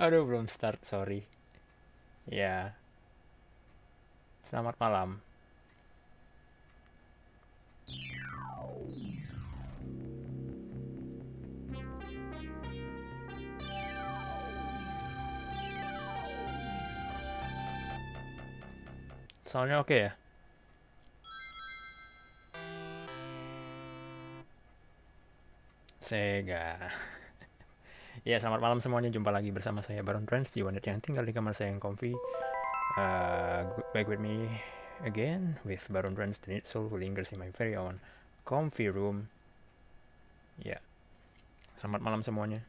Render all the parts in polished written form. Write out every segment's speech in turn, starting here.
Aduh, belum start, sorry. Ya, selamat malam. Soalnya oke ya? Sega. Ya, selamat malam semuanya. Jumpa lagi bersama saya BaronTrance, jiwa yang tinggal di kamar saya yang comfy. Back with me again with BaronTrance, the NEET soul who lingers in my very own comfy room. Ya, selamat malam semuanya.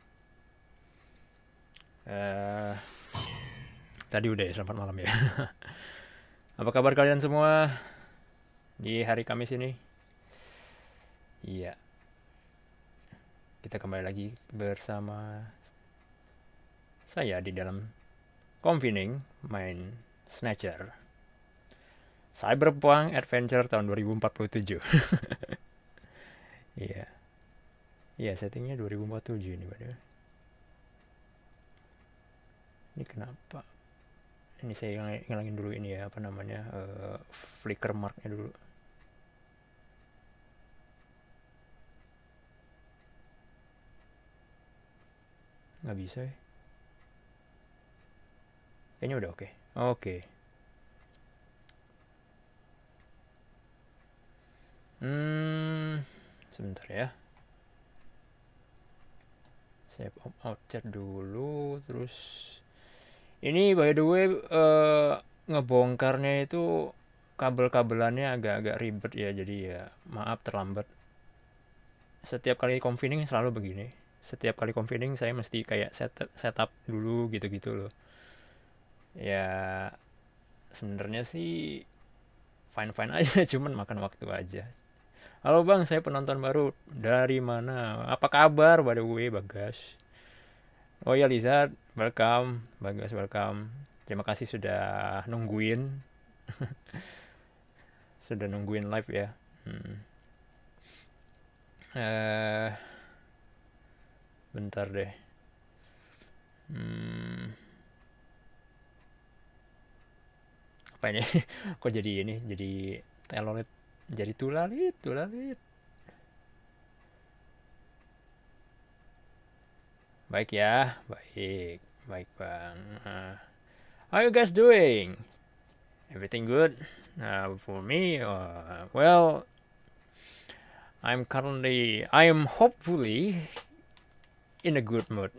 Tadi udah ya, selamat malam ya. Apa kabar kalian semua di hari Kamis ini? Iya, kita kembali lagi bersama saya di dalam Comfy-ning main Snatcher Cyberpunk Adventure tahun 2047. Iya. Iya, settingnya 2047 ini padahal. Ini kenapa? Ini saya ngilangin dulu ini ya, apa namanya? Flicker marknya dulu. Nggak bisa ya. Kayaknya udah oke. Oke. Sebentar ya. Saya out chat dulu, terus ini by the way ngebongkarnya itu kabel-kabelannya agak-agak ribet ya, jadi ya maaf terlambat. Setiap kali convening selalu begini. Setiap kali convening saya mesti kayak setup dulu gitu-gitu loh. Ya sebenarnya sih fine-fine aja, cuman makan waktu aja. Halo bang, saya penonton baru. Dari mana? Apa kabar by the way, Bagas? Oh ya Lizard, welcome. Bagas, welcome. Terima kasih sudah nungguin. Sudah nungguin live ya. Bentar deh. Apa ini? Kok jadi ini? Jadi telolet. Jadi tulalit. Baik ya, baik bang. How you guys doing? Everything good? For me, well, I am hopefully in a good mood.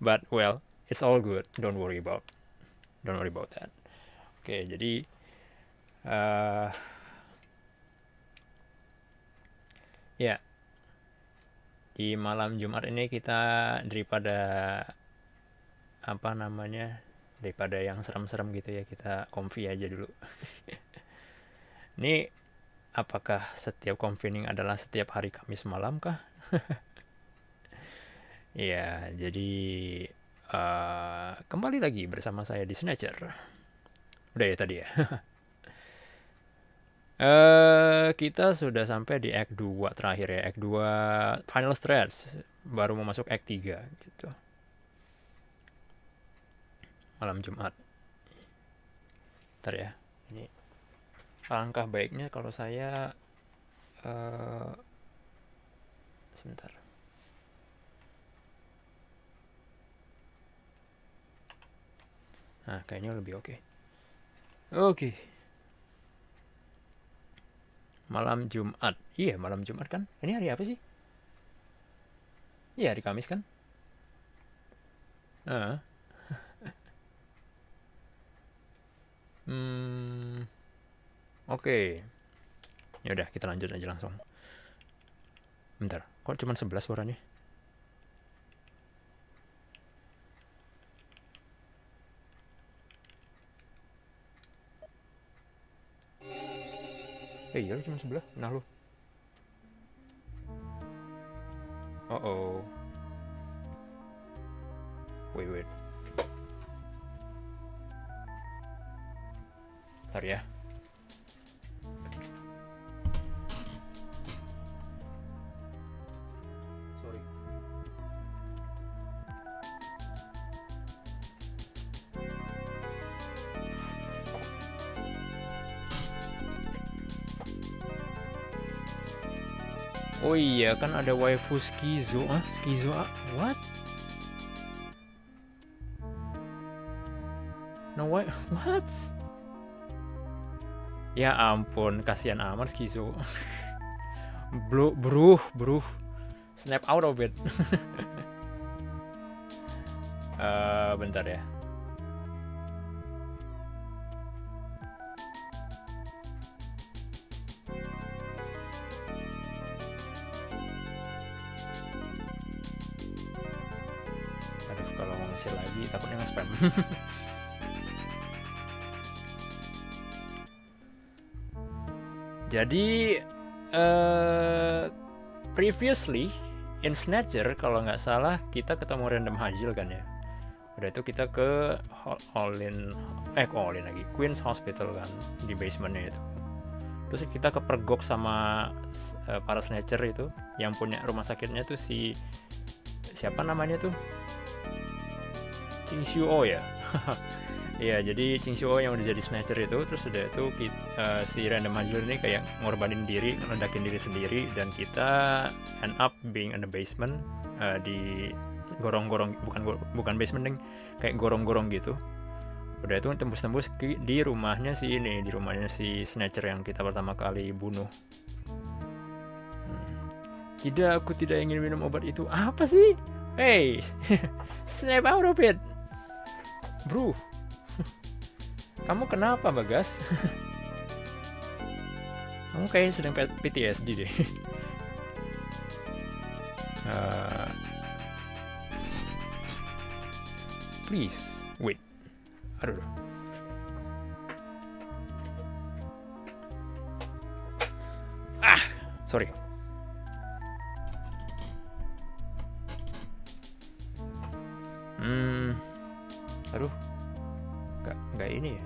But well, it's all good. Don't worry about that. Oke, jadi ya di malam Jumat ini kita daripada apa namanya, daripada yang serem-serem gitu ya, kita comfy aja dulu. Ini apakah setiap convening adalah setiap hari Kamis malam kah? Ya, jadi kembali lagi bersama saya di Snatcher. Udah ya tadi ya. Kita sudah sampai di Act 2 terakhir ya. Act 2 Final Stretch. Baru mau masuk Act 3 gitu. Malam Jumat. Ntar ya. Ini alangkah baiknya kalau saya sebentar. Nah, kayaknya lebih oke. Oke. Malam Jumat. Iya, malam Jumat kan? Ini hari apa sih? Iya, hari Kamis kan? Oke. Ya udah, kita lanjut aja langsung. Bentar, kok cuma 11 suaranya? Iya, cuma 11. Nah lu. Oh. Wait. Bentar ya. Oh iya, kan ada waifu skizo. Skizo what? No way, what? Ya ampun, kasihan amat skizo. Bro. Snap out of it. Bentar ya. Aduh, kalau mau nge-share lagi takutnya nge-spam. Jadi previously in Snatcher kalau nggak salah kita ketemu random Hajil kan ya. Udah itu kita ke Queen's Hospital kan di basementnya itu. Terus kita kepergok sama para Snatcher itu yang punya rumah sakitnya tuh siapa namanya tuh? Chingshuo ya. Iya, jadi Chingshuo yang udah jadi Snatcher itu, terus udah itu si random Hajil ini kayak ngorbanin diri, ngeledakin diri sendiri, dan kita end up being in the basement, di gorong-gorong, bukan basement ding, kayak gorong-gorong gitu. Udah itu tembus-tembus di rumahnya si Snatcher yang kita pertama kali bunuh. Tidak, aku tidak ingin minum obat itu. Apa sih? Hey, snap out of it, bro. Kamu kenapa, Bagas? Kamu kayaknya sedang PTSD deh. Please, wait. Aduh. Sorry. Aduh. Nggak ini ya.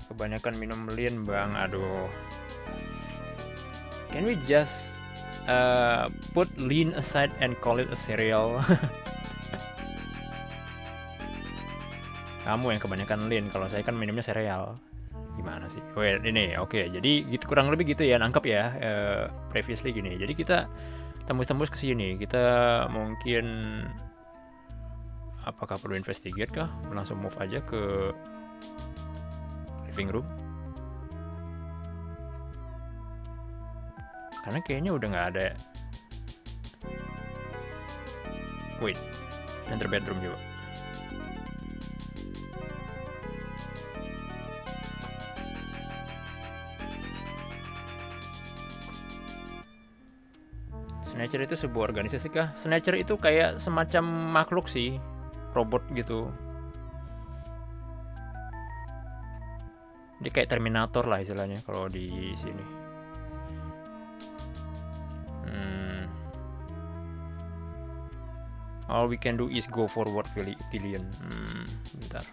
Kebanyakan minum lean, Bang. Aduh. Can we just put lean aside and call it a cereal? Kamu yang kebanyakan lean, kalau saya kan minumnya sereal. Gimana sih? Well, ini oke. Jadi gitu, kurang lebih gitu ya, nangkep ya. Previously gini. Jadi kita tembus-tembus ke sini. Kita mungkin apakah perlu investigate kah? Langsung move aja ke living room. Karena kayaknya udah nggak ada. Wait, enter bedroom coba. Snatcher itu sebuah organisasi kah? Snatcher itu kayak semacam makhluk sih, robot gitu. Dia kayak Terminator lah istilahnya kalau di sini. All we can do is go forward, Villian. Bentar.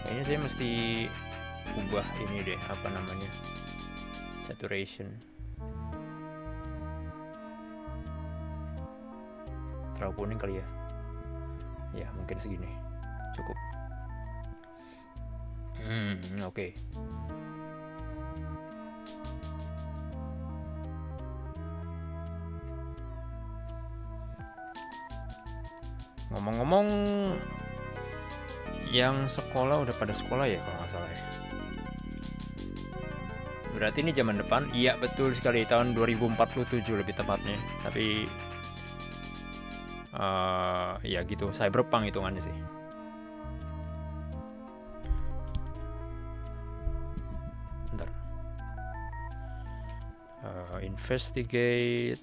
Kayaknya saya mesti ubah ini deh, apa namanya, saturation. Terlalu kuning kali ya. Ya mungkin segini cukup. Oke. Ngomong-ngomong, yang sekolah udah pada sekolah ya kalau nggak salah ya. Berarti ini zaman depan. Iya betul sekali, tahun 2047 lebih tepatnya. Tapi ya gitu, cyberpunk hitungannya sih. Bentar. Investigate.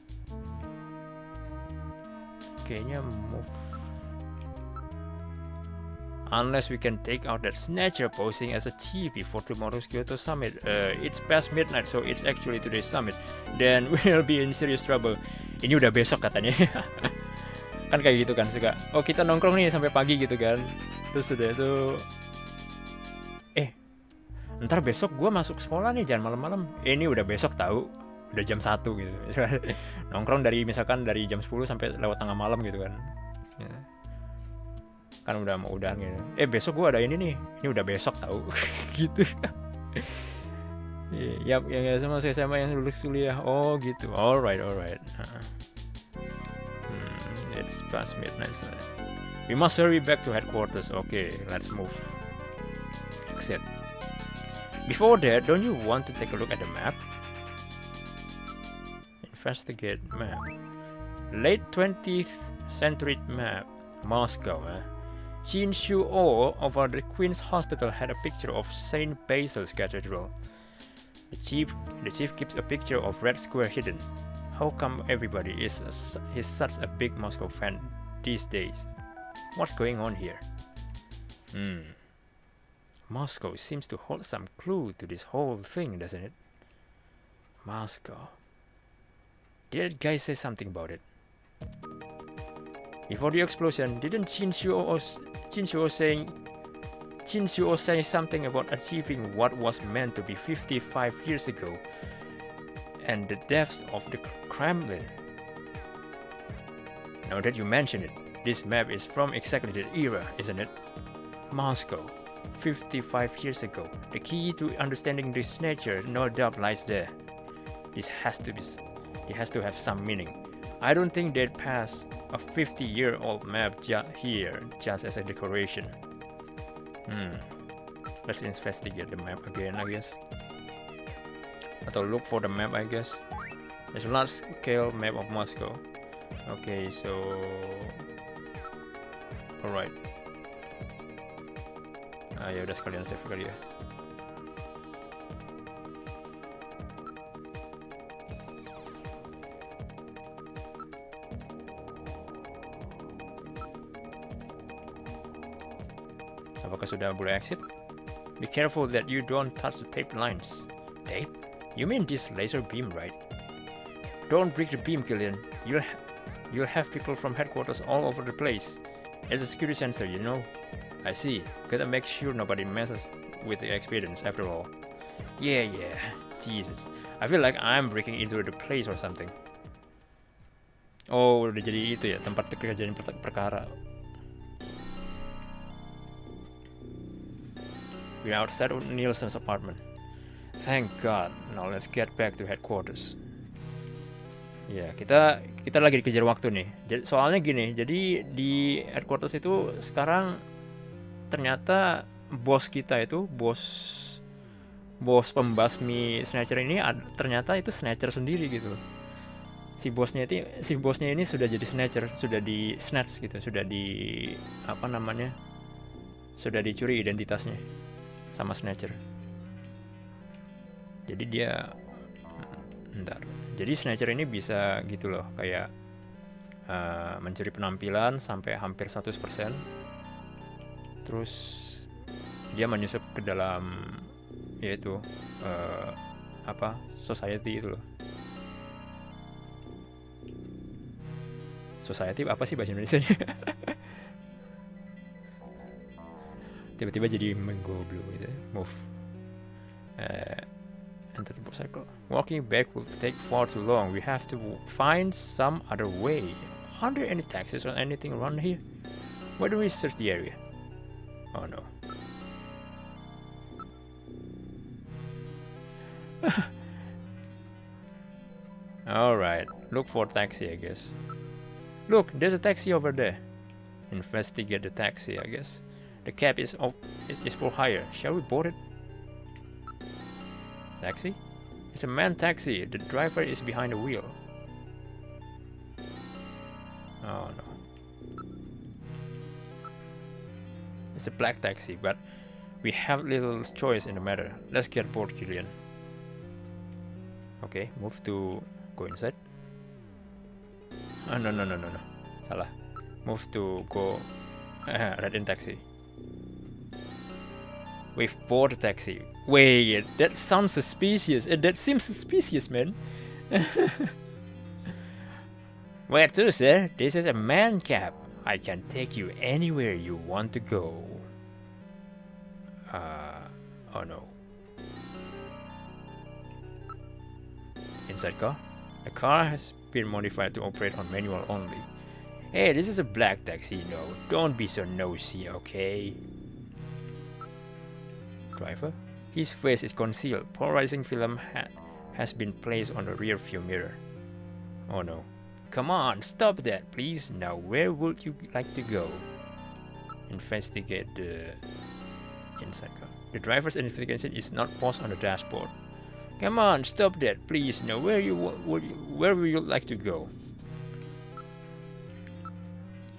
Kayaknya move. Unless we can take out that Snatcher posing as a chief before tomorrow's Kyoto summit. It's past midnight, so it's actually today's summit. Then we'll be in serious trouble. Ini udah besok katanya. Kan kayak gitu kan suka. Oh kita nongkrong nih sampai pagi gitu kan. Terus udah itu. Ntar besok gue masuk sekolah nih, jangan malam-malam. Ini udah besok tahu. Udah jam 1 gitu. Nongkrong misalkan dari jam 10 sampai lewat tengah malam gitu kan. Ya. kan udah mau udah gitu. Besok gua ada ini udah besok tahu. Gitu. Yap, yang sama saya sama yang lulus kuliah. Oh gitu. Alright. It's past midnight. We must hurry back to headquarters. Okay, let's move. Exit. Before that, don't you want to take a look at the map? Investigate map. Late 20th century map. Moscow, Qin Shuo over the Queen's Hospital had a picture of Saint Basil's Cathedral. The chief keeps a picture of Red Square hidden. How come everybody is such a big Moscow fan these days? What's going on here? Moscow seems to hold some clue to this whole thing, doesn't it? Moscow. Did that guy say something about it? Before the explosion, didn't Qin Shuo say something about achieving what was meant to be 55 years ago and the depths of the Kremlin? Now that you mention it, this map is from exactly that era, isn't it? Moscow, 55 years ago. The key to understanding this Snatcher no doubt lies there. It has to have some meaning. I don't think they'd pass a 50-year-old map here just as a decoration. Let's investigate the map again, I guess. Atau look for the map, I guess. There's a large-scale map of Moscow. Okay, so... Alright. Ya udah sekalian save kali ya. Apakah sudah boleh exit? Be careful that you don't touch the tape lines. Tape? You mean this laser beam, right? Don't break the beam, Killian. You'll have people from headquarters all over the place. It's a security sensor, you know. I see. Gotta make sure nobody messes with the experience after all. Yeah. Jesus. I feel like I'm breaking into the place or something. Oh, udah jadi itu ya, tempat kejadian perkara. We're outside of Nielsen's apartment. Thank God. Now let's get back to headquarters. Ya, kita lagi dikejar waktu nih. Soalnya gini, jadi di headquarters itu sekarang ternyata bos kita itu, bos pembasmi Snatcher ini ternyata itu Snatcher sendiri gitu. Si bosnya ini sudah jadi Snatcher, sudah di snatch gitu, sudah dicuri identitasnya sama Snatcher. Jadi jadi Snatcher ini bisa gitu loh, kayak mencuri penampilan sampai hampir 100%. Terus dia menyusup ke dalam yaitu society itu loh. Society apa sih bahasa Indonesianya? Tiba-tiba jadi menggoblo gitu. Move. Enter the motorcycle. Walking back will take far too long. We have to find some other way. Are there any taxis or anything around here? Why don't we search the area? Oh no. Alright, look for taxi, I guess. Look, there's a taxi over there. Investigate the taxi, I guess. The cab is for hire. Shall we board it? Taxi? It's a manned taxi. The driver is behind the wheel. Oh no. It's a black taxi, but we have little choice in the matter. Let's get bored, Killian. Okay, move to go inside. Oh, no. Salah. Move to go right in taxi. We've boarded the taxi. Wait, that sounds suspicious. That seems suspicious, man. Where to, sir? This is a man cab. I can take you anywhere you want to go. Oh no. Inside car? The car has been modified to operate on manual only. Hey, this is a black taxi. No, don't be so nosy, okay? Driver? His face is concealed. Polarizing film has been placed on the rear view mirror. Oh no. Come on, stop that, please. Now, where would you like to go? Investigate the inside car. The driver's identification is not posted on the dashboard. Come on, stop that, please. Now, where would you like to go?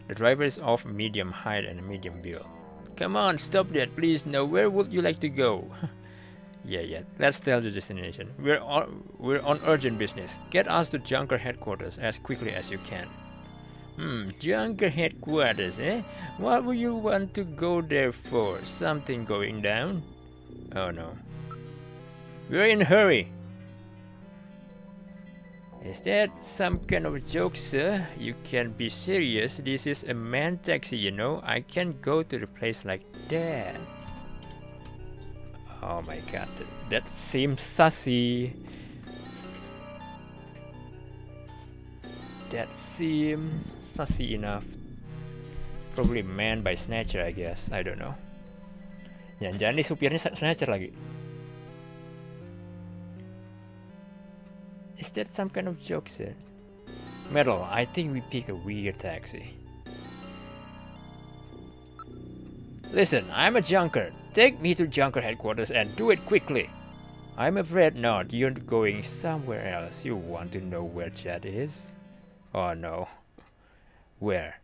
The driver is of medium height and medium build. Come on, stop that, please. Now, where would you like to go? Yeah. Let's tell the destination. We're on urgent business. Get us to Junker headquarters as quickly as you can. Junker headquarters, eh? What would you want to go there for? Something going down? Oh no. We're in a hurry. Is that some kind of joke, sir? You can't be serious. This is a man taxi, you know. I can't go to the place like that. Oh my god, that seems sassy. That seems sassy enough. Probably manned by Snatcher, I guess. I don't know. Jangan-jangan nih supirnya Snatcher lagi. Is that some kind of joke, sir? Metal, I think we pick a weird taxi. Listen, I'm a junker. Take me to Junker headquarters and do it quickly. I'm afraid not. You're going somewhere else. You want to know where that is? Oh no. Where?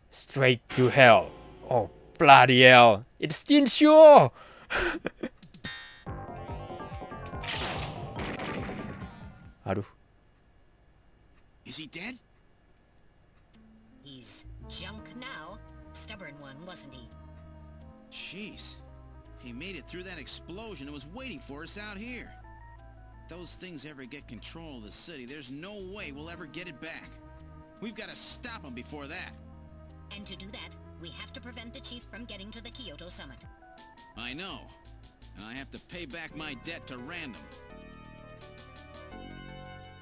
Straight to hell. Oh, bloody hell. It's Jinsho! Aduh. Is he dead? He's junk now. Stubborn one, wasn't he? Jeez. He made it through that explosion and was waiting for us out here. If those things ever get control of the city, there's no way we'll ever get it back. We've got to stop them before that. And to do that, we have to prevent the chief from getting to the Kyoto summit. I know. And I have to pay back my debt to Random.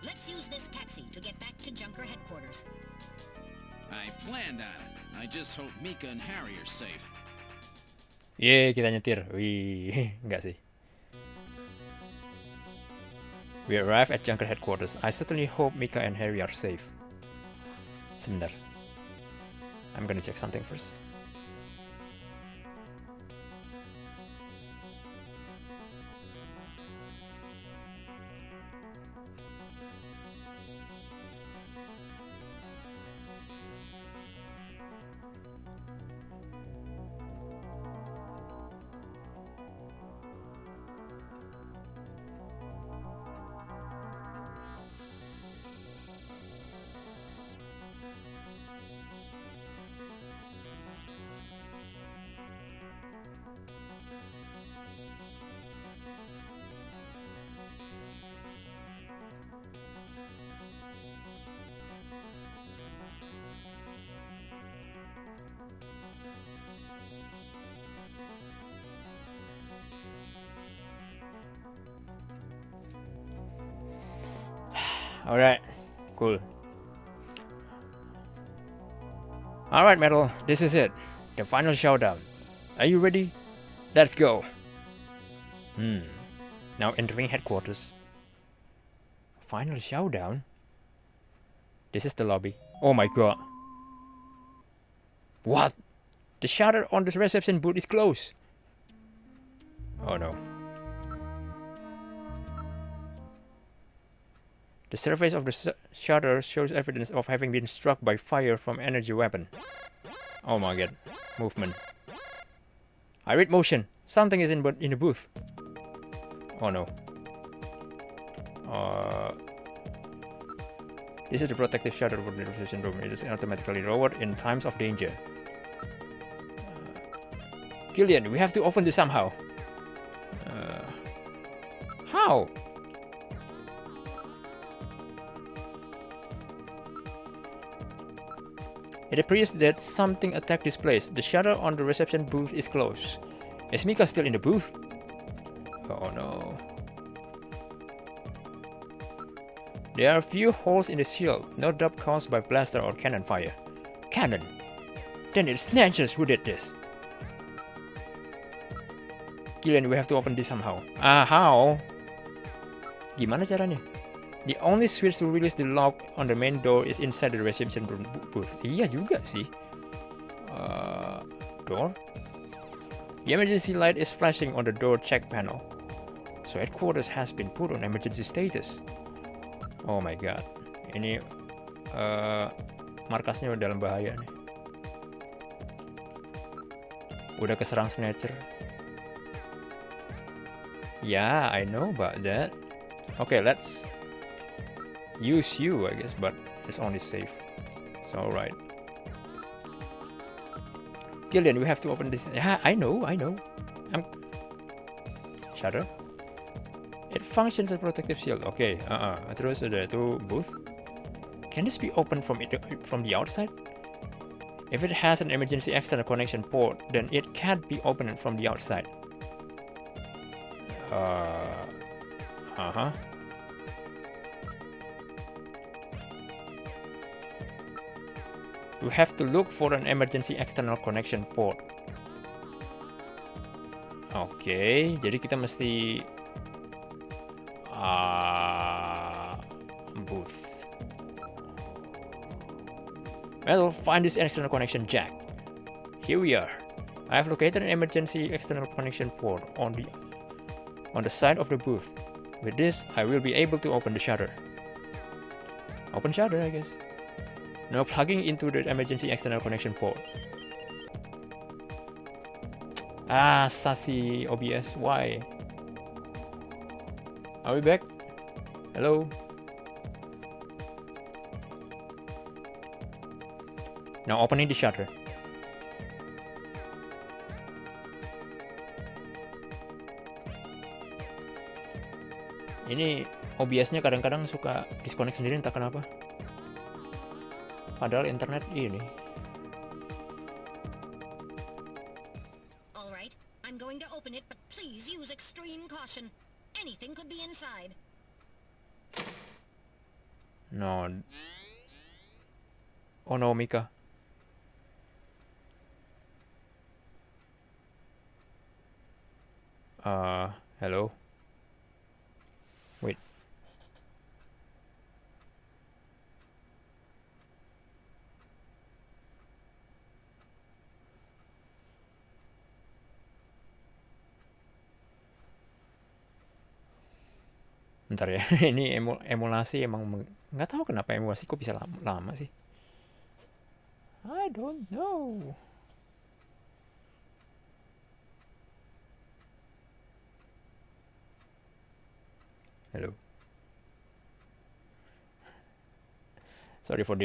Let's use this taxi to get back to Junker headquarters. I planned on it. I just hope Mika and Harry are safe. Yeay, kita nyetir. Wih, enggak sih. We arrive at Junker headquarters. I certainly hope Mika and Harry are safe. Sebentar. I'm gonna check something first. Alright, cool. Alright, Metal, this is it. The final showdown. Are you ready? Let's go. Now entering headquarters. Final showdown? This is the lobby. Oh my god. What? The shutter on the reception booth is closed. Oh no. The surface of the shutter shows evidence of having been struck by fire from energy weapon. Oh my god. Movement. I read motion. Something is in the booth. Oh no. This is the protective shutter for the reception room. It is automatically lowered in times of danger. Killian, we have to open this somehow. How? It appears that something attacked this place. The shutter on the reception booth is closed. Is Mika still in the booth? Oh no. There are a few holes in the shield, no doubt caused by blaster or cannon fire. Cannon? Then it's Snatchers who did this. Gillian, we have to open this somehow. How? Gimana caranya? The only switch to release the lock on the main door is inside the reception booth. Iya juga sih. Door? The emergency light is flashing on the door check panel. So headquarters has been put on emergency status. Oh my god. Ini markasnya dalam bahaya nih. Udah keserang Snatcher. Yeah, I know about that. Okay, let's use you, I guess, but it's only safe. So alright. Gillian, we have to open this. Yeah, I know. Shutter. It functions as protective shield. Okay, terus ada itu booth. Can this be opened from the outside? If it has an emergency external connection port, then it can't be opened from the outside. We have to look for an emergency external connection port. Oke, jadi kita mesti booth. Well, find this external connection jack. Here we are. I have located an emergency external connection port on the side of the booth. With this, I will be able to open the shutter. Open shutter, I guess. Now plugging into the emergency external connection port. Sassy OBS, why? Are we back? Hello? Now opening the shutter. Ini OBS-nya kadang-kadang suka disconnect sendiri, entah kenapa. Padahal internet ini. All right, I'm going to open it, but please use extreme caution. Anything could be inside. No. Oh no, Mika. Hello? Wait. Bentar ya, ini emulasi emang nggak tahu kenapa emulasi kok bisa lama sih. I don't know. Hello. Sorry for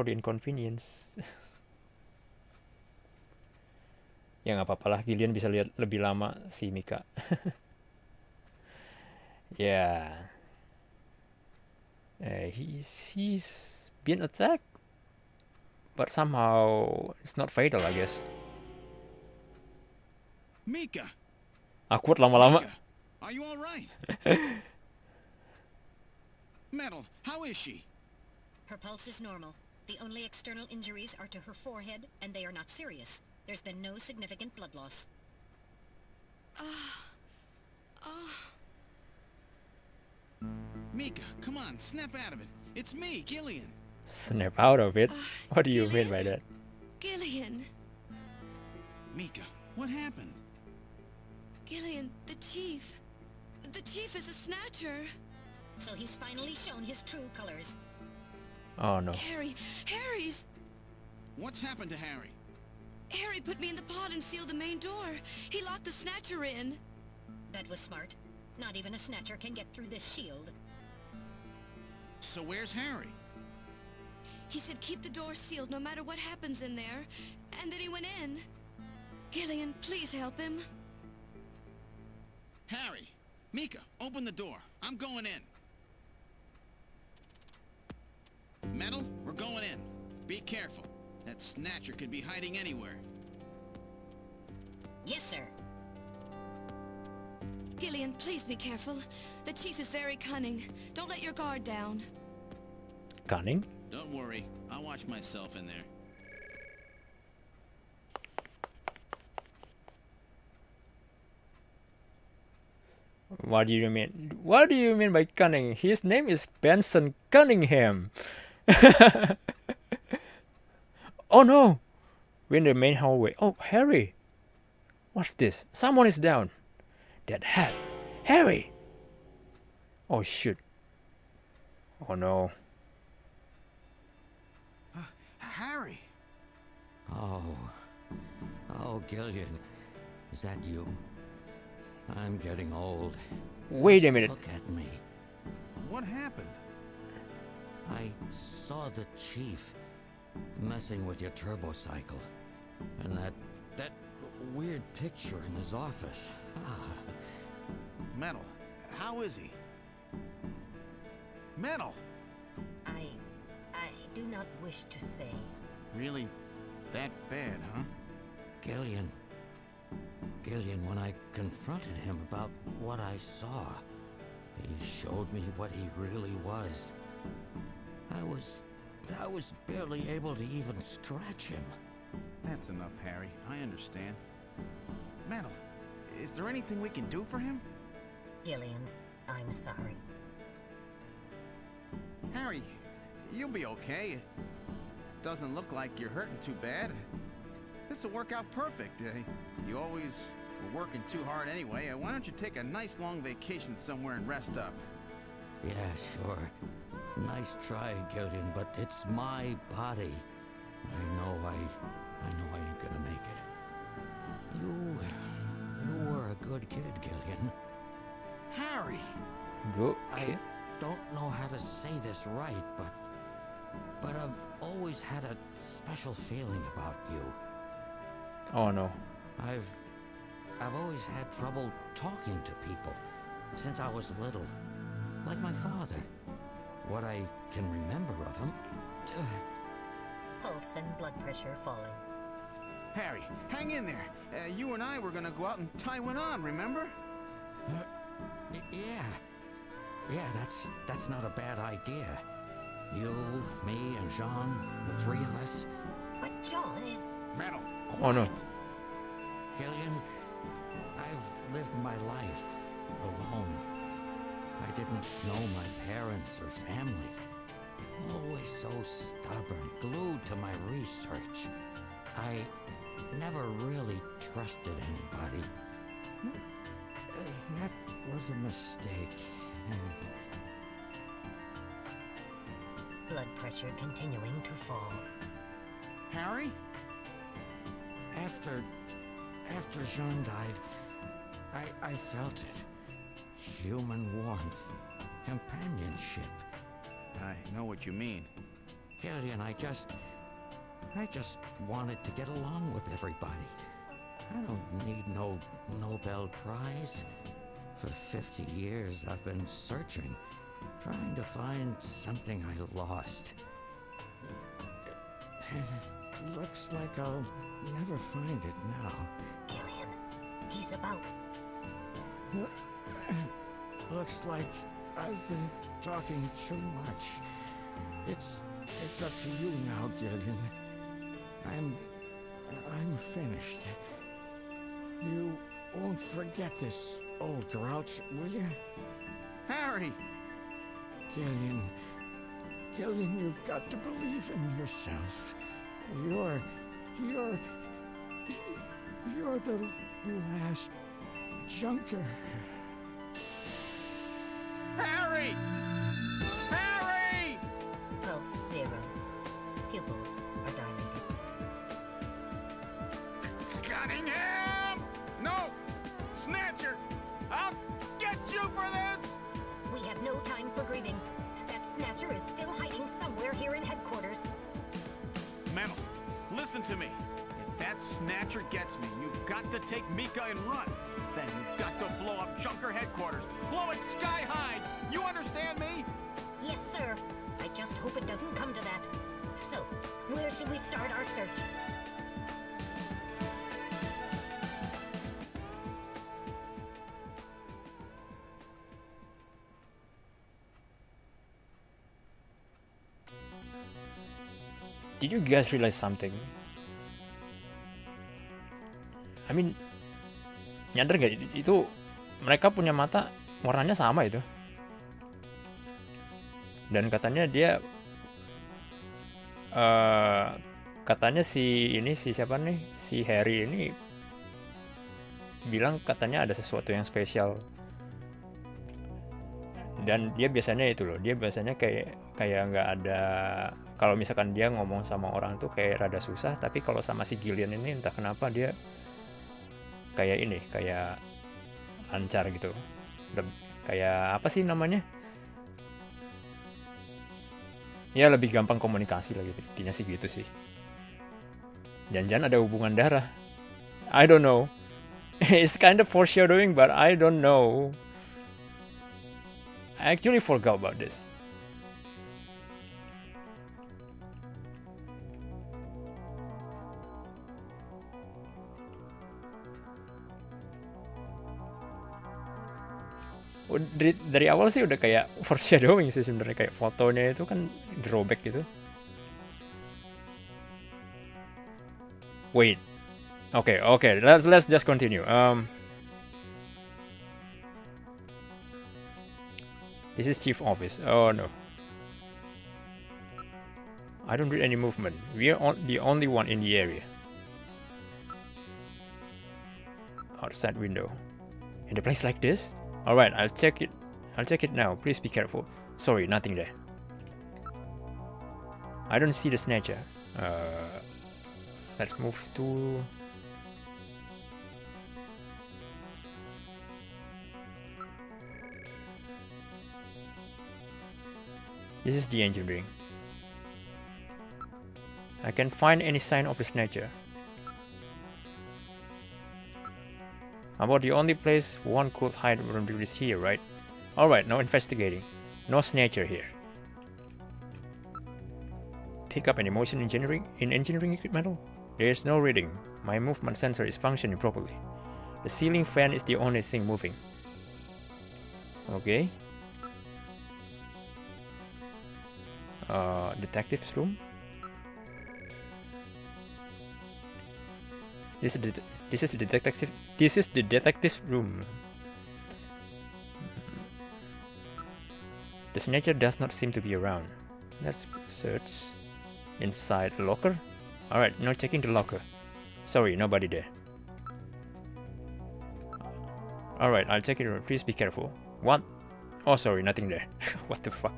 the inconvenience. Ya nggak apa-apa lah, Gillian bisa lihat lebih lama si Mika. Yeah. He's been attacked, but somehow it's not fatal, I guess. Mika! Awkward lama-lama. Mika, are you all right? Metal, how is she? Her pulse is normal. The only external injuries are to her forehead, and they are not serious. There's been no significant blood loss. Mika, come on, snap out of it. It's me, Gillian. Snap out of it? What do you mean by that? Gillian. Mika, what happened? Gillian, the chief. The chief is a snatcher. So he's finally shown his true colors. Oh no. Harry's... What's happened to Harry? Harry put me in the pod and sealed the main door. He locked the snatcher in. That was smart. Not even a snatcher can get through this shield. So where's Harry? He said keep the door sealed no matter what happens in there. And then he went in. Gillian, please help him. Harry! Mika, open the door. I'm going in. Metal, we're going in. Be careful. That Snatcher could be hiding anywhere. Yes, sir. Gillian, please be careful. The chief is very cunning. Don't let your guard down. cunning? Don't worry, I'll watch myself in there. What do you mean? What do you mean by cunning? His name is Benson Cunningham. Oh no! We're in the main hallway. Oh, Harry! What's this? Someone is down. That hat. Harry! Oh shoot. Oh no. Harry! Oh, Gillian, is that you? I'm getting old. Wait a minute. Look at me. What happened? I saw the chief messing with your turbo cycle, and that weird picture in his office. Metal, how is he? Metal! I do not wish to say. Really that bad, huh? Gillian, when I confronted him about what I saw, he showed me what he really was. I was barely able to even scratch him. That's enough, Harry. I understand. Metal, is there anything we can do for him? Gillian, I'm sorry. Harry, you'll be okay. Doesn't look like you're hurting too bad. This'll work out perfect. You always were working too hard anyway. Why don't you take a nice long vacation somewhere and rest up? Yeah, sure. Nice try, Gillian, but it's my body. I know I ain't gonna make it. You were a good kid, Gillian. Harry! Go I kid. don't know how to say this right, but I've always had a special feeling about you. Oh no. I've always had trouble talking to people since I was little, like my father. What I can remember of him. Pulse and blood pressure falling. Harry, hang in there. You and I were gonna go out and tie one on, remember? Yeah, that's not a bad idea. You, me, and Jean, the three of us. But John is... Metal. Oh no. Gillian, I've lived my life alone. I didn't know my parents or family. Always so stubborn, glued to my research. I never really trusted anybody. That was a mistake. blood pressure continuing to fall. Harry? After Jean died, I felt it. Human warmth, companionship. I know what you mean. Gillian, I just wanted to get along with everybody. I don't need no Nobel Prize. For 50 years, I've been searching, trying to find something I lost. Looks like I'll never find it now. Gillian, he's about... Looks like I've been talking too much. It's up to you now, Gillian. I'm finished. You won't forget this, old grouch, will you? Harry! Gillian, you've got to believe in yourself. You're the last junker. Harry! Harry! Pulse 0. Pupils are dilated. Cunningham! No! Snatcher! I'll get you for this! We have no time for grieving. That Snatcher is still hiding somewhere here in headquarters. Mennel, listen to me. If that Snatcher gets me, you've got to take Mika and run. Then you've got to blow up Junker headquarters. Blow it sky high! You understand me? Yes, sir. I just hope it doesn't come to that. So, where should we start our search? did you guys realize something? I mean, nyadar gak itu mereka punya mata warnanya sama itu. Dan katanya dia katanya si siapa nih, si Harry ini bilang katanya ada sesuatu yang spesial. Dan dia biasanya itu loh, dia biasanya kayak nggak ada, kalau misalkan dia ngomong sama orang tuh kayak rada susah, tapi kalau sama si Gillian ini entah kenapa dia kayak lancar gitu. Kayak apa sih namanya? Ya lebih gampang komunikasi lah gitu, intinya sih gitu sih. Jangan-jangan ada hubungan darah. I don't know. It's kind of foreshadowing, but I don't know. I actually forgot about this. Dari awal sih udah kayak foreshadowing sih sebenarnya, kayak fotonya itu kan throwback gitu. Wait. Okay. Let's just continue. This is chief office. Oh no. I don't read any movement. We are the only one in the area. Outside window. In a place like this? Alright, I'll check it now. Please be careful. Sorry, nothing there. I don't see the Snatcher. Let's move to... This is the engine ring. I can't find any sign of the Snatcher. About the only place one could hide is here, right? Alright, now investigating. No Snatcher here. Pick up any motion in engineering equipment? There is no reading. My movement sensor is functioning properly. The ceiling fan is the only thing moving. Okay. Detective's room. This is the detective's room. The Snatcher does not seem to be around. Let's search inside the locker. Alright, now checking the locker. Sorry, nobody there. Alright, I'll check it. Please be careful. What? Oh, sorry, nothing there. What the fuck?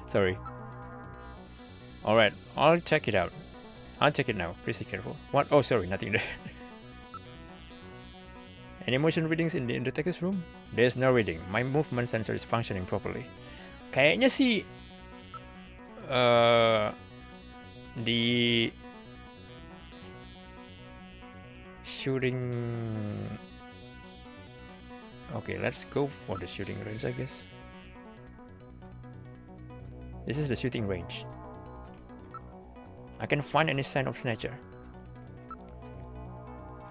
Sorry. Alright, I'll check it out. I'll check it now. Please be careful. What? Oh, sorry, nothing there. Any motion readings in the detective's room? There's no reading. My movement sensor is functioning properly. Kayaknya sih di shooting. Okay, let's go for the shooting range, I guess. This is the shooting range. I can't find any sign of Snatcher.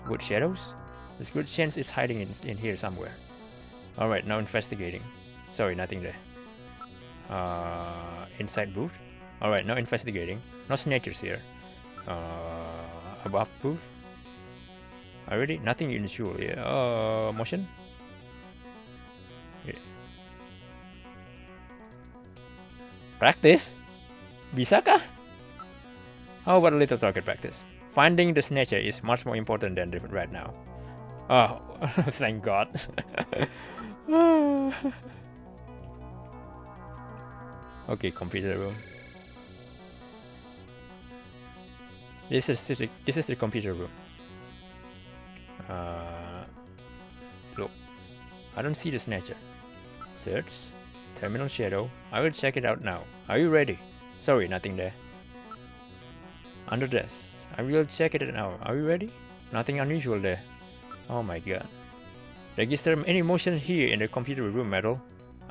Good shadows? There's good chance it's hiding in here somewhere. Alright, now investigating. Sorry, nothing there. Inside booth? Alright, now investigating. No Snatchers here. Above booth? Already? Nothing unusual here. Motion? Yeah. Practice? Bisakah? How about a little target practice? Finding the Snatcher is much more important than right now. Oh, thank God. Okay, computer room. This is the computer room. Look, I don't see the Snatcher. Search, terminal shadow. I will check it out now. Are you ready? Sorry, nothing there. Under desk. I will check it out now. Are you ready? Nothing unusual there. Oh my God. Register any motion here in the computer room, Metal.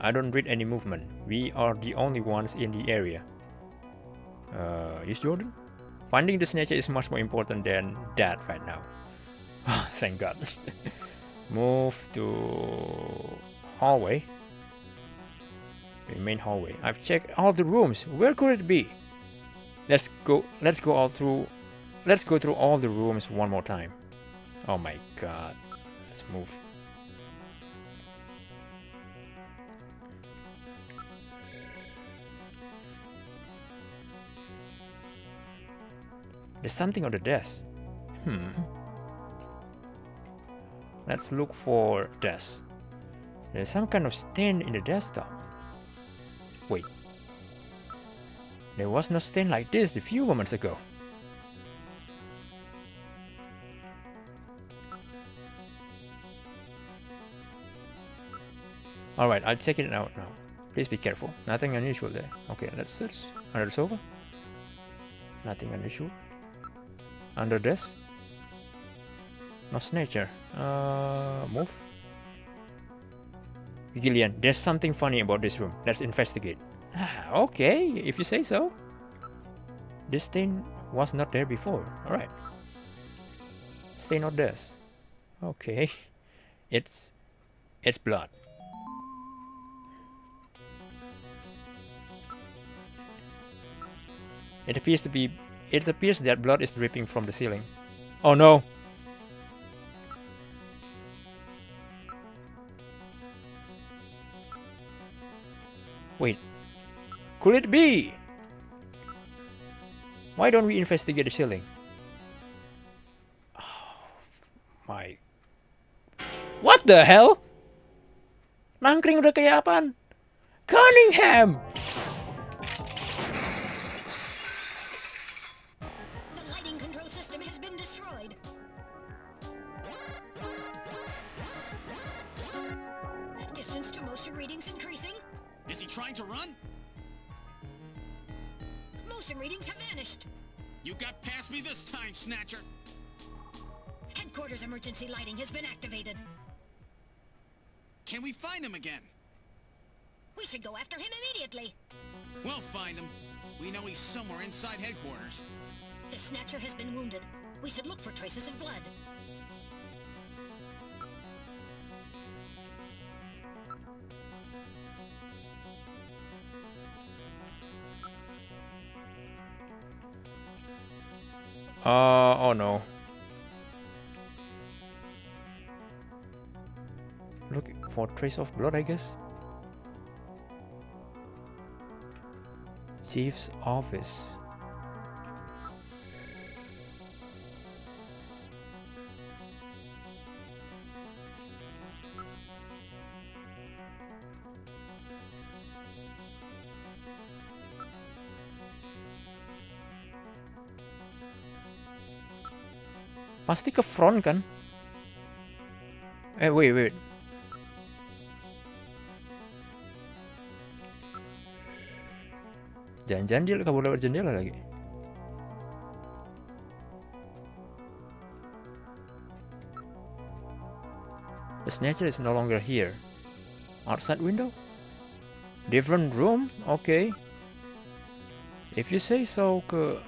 I don't read any movement. We are the only ones in the area. Is Jordan? Finding the Snatcher is much more important than that right now. Thank God. Move to hallway. The main hallway. I've checked all the rooms. Where could it be? Let's go through all the rooms one more time. Oh my god. Let's move. There's something on the desk. Let's look for desk. There's some kind of stain in the desktop. Wait. There was no stain like this a few moments ago. Alright, I'll check it out now. Please be careful. Nothing unusual there. Okay, let's search. Under the sofa? Nothing unusual. Under desk? No Snatcher. Move. Gillian, there's something funny about this room. Let's investigate. Okay, if you say so. This stain was not there before. Alright. Stain on desk. Okay. It's blood. It appears that blood is dripping from the ceiling. Oh no! Wait. Could it be? Why don't we investigate the ceiling? Oh my... What the hell? Nangkring udah kayak apaan? Cunningham! The lighting control system has been destroyed. Distance to motion readings increasing. Is he trying to run? Motion readings have vanished. You got past me this time, Snatcher. Headquarters emergency lighting has been activated. Can we find him again? We should go after him immediately. We'll find him. We know he's somewhere inside headquarters. The Snatcher has been wounded. We should look for traces of blood. Oh no. Look for trace of blood, I guess. Chief's office. Pasti ke front kan? Wait. Jangan-jangan dia kabur lewat jendela lagi. The Snatcher is no longer here. Outside window? Different room? Okay. If you say so, ke...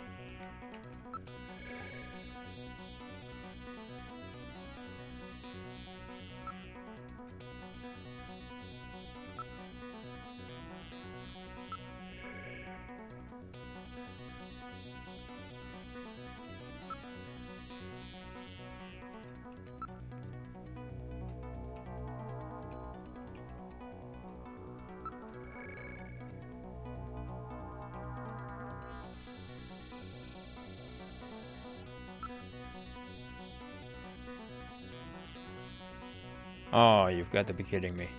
Oh, you've got to be kidding me.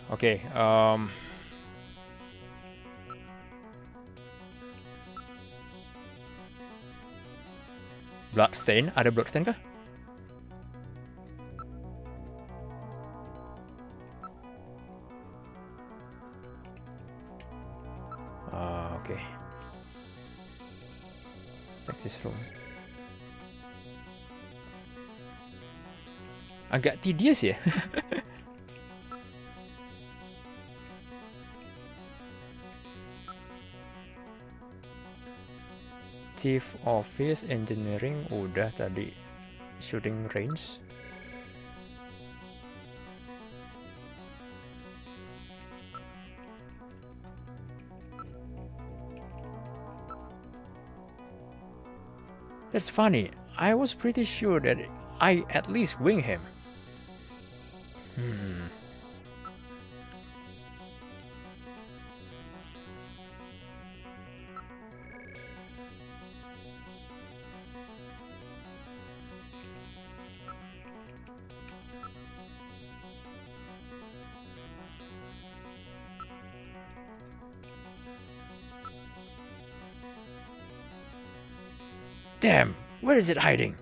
Okay, bloodstain, ada bloodstain kah? Okay. Check this room. Agak tedious ya. Chief Office Engineering udah tadi. Shooting range. That's funny. I was pretty sure that I at least winged him. Damn, where is it hiding?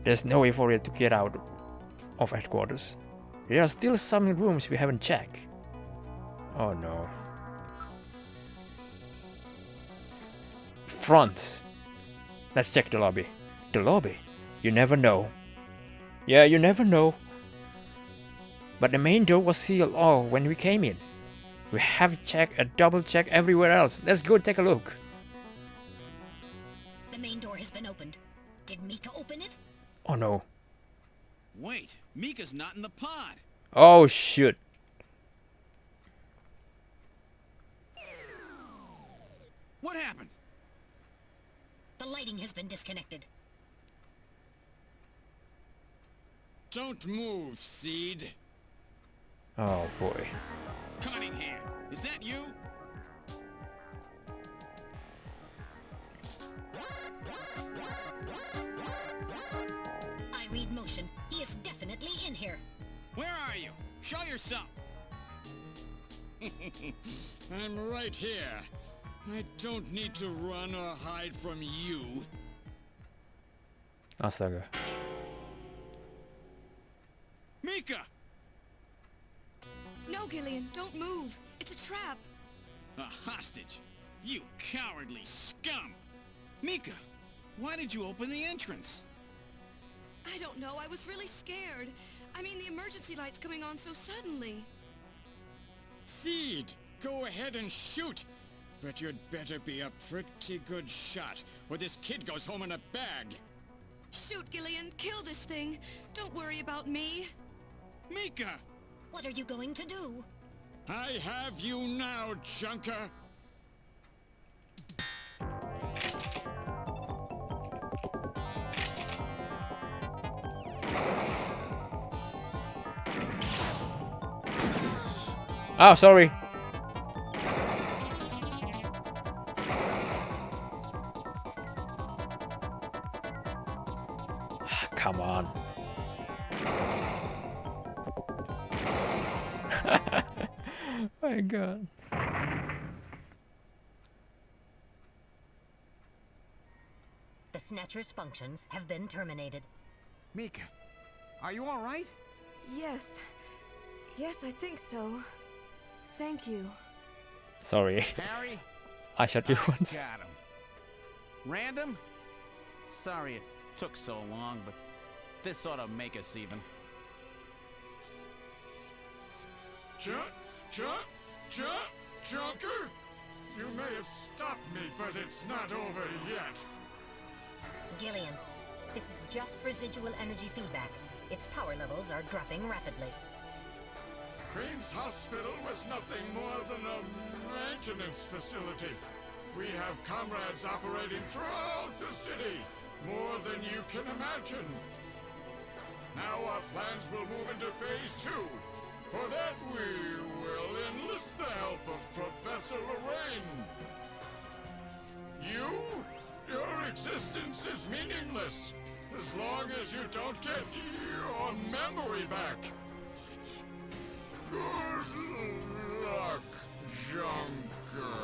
There's no way for it to get out of headquarters. There are still some rooms we haven't checked. Oh no. Front. Let's check the lobby. The lobby? You never know. Yeah, you never know. But the main door was sealed off when we came in. We have checked a double check everywhere else. Let's go take a look. The main door has been opened. Did Mika open it? Oh no. Wait, Mika's not in the pod. Oh shoot. What happened? The lighting has been disconnected. Don't move, Seed. Oh boy. Cunningham, is that you? I read motion. He is definitely in here. Where are you? Show yourself. I'm right here. I don't need to run or hide from you. Astaga. Mika! No, Gillian, don't move. It's a trap. A hostage? You cowardly scum! Mika, why did you open the entrance? I don't know. I was really scared. I mean, the emergency light's coming on so suddenly. Seed, go ahead and shoot. But you'd better be a pretty good shot, or this kid goes home in a bag. Shoot, Gillian. Kill this thing. Don't worry about me. Mika! What are you going to do? I have you now, Junker. Oh, sorry. Come on. My god. The Snatcher's functions have been terminated. Mika, are you all right? Yes. Yes, I think so. Thank you. Sorry. Harry? I shot you once. Got him. Random? Sorry it took so long, but this ought to make us even. Junker? You may have stopped me, but it's not over yet. Gillian, this is just residual energy feedback. Its power levels are dropping rapidly. Crane's Hospital was nothing more than a maintenance facility. We have comrades operating throughout the city, more than you can imagine. Now our plans will move into phase 2. For that we will enlist the help of Professor Lorraine. Your existence is meaningless, as long as you don't get your memory back. Good luck, Junker.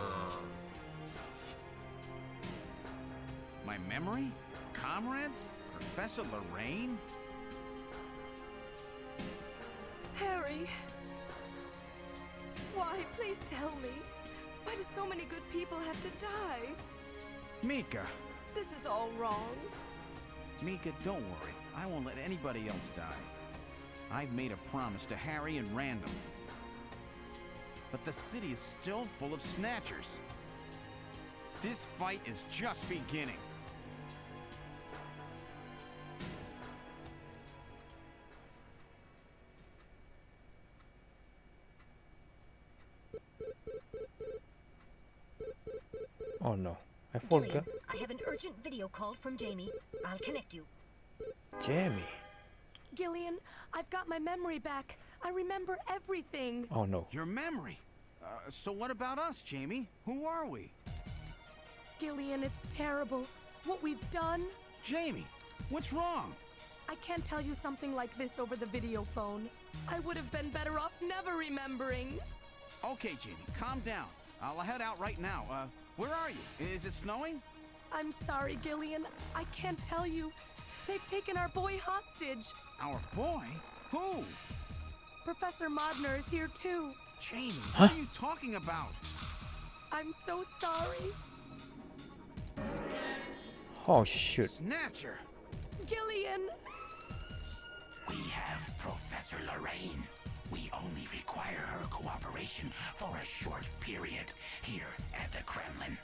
My memory? Comrades? Professor Lorraine? Harry. Why? Please tell me. Why do so many good people have to die? Mika. This is all wrong. Mika, don't worry. I won't let anybody else die. I've made a promise to Harry and Random. But the city is still full of Snatchers. This fight is just beginning. Oh no, I Gillian, forgot. I have an urgent video call from Jamie. I'll connect you. Jamie. Gillian, I've got my memory back. I remember everything. Oh no. Your memory. So what about us, Jamie? Who are we? Gillian, it's terrible. What we've done. Jamie, what's wrong? I can't tell you something like this over the video phone. I would have been better off never remembering. Okay, Jamie, calm down. I'll head out right now. Where are you? Is it snowing? I'm sorry, Gillian. I can't tell you. They've taken our boy hostage. Our boy? Who? Professor Modner is here too. Jamie, Huh? what are you talking about? I'm so sorry. Oh shoot. Snatcher! Gillian! We have Professor Lorraine. We only require her cooperation for a short period here at the Kremlin.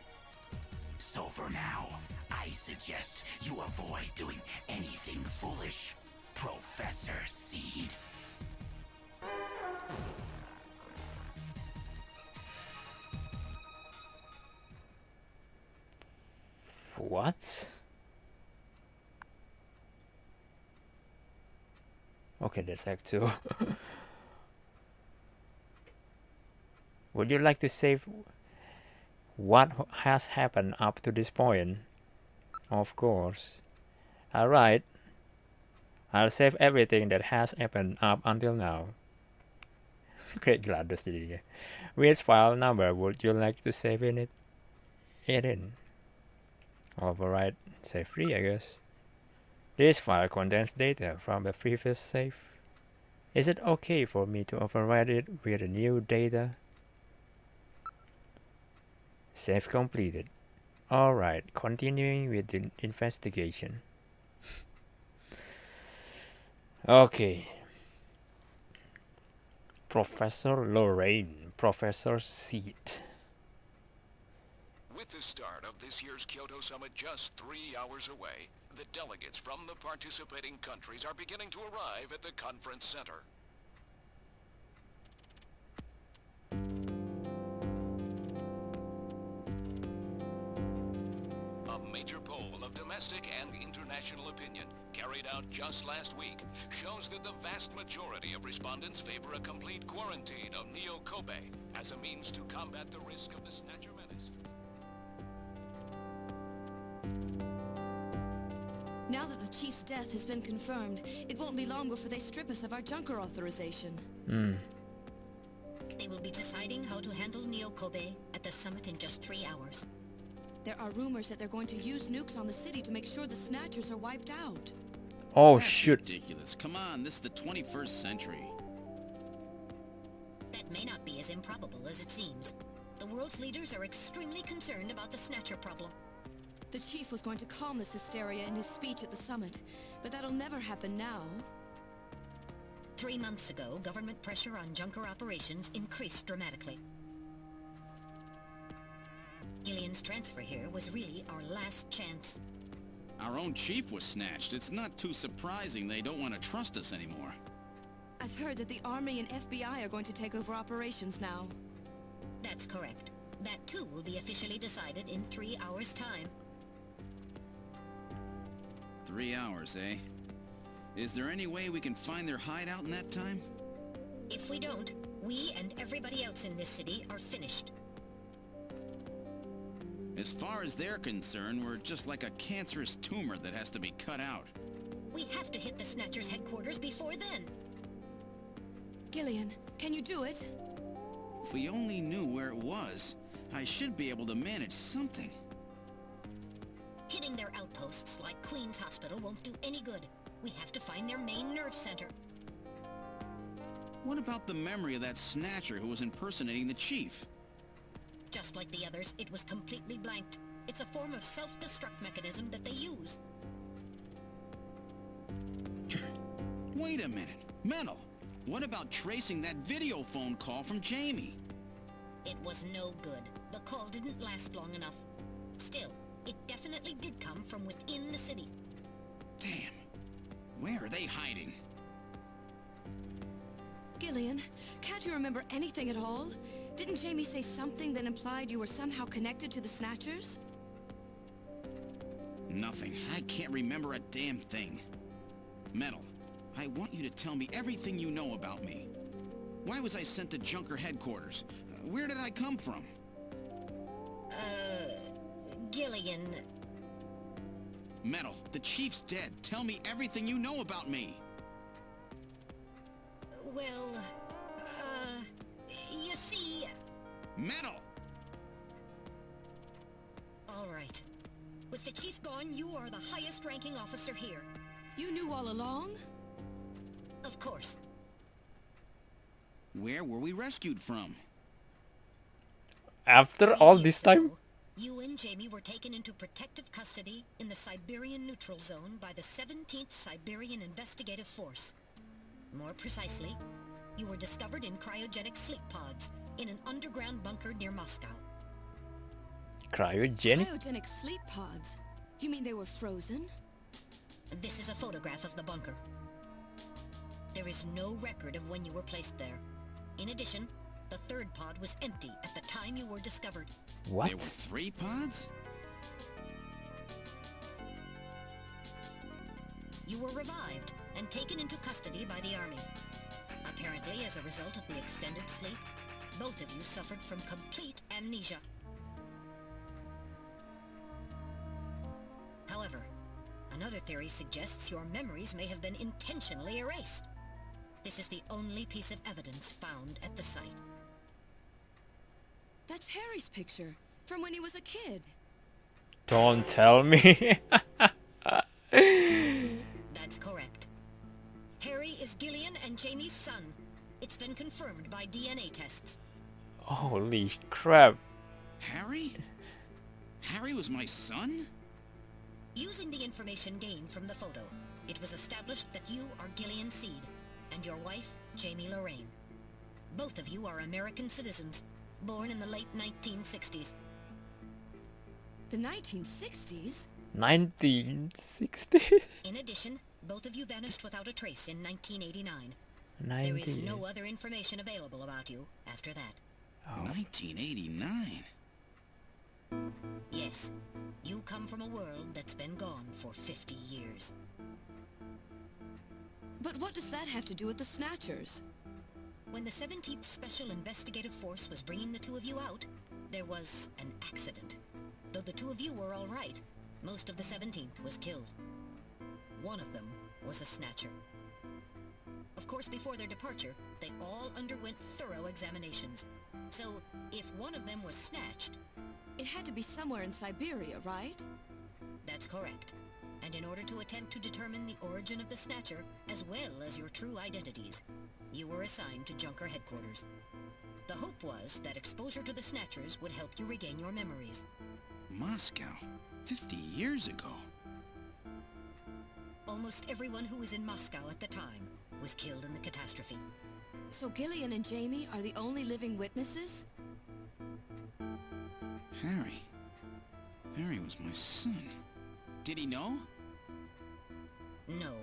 So for now, I suggest you avoid doing anything foolish, Professor Seed. What? Okay, that's Act 2. Would you like to save what has happened up to this point? Of course. Alright. I'll save everything that has happened up until now. Great GLaDOS jadinya. Which file number would you like to save it in? Override save free, I guess. This file contains data from the previous save. Is it okay for me to override it with a new data? Save completed. Alright, continuing with the investigation. Okay. Professor Lorraine, Professor Seed. With the start of this year's Kyoto Summit just 3 hours away, the delegates from the participating countries are beginning to arrive at the conference center. A major poll of domestic and international opinion, carried out just last week, shows that the vast majority of respondents favor a complete quarantine of Neo Kobe as a means to combat the risk of the Snatcher menace. Now that the chief's death has been confirmed, it won't be long before they strip us of our junker authorization. They will be deciding how to handle Neo Kobe at the summit in just 3 hours. There are rumors that they're going to use nukes on the city to make sure the Snatchers are wiped out. Oh That's shoot. ridiculous. Come on, this is the 21st century. That may not be as improbable as it seems. The world's leaders are extremely concerned about the Snatcher problem. The chief was going to calm this hysteria in his speech at the summit, but that'll never happen now. 3 months ago, government pressure on junker operations increased dramatically. Gillian's transfer here was really our last chance. Our own chief was snatched. It's not too surprising they don't want to trust us anymore. I've heard that the Army and FBI are going to take over operations now. That's correct. That too will be officially decided in 3 hours' time. 3 hours, eh? Is there any way we can find their hideout in that time? If we don't, we and everybody else in this city are finished. As far as they're concerned, we're just like a cancerous tumor that has to be cut out. We have to hit the Snatchers' headquarters before then. Gillian, can you do it? If we only knew where it was, I should be able to manage something. Hitting their outposts like Queen's Hospital won't do any good. We have to find their main nerve center. What about the memory of that Snatcher who was impersonating the chief? Just like the others, it was completely blanked. It's a form of self-destruct mechanism that they use. Wait a minute. Mental. What about tracing that video phone call from Jamie? It was no good. The call didn't last long enough. Still, it definitely did come from within the city. Damn. Where are they hiding? Gillian, can't you remember anything at all? Didn't Jamie say something that implied you were somehow connected to the Snatchers? Nothing. I can't remember a damn thing. Metal, I want you to tell me everything you know about me. Why was I sent to Junker headquarters? Where did I come from? Gillian... Metal, the chief's dead. Tell me everything you know about me. Well, you see... Metal! All right. With the chief gone, you are the highest-ranking officer here. You knew all along? Of course. Where were we rescued from? After all this time? You and Jamie were taken into protective custody in the Siberian Neutral Zone by the 17th Siberian Investigative Force. More precisely, you were discovered in cryogenic sleep pods in an underground bunker near Moscow. Cryogenic? Cryogenic sleep pods? You mean they were frozen? This is a photograph of the bunker. There is no record of when you were placed there. In addition, the third pod was empty at the time you were discovered. What? There were 3 pods? You were revived and taken into custody by the army. Apparently, as a result of the extended sleep, both of you suffered from complete amnesia. However, another theory suggests your memories may have been intentionally erased. This is the only piece of evidence found at the site. That's Harry's picture, from when he was a kid. Don't tell me. That's correct. Harry is Gillian and Jamie's son. It's been confirmed by DNA tests. Holy crap. Harry? Harry was my son? Using the information gained from the photo, it was established that you are Gillian Seed, and your wife, Jamie Lorraine. Both of you are American citizens, born in the late 1960s. The 1960s? 1960? In addition, both of you vanished without a trace in 1989. 90. There is no other information available about you after that. Oh. 1989? Yes, you come from a world that's been gone for 50 years. But what does that have to do with the Snatchers? When the 17th Special Investigative Force was bringing the two of you out, there was an accident. Though the two of you were all right, most of the 17th was killed. One of them was a Snatcher. Of course, before their departure, they all underwent thorough examinations. So, if one of them was snatched... It had to be somewhere in Siberia, right? That's correct. And in order to attempt to determine the origin of the Snatcher, as well as your true identities, you were assigned to Junker headquarters. The hope was that exposure to the Snatchers would help you regain your memories. Moscow? 50 years ago? Almost everyone who was in Moscow at the time was killed in the catastrophe. So Gillian and Jamie are the only living witnesses? Harry. Harry was my son. Did he know? No.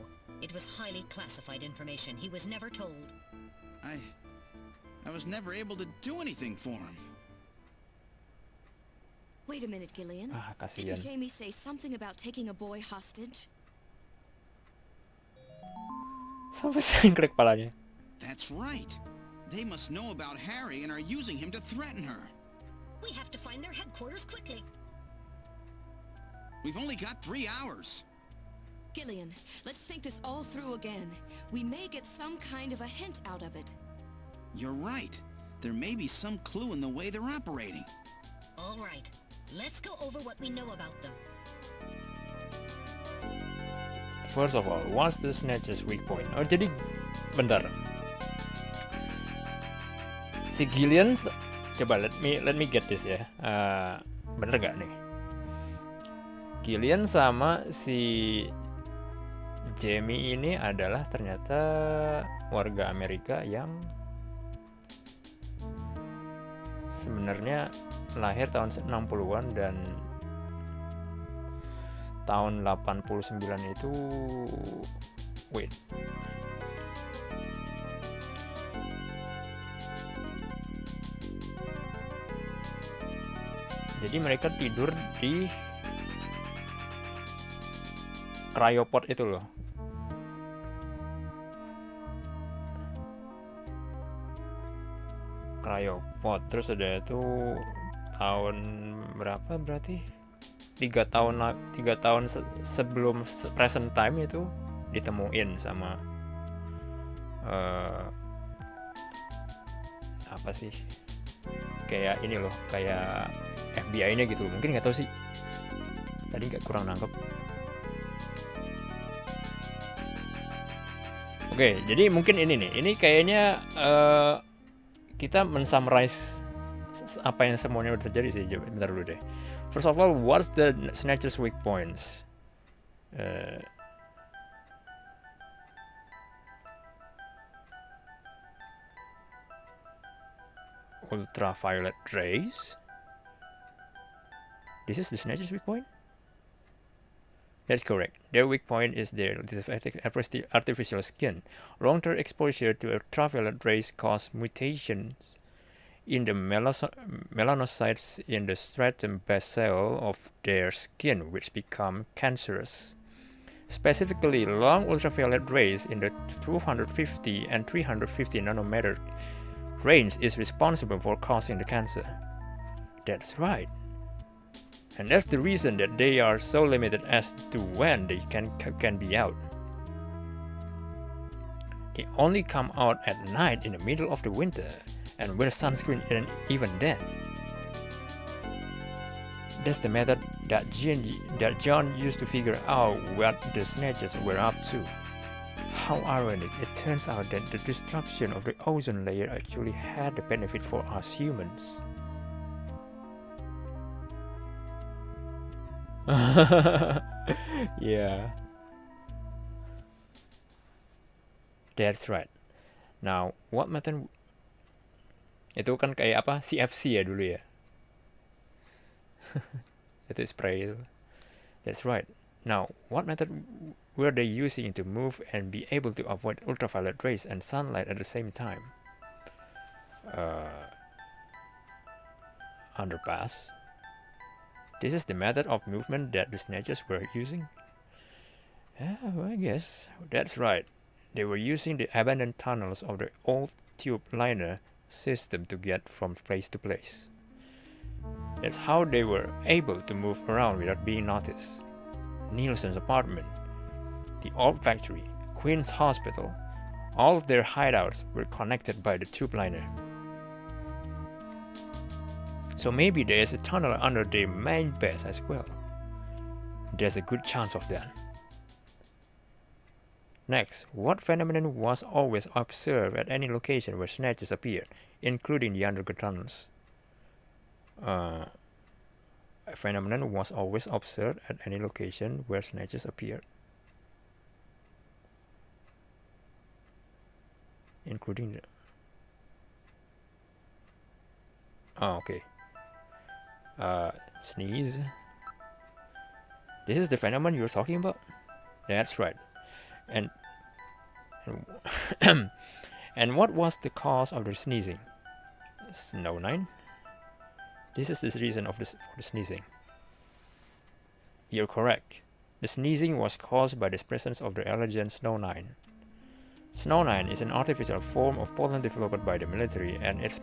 It was highly classified information. He was never told. I was never able to do anything for him. Wait a minute, Gillian. Kasihan. Didn't Jamie say something about taking a boy hostage? Sampai sengklek kepalanya. That's right. They must know about Harry and are using him to threaten her. We have to find their headquarters quickly. We've only got 3 hours. Gillian, let's think this all through again. We may get some kind of a hint out of it. You're right. There may be some clue in the way they're operating. All right. Let's go over what we know about them. First of all, what's the Snatcher's weak point? Oh, jadi bentar. Si Gillian, coba let me get this ya. Bener gak nih? Gillian sama si Jamie ini adalah ternyata warga Amerika yang sebenarnya lahir tahun 60-an dan tahun 89 itu wait. Jadi mereka tidur di cryopod itu loh. Cryopod. Terus ada itu tahun berapa berarti? 3 tahun sebelum present time itu ditemuin sama apa sih? Kayak ini loh, kayak FBI-nya gitu. Mungkin nggak tahu sih. Tadi nggak kurang nangkep. Oke, jadi mungkin ini nih. Ini kayaknya kita men-summarize apa yang semuanya udah terjadi sih. Bentar dulu deh. First of all, what's the Snatcher's weak points? Ultraviolet rays. This is the Snatcher's weak point? That's correct. Their weak point is their artificial skin. Long-term exposure to ultraviolet rays cause mutations in the melanocytes in the stratum basal of their skin, which become cancerous. Specifically, long ultraviolet rays in the 250 and 350 nanometer range is responsible for causing the cancer. That's right. And that's the reason that they are so limited as to when they can be out. They only come out at night in the middle of the winter and wear sunscreen even then. That's the method that John used to figure out what the Snatchers were up to. How ironic, it turns out that the destruction of the ozone layer actually had the benefit for us humans. Yeah. That's right. Now, what method? Itu kan kayak apa? CFC ya dulu ya. Itu spray itu. That's right. Now, what method were they using to move and be able to avoid ultraviolet rays and sunlight at the same time? Underpass. This is the method of movement that the Snatchers were using? Yeah, well, I guess. That's right. They were using the abandoned tunnels of the old tube liner system to get from place to place. That's how they were able to move around without being noticed. Nielsen's apartment, the old factory, Queen's Hospital, all of their hideouts were connected by the tube liner. So maybe there is a tunnel under their main base as well. There's a good chance of that. Next, what phenomenon was always observed at any location where Snatchers appeared, including the underground tunnels? A phenomenon was always observed at any location where Snatchers appeared, including the... okay. Sneeze. This is the phenomenon you're talking about? That's right. And and what was the cause of the sneezing? Snow 9. This is the reason for the sneezing. You're correct. The sneezing was caused by the presence of the allergen Snow 9. Snow 9 is an artificial form of pollen developed by the military, and its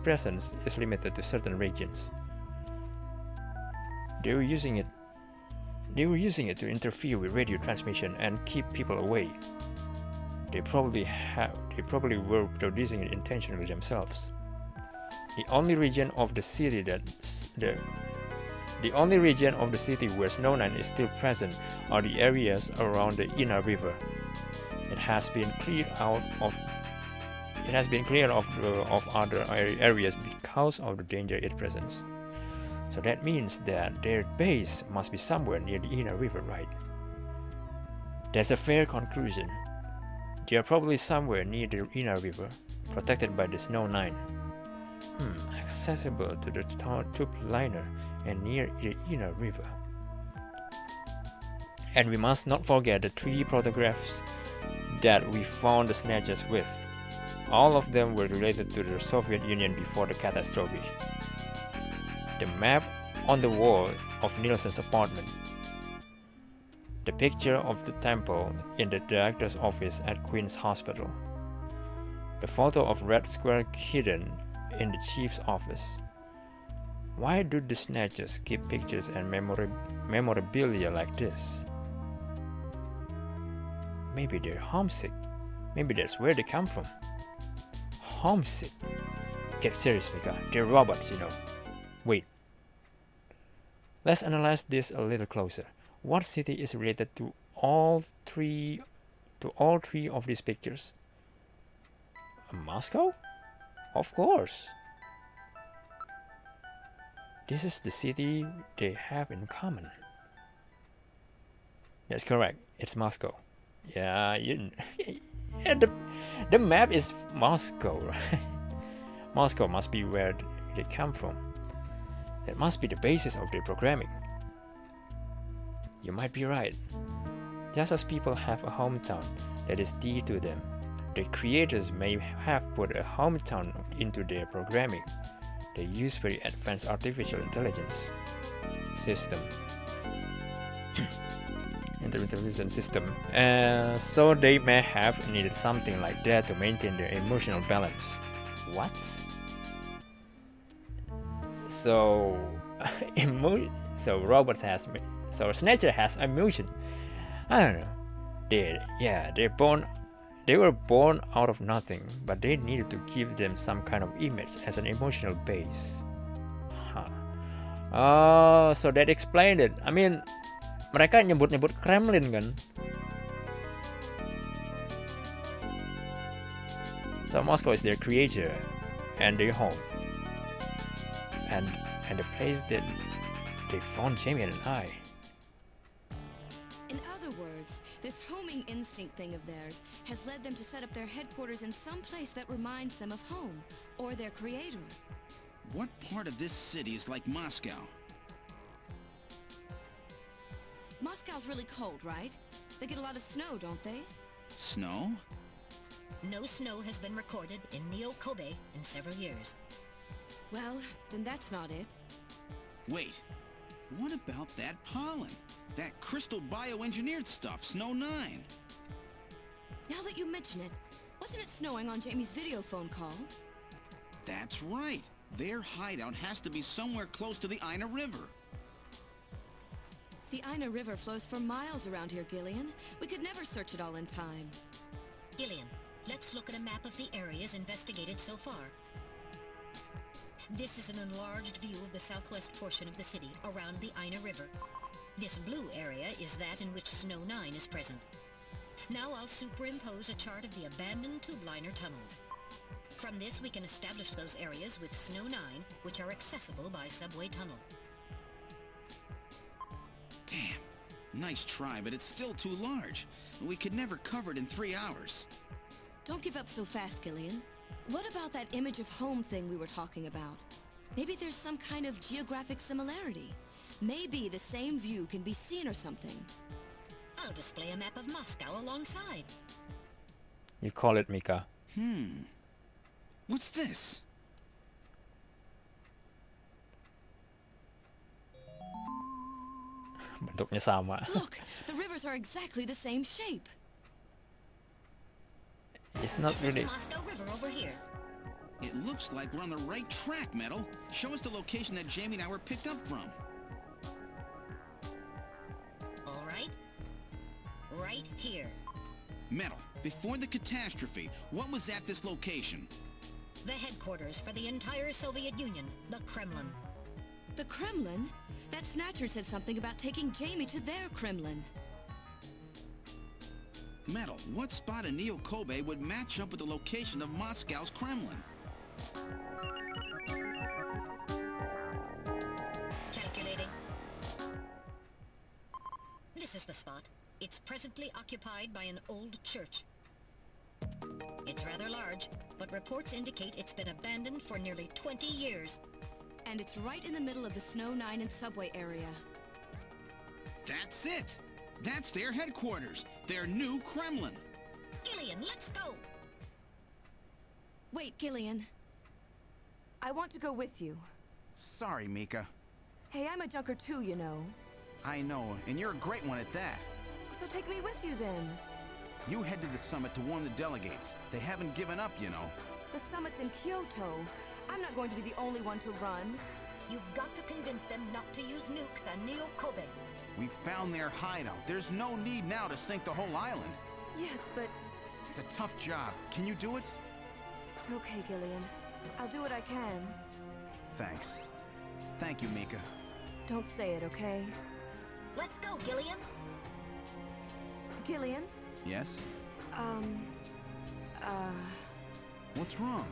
presence is limited to certain regions. They were using it to interfere with radio transmission and keep people away. They probably were producing it intentionally themselves. The only region of the city where Snow 9 is still present are the areas around the Ina River. It has been cleared of other areas because of the danger it presents. So that means that their base must be somewhere near the Ina River, right? That's a fair conclusion. They are probably somewhere near the Ina River, protected by the Snow 9. Accessible to the tube liner and near the Ina River. And we must not forget the 3 photographs that we found the Snatchers with. All of them were related to the Soviet Union before the catastrophe. The map on the wall of Nielsen's apartment. The picture of the temple in the director's office at Queen's Hospital. The photo of Red Square hidden in the chief's office. Why do the Snatchers keep pictures and memorabilia like this? Maybe they're homesick. Maybe that's where they come from. Homesick. Get serious, Mika. They're robots, you know. Wait. Let's analyze this a little closer. What city is related to all three of these pictures? Moscow? Of course. This is the city they have in common. That's correct. It's Moscow. Yeah, the map is Moscow, right? Moscow must be where they come from. That must be the basis of their programming. You might be right. Just as people have a hometown that is dear to them, the creators may have put a hometown into their programming. They use very advanced artificial intelligence system. So they may have needed something like that to maintain their emotional balance. What? So Snatcher has emotion. I don't know. They were born out of nothing, but they needed to give them some kind of image as an emotional base. Oh, so that explained it. I mean, mereka nyebut-nyebut Kremlin kan. So Moscow is their creator and their home. And the place that they found Jamie and I. In other words, this homing instinct thing of theirs has led them to set up their headquarters in some place that reminds them of home, or their creator. What part of this city is like Moscow? Moscow's really cold, right? They get a lot of snow, don't they? Snow? No snow has been recorded in Neo-Kobe in several years. Well, then that's not it. Wait, what about that pollen? That crystal bioengineered stuff, Snow 9. Now that you mention it, wasn't it snowing on Jamie's video phone call? That's right. Their hideout has to be somewhere close to the Ina River. The Ina River flows for miles around here, Gillian. We could never search it all in time. Gillian, let's look at a map of the areas investigated so far. This is an enlarged view of the southwest portion of the city around the Ina River. This blue area is that in which Snow 9 is present. Now I'll superimpose a chart of the abandoned tube liner tunnels. From this we can establish those areas with Snow 9, which are accessible by subway tunnel. Damn. Nice try, but it's still too large. We could never cover it in 3 hours. Don't give up so fast, Gillian. What about that image of home thing we were talking about? Maybe there's some kind of geographic similarity. Maybe the same view can be seen or something. I'll display a map of Moscow alongside. You call it, Mika. What's this? Bentuknya sama. Look, the rivers are exactly the same shape. It's not This really. is the Moscow River over here. It looks like we're on the right track, Metal. Show us the location that Jamie and I were picked up from. All right. Right here. Metal, before the catastrophe, what was at this location? The headquarters for the entire Soviet Union, the Kremlin. The Kremlin? That Snatcher said something about taking Jamie to their Kremlin. Metal, what spot in Neo-Kobe would match up with the location of Moscow's Kremlin? Calculating. This is the spot. It's presently occupied by an old church. It's rather large, but reports indicate it's been abandoned for nearly 20 years. And it's right in the middle of the Snow 9 and subway area. That's it! That's their headquarters, their new Kremlin. Gillian, let's go! Wait, Gillian. I want to go with you. Sorry, Mika. Hey, I'm a junker too, you know. I know, and you're a great one at that. So take me with you then. You head to the summit to warn the delegates. They haven't given up, you know. The summit's in Kyoto. I'm not going to be the only one to run. You've got to convince them not to use nukes on Neo Kobe. We found their hideout. There's no need now to sink the whole island. Yes, but... It's a tough job. Can you do it? Okay, Gillian. I'll do what I can. Thanks. Thank you, Mika. Don't say it, okay? Let's go, Gillian. Gillian? Yes? What's wrong?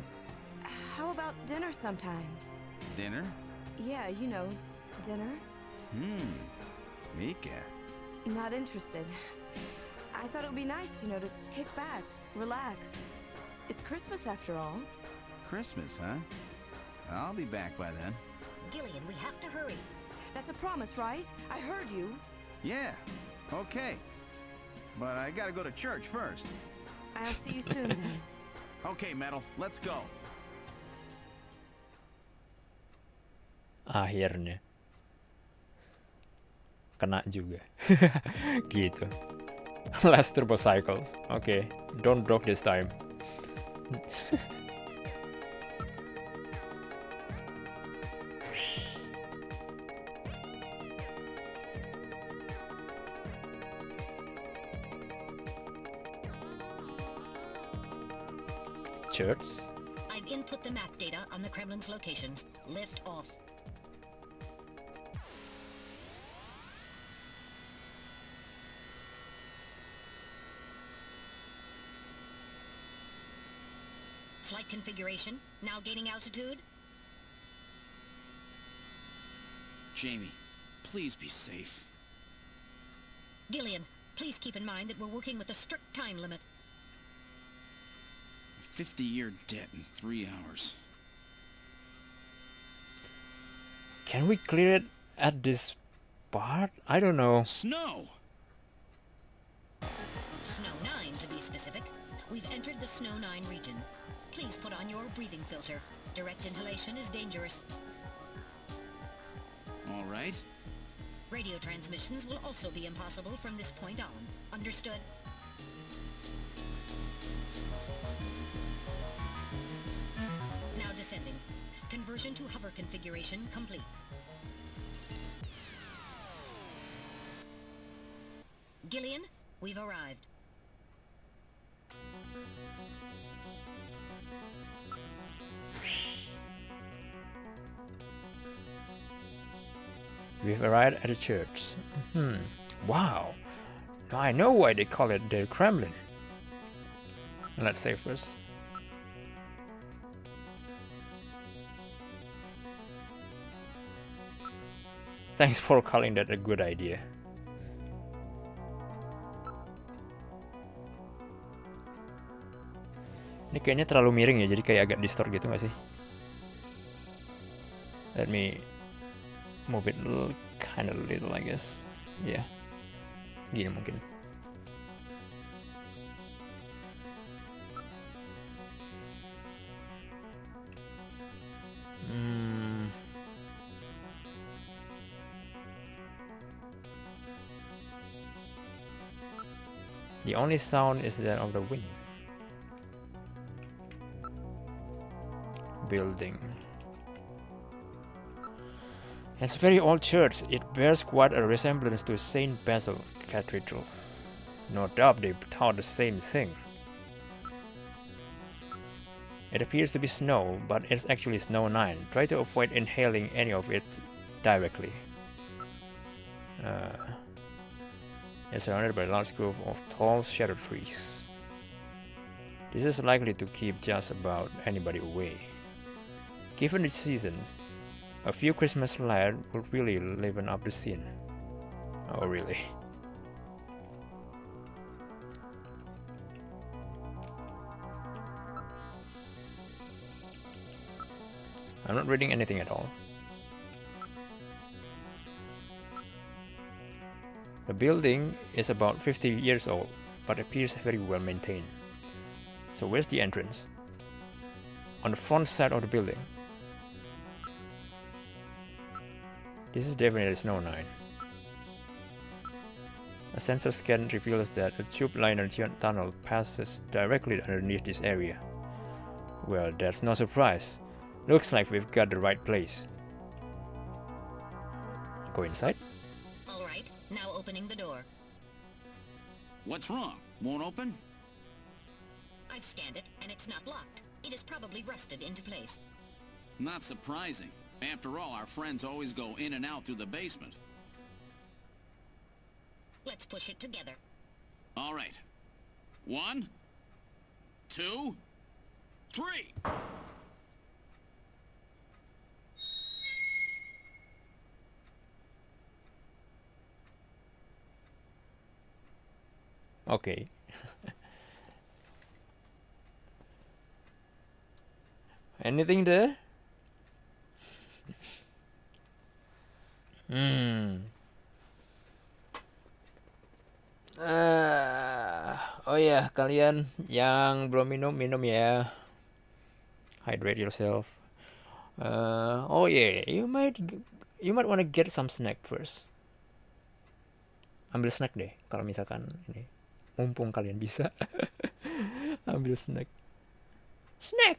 How about dinner sometime? Dinner? Yeah, you know, dinner. Mika. Not interested. I thought it would be nice, you know, to kick back, relax. It's Christmas after all. Christmas, huh? I'll be back by then. Gillian, we have to hurry. That's a promise, right? I heard you. Yeah, okay. But I gotta go to church first. I'll see you soon then. Okay, Metal, let's go. Akhirnya kena juga. Gitu. Last turbo cycles. Okay, don't drop this time. Church. I've input the map data on the Kremlin's locations. Lift off. Flight configuration, now gaining altitude. Jamie, please be safe. Gillian, please keep in mind that we're working with a strict time limit. 50-year debt in 3 hours. Can we clear it at this part? I don't know. Snow! Snow 9 to be specific. We've entered the Snow 9 region. Please put on your breathing filter. Direct inhalation is dangerous. All right. Radio transmissions will also be impossible from this point on. Understood? Now descending. Conversion to hover configuration complete. Gillian, we've arrived. We've arrived at the church. Wow. Now I know why they call it the Kremlin. Let's save first. Thanks for calling that a good idea. Ini kayaknya terlalu miring ya, jadi kayak agak distort gitu nggak sih? Let me move it kind of little, I guess. Yeah, gini mungkin. The only sound is that of the wind. Building. It's a very old church. It bears quite a resemblance to Saint Basil Cathedral. No doubt they taught the same thing. It appears to be snow, but it's actually Snow 9. Try to avoid inhaling any of it directly. It's surrounded by a large grove of tall shadowed trees. This is likely to keep just about anybody away. Given the seasons, a few Christmas lights would really liven up the scene. Oh, really? I'm not reading anything at all. The building is about 50 years old, but appears very well maintained. So where's the entrance? On the front side of the building. This is definitely Snow 9. A sensor scan reveals that a tube liner tunnel passes directly underneath this area. Well, that's no surprise. Looks like we've got the right place. Go inside. All right, now opening the door. What's wrong? Won't open? I've scanned it, and it's not locked. It is probably rusted into place. Not surprising. After all, our friends always go in and out through the basement. Let's push it together. All right. 1, 2, 3. Okay. Anything there? Oh ya, kalian yang belum minum ya. Hydrate yourself. Oh yeah, you might wanna get some snack first. Ambil snack deh, kalau misalkan ini. Mumpung kalian bisa. Ambil snack. Snack!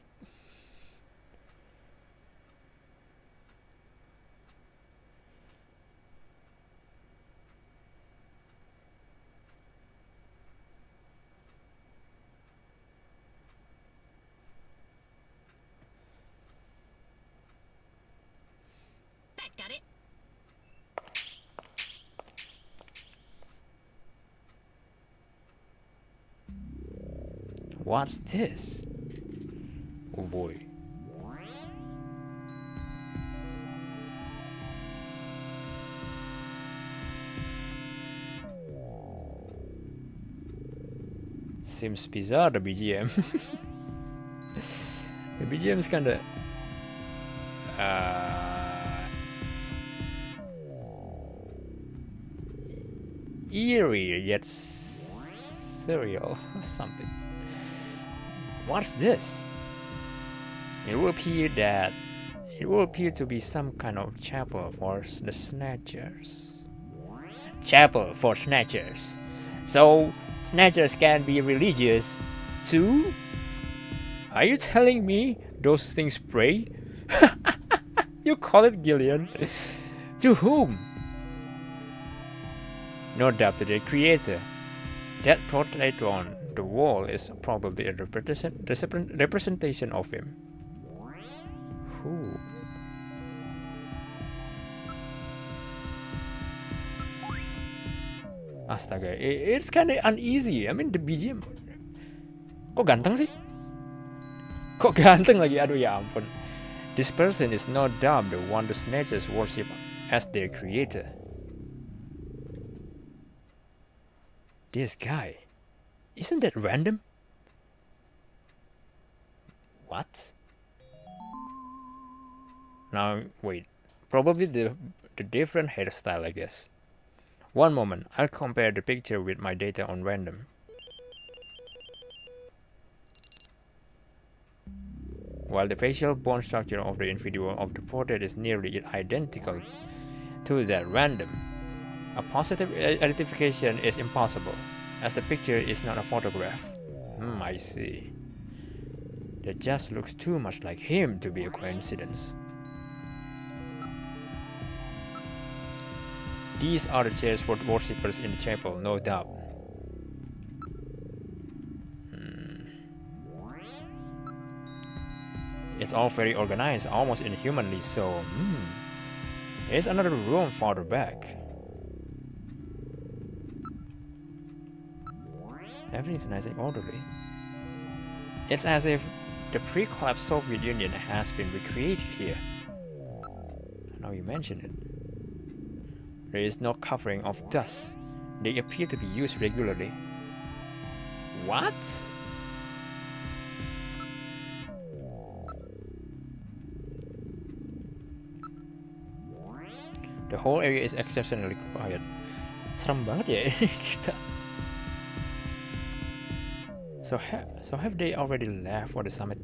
That got it. What's this? Oh boy. Seems bizarre, the BGM. The BGM is kinda eerie yet surreal or something. What's this? It will appear to be some kind of chapel for the Snatchers. Chapel for Snatchers. So Snatchers can be religious too? Are you telling me those things pray? You call it Gillian? To whom? No doubt to the creator. That portrait on the wall is probably a representation of him. Who? Astaga, it's kinda uneasy. I mean, the BGM. Kok ganteng sih? Kok ganteng lagi? Aduh ya ampun. This person is no doubt the one the Snatchers worship as their creator. This guy. Isn't that random? What? Now, wait. Probably the different hairstyle, I guess. One moment, I'll compare the picture with my data on random. While the facial bone structure of the individual of the portrait is nearly identical to that random, a positive identification is impossible, as the picture is not a photograph. I see. That just looks too much like him to be a coincidence. These are the chairs for worshippers in the chapel, no doubt. It's all very organized, almost inhumanly so. There's another room farther back. Everything's nice and orderly. It's as if the pre-collapsed Soviet Union has been recreated here. Now you mention it. There is no covering of dust. They appear to be used regularly. What? The whole area is exceptionally quiet. Serem banget ya kita. So have they already left for the summit?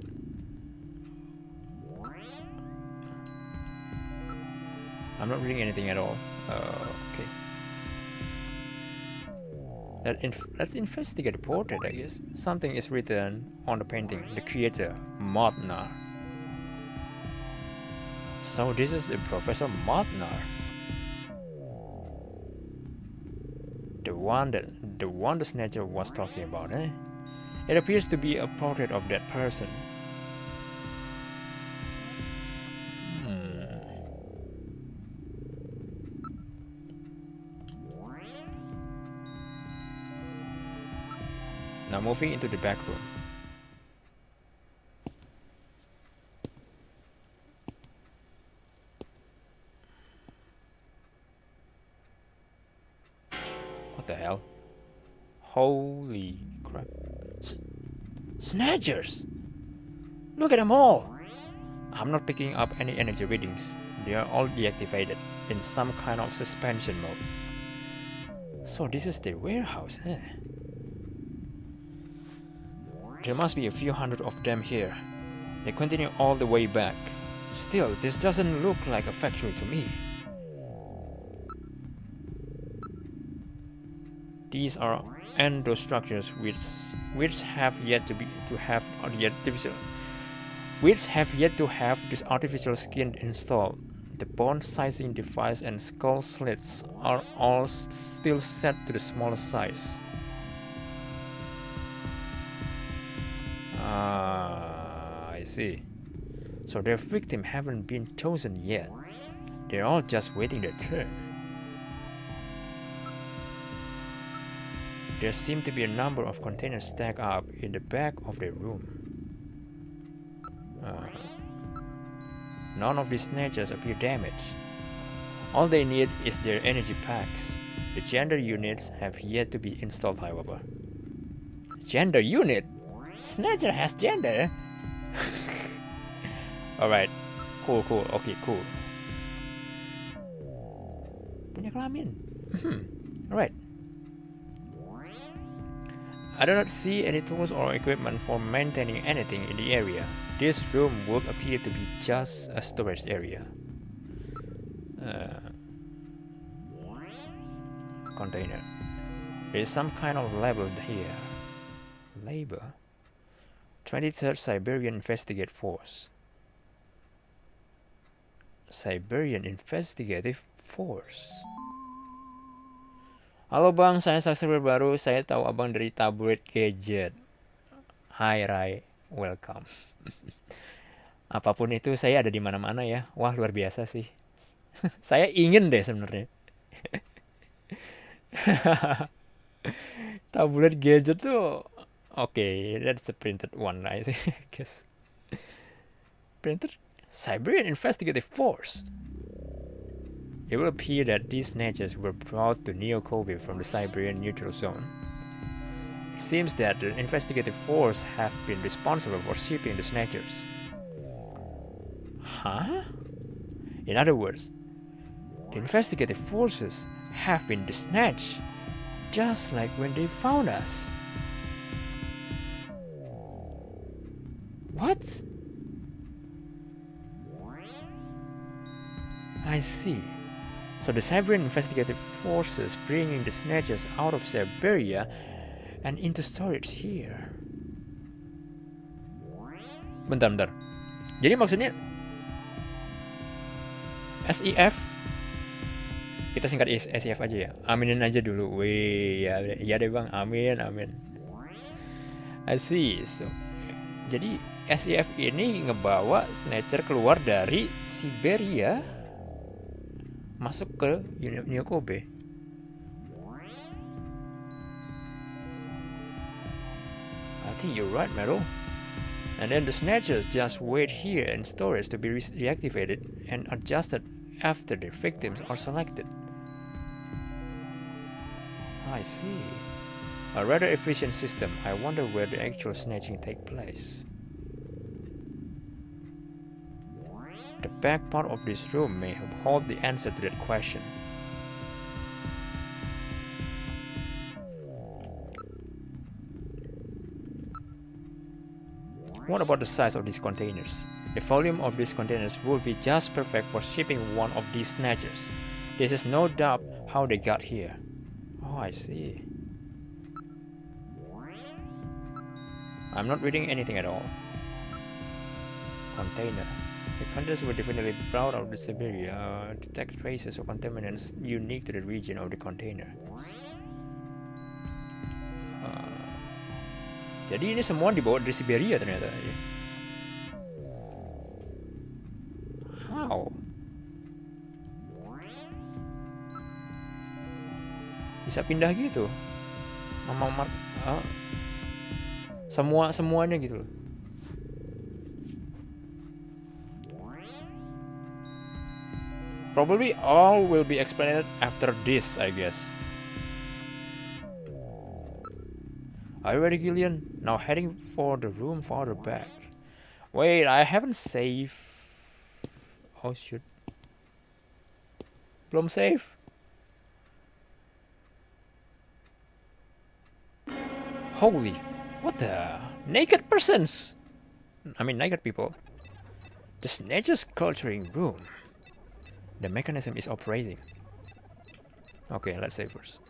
I'm not reading anything at all. Okay. Let's investigate the portrait, I guess. Something is written on the painting. The creator, Modnar. So this is the Professor Modnar. The one the Snatcher was talking about, eh? It appears to be a portrait of that person. Now moving into the back room. What the hell? Holy crap. Snatchers! Look at them all! I'm not picking up any energy readings. They are all deactivated in some kind of suspension mode. So this is the warehouse, eh? There must be a few hundred of them here. They continue all the way back. Still, this doesn't look like a factory to me. These are endostructures which have yet to have this artificial skin installed. The bone sizing device and skull slits are all still set to the smallest size. I see. So their victims haven't been chosen yet. They're all just waiting their turn. There seem to be a number of containers stacked up in the back of the room. None of these snatchers appear damaged. All they need is their energy packs. The gender units have yet to be installed, however. Gender unit? Snatcher has gender? Alright. Cool. Okay, cool. Punya kelamin. Alright. I do not see any tools or equipment for maintaining anything in the area. This room would appear to be just a storage area. Container. There is some kind of label here. Label? 23rd Siberian Investigative Force. Siberian Investigative Force. Halo bang, saya subscriber baru. Saya tahu abang dari tabloid gadget. Hai Rai, welcome. Apapun itu, saya ada di mana-mana ya. Wah, luar biasa sih. Saya ingin deh sebenarnya. Tabloid gadget tuh, okay, that's the printed one, I guess. Printed Siberian Investigative Force. It will appear that these snatchers were brought to Neo Kobe from the Siberian neutral zone. It seems that the investigative force have been responsible for shipping the snatchers. Huh? In other words, the investigative forces have been snatched, just like when they found us. What? I see. So the Siberian investigative forces bringing the snatchers out of Siberia and into storage here. Bentar. Jadi maksudnya SIF, kita singkat SIF aja ya. Aminin aja dulu. Wih, ya deh bang. Amin. I see. So, jadi SIF ini ngebawa snatcher keluar dari Siberia masuk ke Neo Kobe. I think you're right, Meryl. And then the snatchers just wait here in storage to be reactivated and adjusted after the victims are selected. I see. A rather efficient system. I wonder where the actual snatching takes place. The back part of this room may hold the answer to that question. What about the size of these containers? The volume of these containers would be just perfect for shipping one of these snatchers. This is no doubt how they got here. Oh, I see. I'm not reading anything at all. Container. The contents were definitely brought out of Siberia. Detect traces of contaminants unique to the region of the container. Jadi ini semua dibawa dari Siberia ternyata. How? Bisa pindah gitu? Semuanya gitu loh. Probably all will be explained after this, I guess. Are you ready, Gillian? Now heading for the room farther back. Wait, I haven't saved. Oh shoot. Belum save. Holy, what the? Naked persons! I mean, naked people. The Snatcher's culturing room. The mechanism is operating. Okay, let's save first.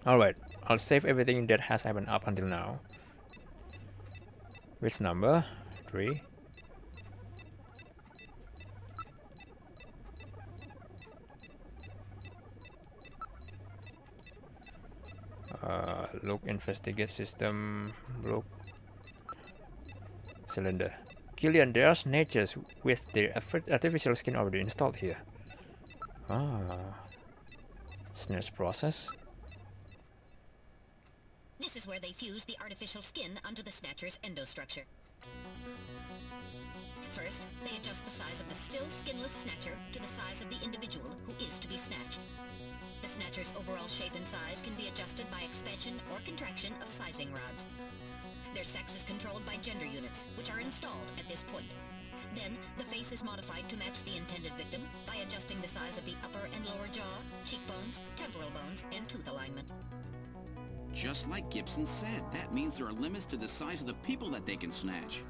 Alright, I'll save everything that has happened up until now. Which number? 3. Look, investigate system, look, cylinder. Gillian, there are Snatchers with their artificial skin already installed here. Snatch process. This is where they fuse the artificial skin onto the Snatcher's endostructure. First, they adjust the size of the still skinless Snatcher to the size of the individual who is to be snatched. The Snatcher's overall shape and size can be adjusted by expansion or contraction of sizing rods. Their sex is controlled by gender units, which are installed at this point. Then, the face is modified to match the intended victim by adjusting the size of the upper and lower jaw, cheekbones, temporal bones, and tooth alignment. Just like Gibson said, that means there are limits to the size of the people that they can snatch.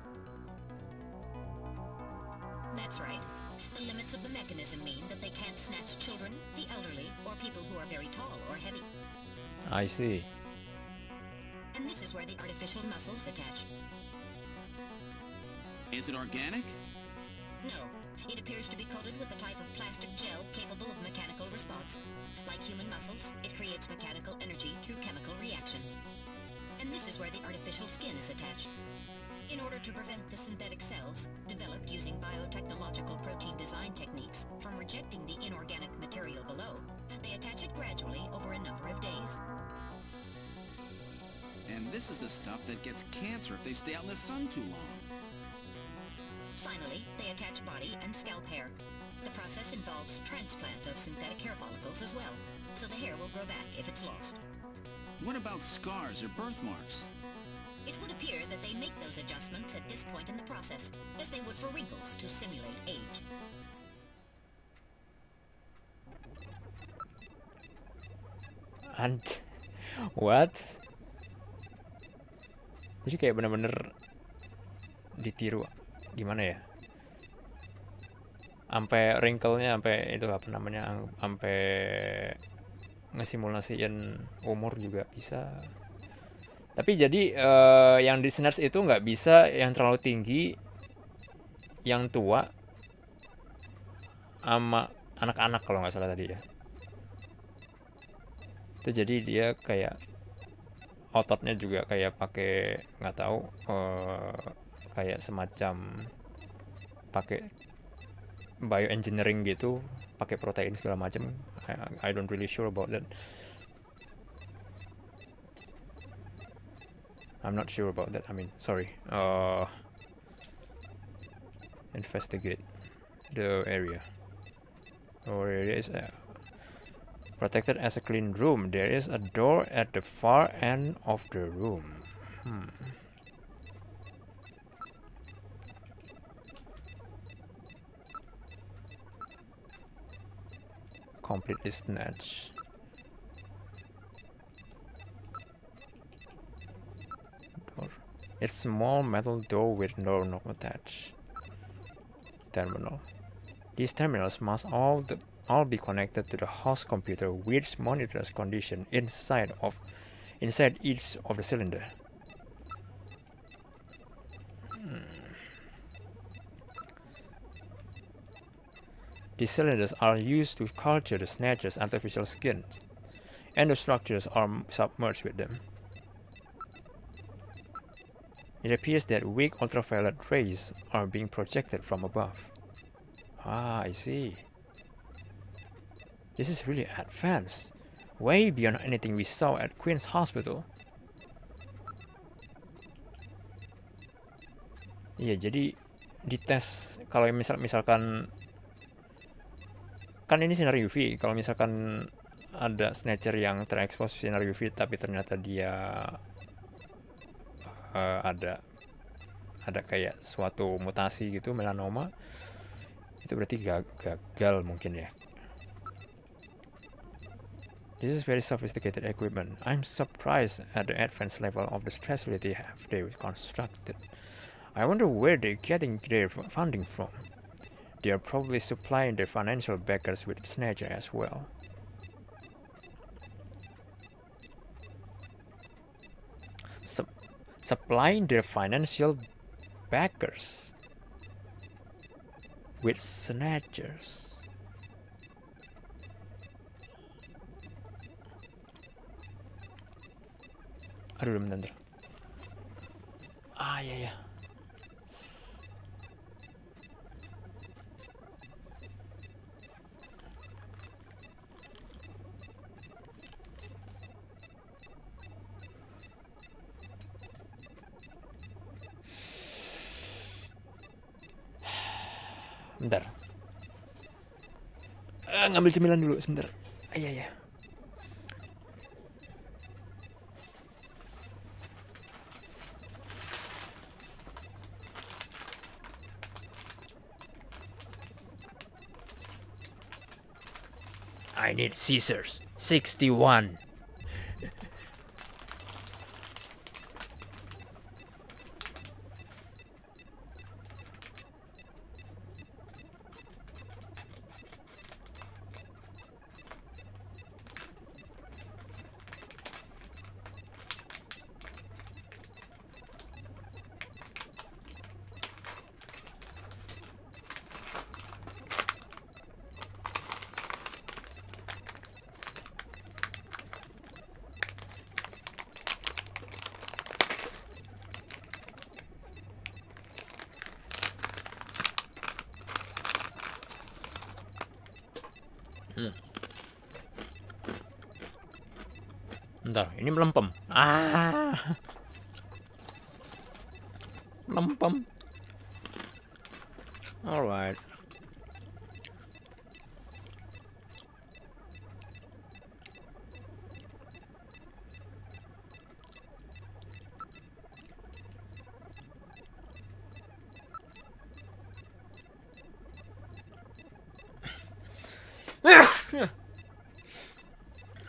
That's right. The limits of the mechanism mean that they can't snatch children, the elderly, or people who are very tall or heavy. I see. And this is where the artificial muscles attach. Is it organic? No. It appears to be coated with a type of plastic gel capable of mechanical response. Like human muscles, it creates mechanical energy through chemical reactions. And this is where the artificial skin is attached. In order to prevent the synthetic cells, developed using biotechnological protein design techniques, from rejecting the inorganic material below, they attach it gradually over a number of days. And this is the stuff that gets cancer if they stay out in the sun too long. Finally, they attach body and scalp hair. The process involves transplant of synthetic hair follicles as well, so the hair will grow back if it's lost. What about scars or birthmarks? It would appear that they make those adjustments at this point in the process, as they would for wrinkles to simulate age. And what? Jadi kayak bener-bener ditiru, gimana ya? Sampai wrinkle-nya, sampai itu apa namanya, sampai ngesimulasiin umur juga bisa. Tapi jadi yang di Snatch itu nggak bisa yang terlalu tinggi, yang tua, sama anak-anak kalau nggak salah tadi ya. Itu jadi dia kayak ototnya juga kayak pakai nggak tahu kayak semacam pakai bioengineering gitu, pakai protein segala macam. I don't really sure about that. I'm not sure about that. I mean, sorry. Investigate the area. Or it is protected as a clean room. There is a door at the far end of the room. Complete this snatch. It's a small metal door with no knob attached. Terminal. These terminals must all be connected to the host computer, which monitors condition inside each of the cylinder. These cylinders are used to culture the Snatcher's artificial skin, and the structures are submerged with them. It appears that weak ultraviolet rays are being projected from above. Ah, I see. This is really advanced, way beyond anything we saw at Queen's Hospital. Iya, jadi dites kalau misalkan kan ini sinar UV. Kalau misalkan ada Snatcher yang terekspos sinar UV tapi ternyata dia ada kayak suatu mutasi gitu, melanoma, itu berarti gagal mungkin ya. This is very sophisticated equipment. I'm surprised at the advanced level of the facility they constructed. I wonder where they're getting their funding from. They are probably supplying their financial backers with Snatcher as well. Supplying their financial backers with Snatchers. Aduh, bentar. Ah, ya. Bentar. Ngambil cemilan dulu sebentar. Iya. I need scissors. 61. Bentar, ini melempem. Melempem. Alright.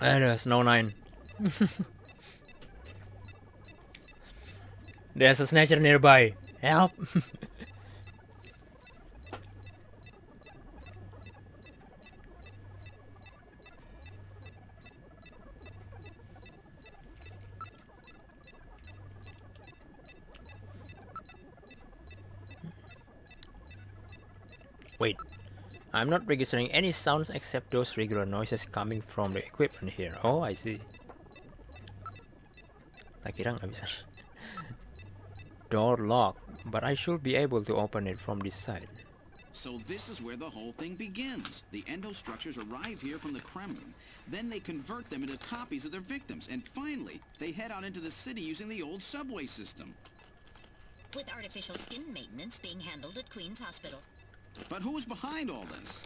Aduh, Snow 9. There's a Snatcher nearby. Help! Wait, I'm not registering any sounds except those regular noises coming from the equipment here. Oh, I see. Tak kira nggak bisa. Door locked, but I should be able to open it from this side. So this is where the whole thing begins. The endostructures arrive here from the Kremlin. Then they convert them into copies of their victims. And finally, they head out into the city using the old subway system. With artificial skin maintenance being handled at Queen's Hospital. But who's behind all this?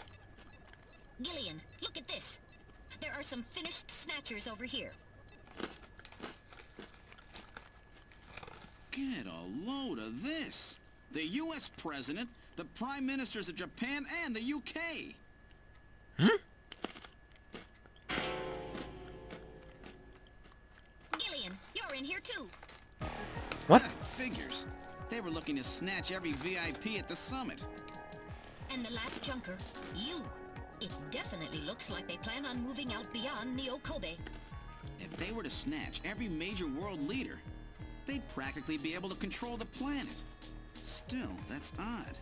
Gillian, look at this. There are some finished Snatchers over here. Get a load of this. The U.S. President, the Prime Ministers of Japan, and the UK. Gillian, you're in here too. What? Figures. They were looking to snatch every VIP at the summit. And the last junker, you. It definitely looks like they plan on moving out beyond Neo-Kobe. If they were to snatch every major world leader, they'd practically be able to control the planet. Still, that's odd.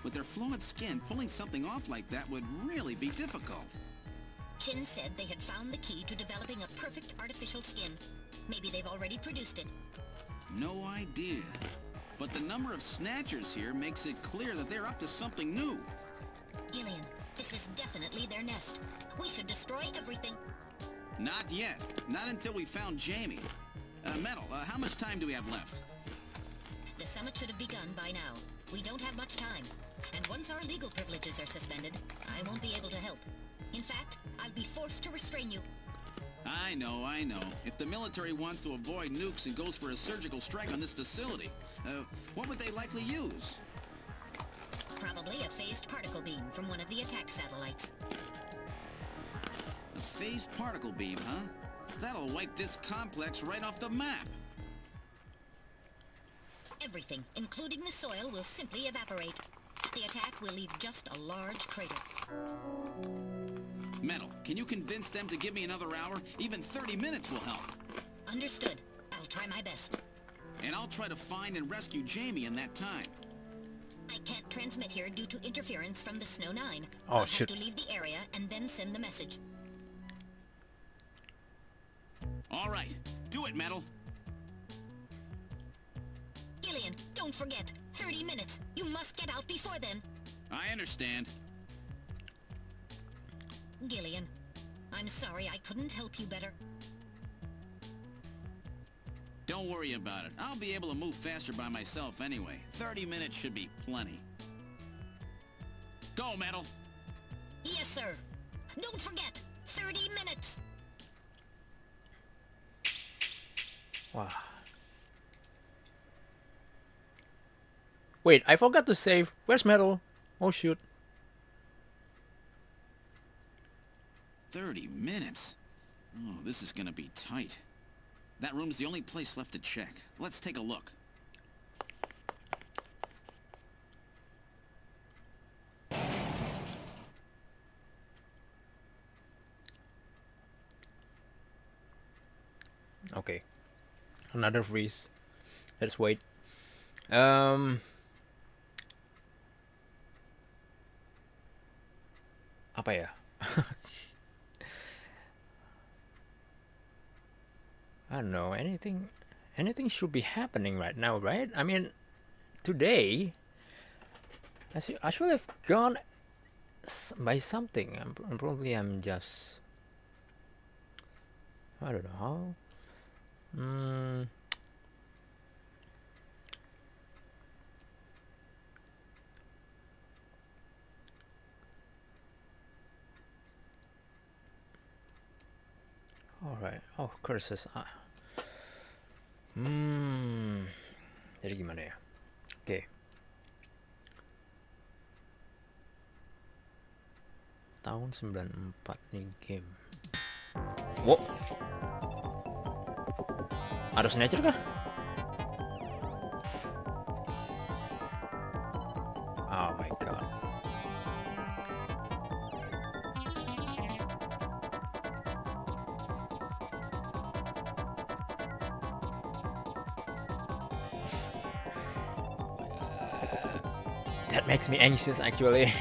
With their flawed skin, pulling something off like that would really be difficult. Chin said they had found the key to developing a perfect artificial skin. Maybe they've already produced it. No idea. But the number of Snatchers here makes it clear that they're up to something new. Gillian, this is definitely their nest. We should destroy everything. Not yet. Not until we found Jamie. Metal, how much time do we have left? The summit should have begun by now. We don't have much time. And once our legal privileges are suspended, I won't be able to help. In fact, I'll be forced to restrain you. I know. If the military wants to avoid nukes and goes for a surgical strike on this facility, what would they likely use? Probably a phased particle beam from one of the attack satellites. A phased particle beam, huh? That'll wipe this complex right off the map. Everything, including the soil, will simply evaporate. The attack will leave just a large crater. Metal, can you convince them to give me another hour? Even 30 minutes will help. Understood. I'll try my best. And I'll try to find and rescue Jamie in that time. I can't transmit here due to interference from the Snow 9. Oh, I'll shit. have to leave the area and then send the message. All right, do it, Metal. Gillian, don't forget. 30 minutes. You must get out before then. I understand. Gillian, I'm sorry I couldn't help you better. Don't worry about it. I'll be able to move faster by myself anyway. 30 minutes should be plenty. Go, Metal. Yes, sir. Don't forget. 30 minutes. Wow. Wait, I forgot to save. Where's Metal? Oh shoot. 30 minutes? Oh, this is gonna be tight. That room's the only place left to check. Let's take a look. Okay. Another freeze. Let's wait. Apa ya? I don't know. Anything should be happening right now, right? I mean, today I should have gone by something. I'm just, I don't know how. Alright. Oh, curses. Jadi gimana ya? Oke. Tahun 94 nih game. Wow. Ada Snatcher kah? Oh my god. That makes me anxious actually.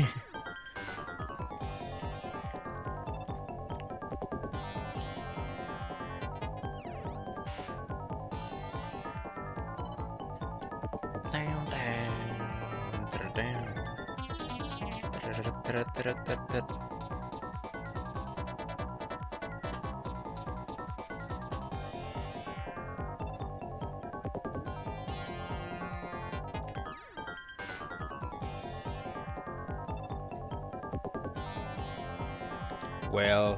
Well,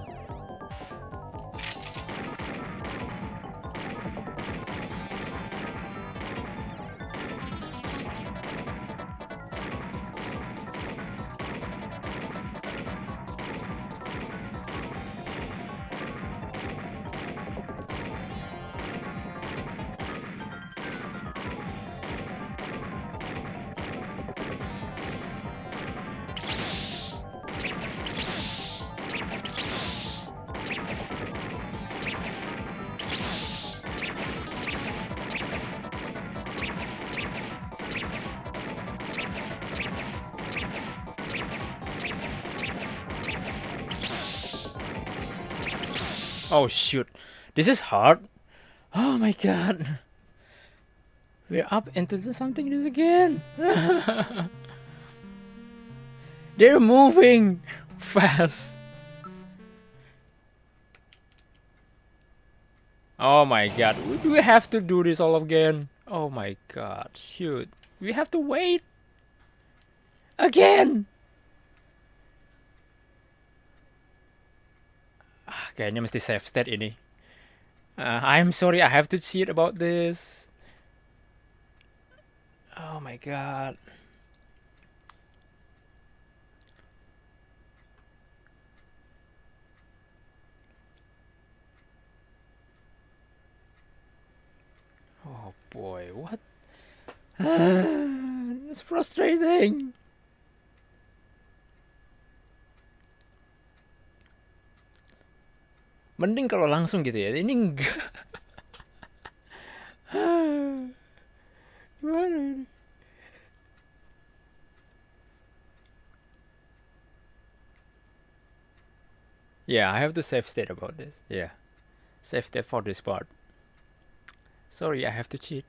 Oh shoot, this is hard. Oh my god. We're up into something this again. They're moving fast. Oh my god, do we have to do this all again? Oh my god, shoot. We have to wait. Again. Kayaknya mesti save state ini. I'm sorry, I have to cheat about this. Oh my god. Oh boy, what? It's frustrating. Mending kalau langsung gitu ya. Ini enggak. Gimana ini? Yeah, I have to save state about this. Yeah. Save state for this part. Sorry, I have to cheat.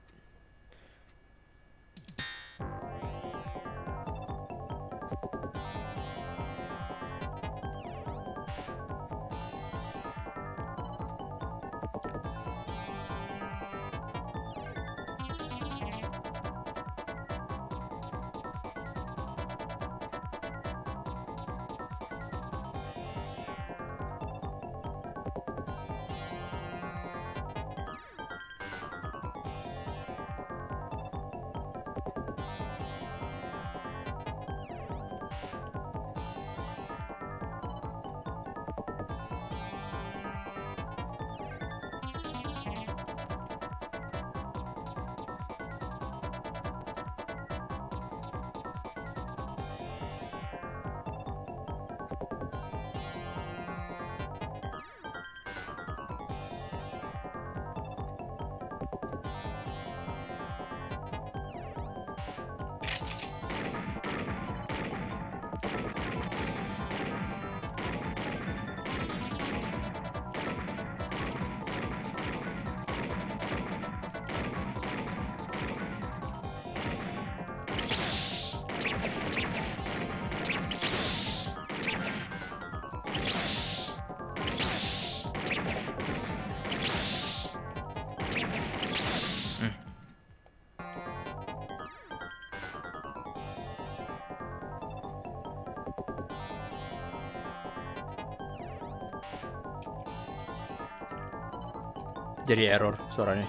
Jadi error suaranya.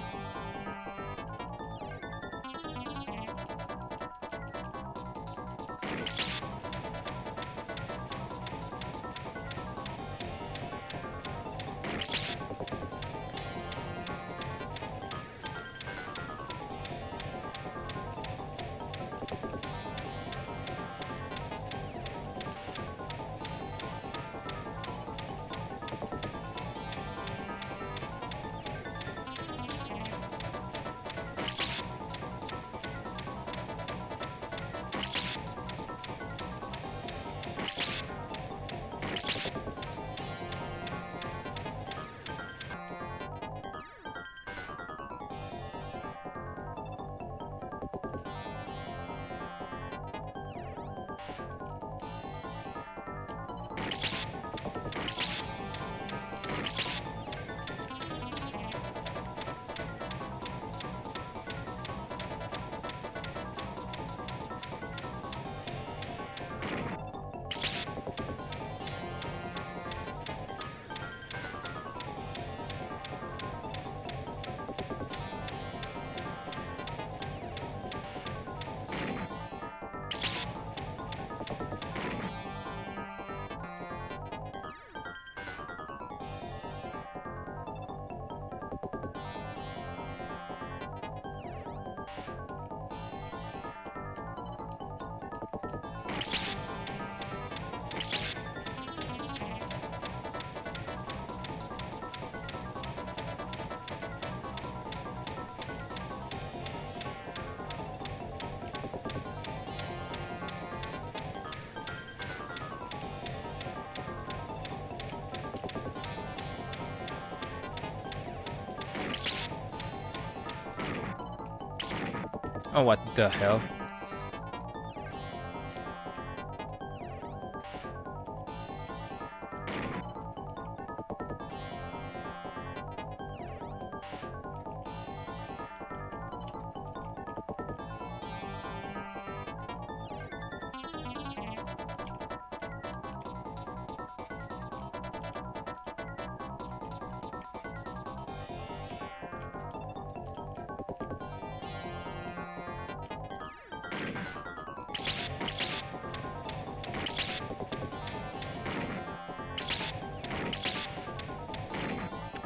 Oh, what the hell?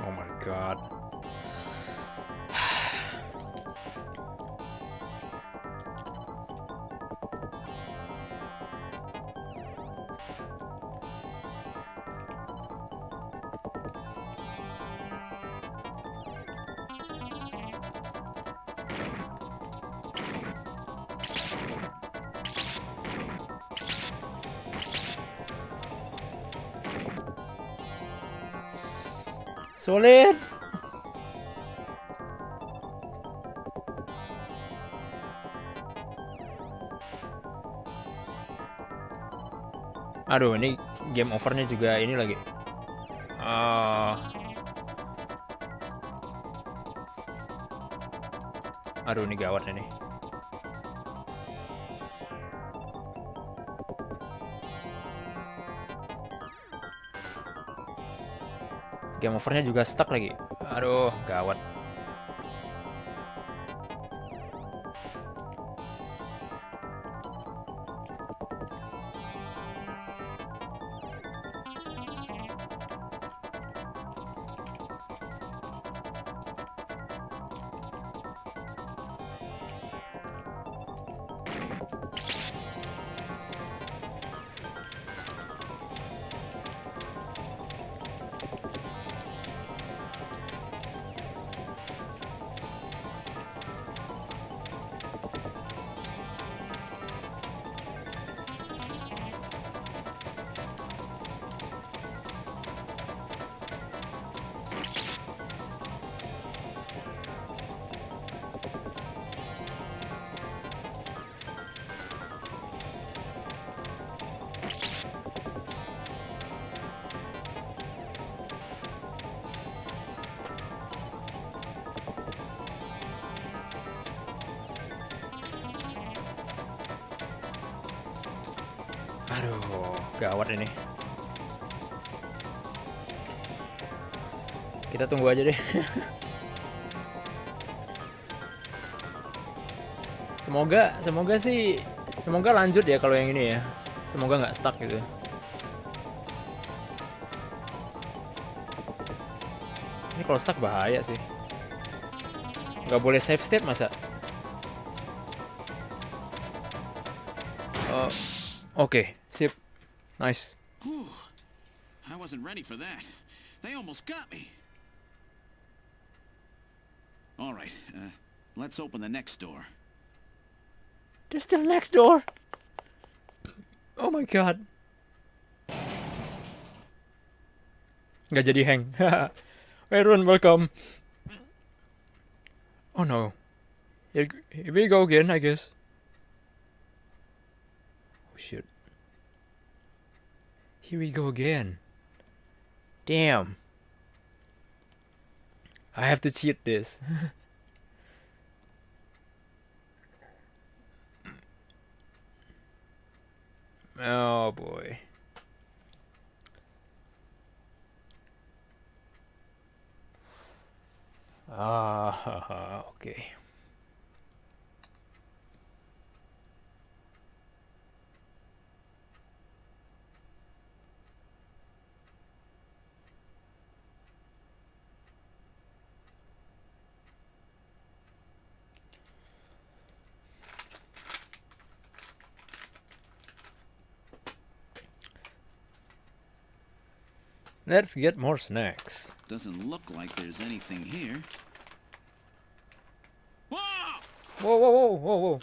Oh my god. Sulit. Aduh, ini game overnya juga ini lagi. Aduh, ini gawat ini. Game overnya juga stuck lagi. Aduh, gawat. Aduh, gawat ini. Kita tunggu aja deh. Semoga lanjut ya kalau yang ini ya. Semoga nggak stuck gitu. Ini kalau stuck bahaya sih. Nggak boleh save state masa? Oke, sip. Nice. Whew. I wasn't ready for that. They almost got me. All right, let's open the next door. There's still next door. Oh my god. Nggak jadi hang. Hey Run, welcome. Oh no. Here we go again, I guess. Oh shit. Here we go again. Damn. I have to cheat this. Oh boy. Okay. Let's get more snacks. Doesn't look like there's anything here. Whoa! Whoa, whoa, whoa, whoa, whoa.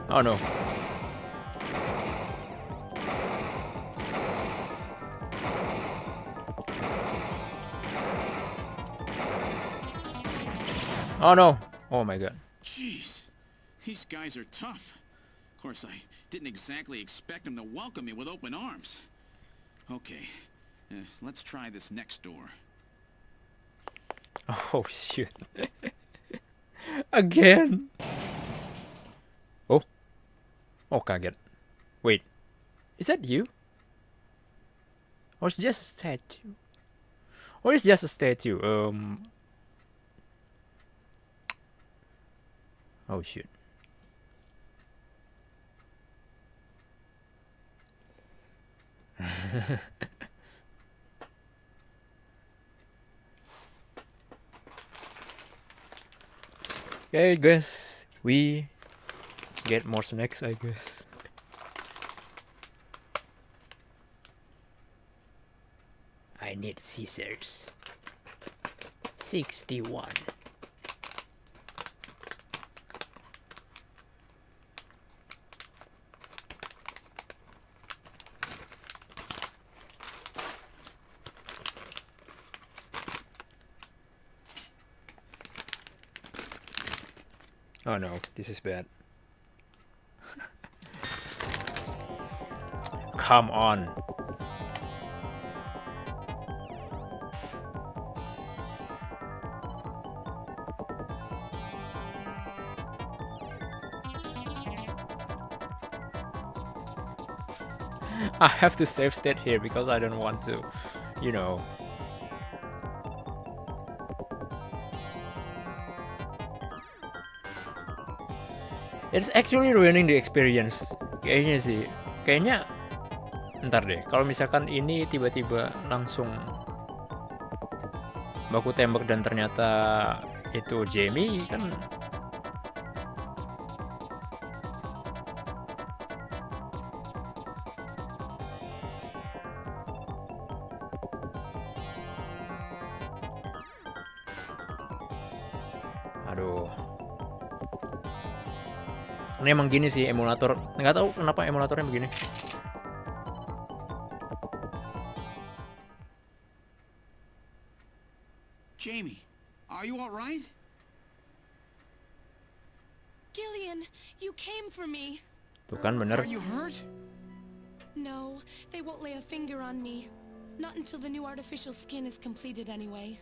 Oh no. Oh no. Oh my god. Jeez, these guys are tough. Of course, I didn't exactly expect them to welcome me with open arms. Okay, let's try this next door. Oh shit. Again. Oh. Oh, kaget. Wait. Is that you? Or it's just a statue? Or it's just a statue? Oh shit. Okay, guys, we get more snacks, I guess. I need scissors. 61. Oh no, this is bad. Come on. I have to save state here because I don't want to, you know. It's actually ruining the experience. Kayaknya sih. Kayaknya ntar deh, kalau misalkan ini tiba-tiba langsung baku tembak dan ternyata itu Jamie kan. Aduh. Ini emang gini sih emulator. Nggak tahu kenapa emulatornya begini. Jamie, are you all right? Gillian, you came for me. Tuh kan bener. Are you hurt? No, they won't lay a finger on me. Not until the new artificial skin is completed anyway.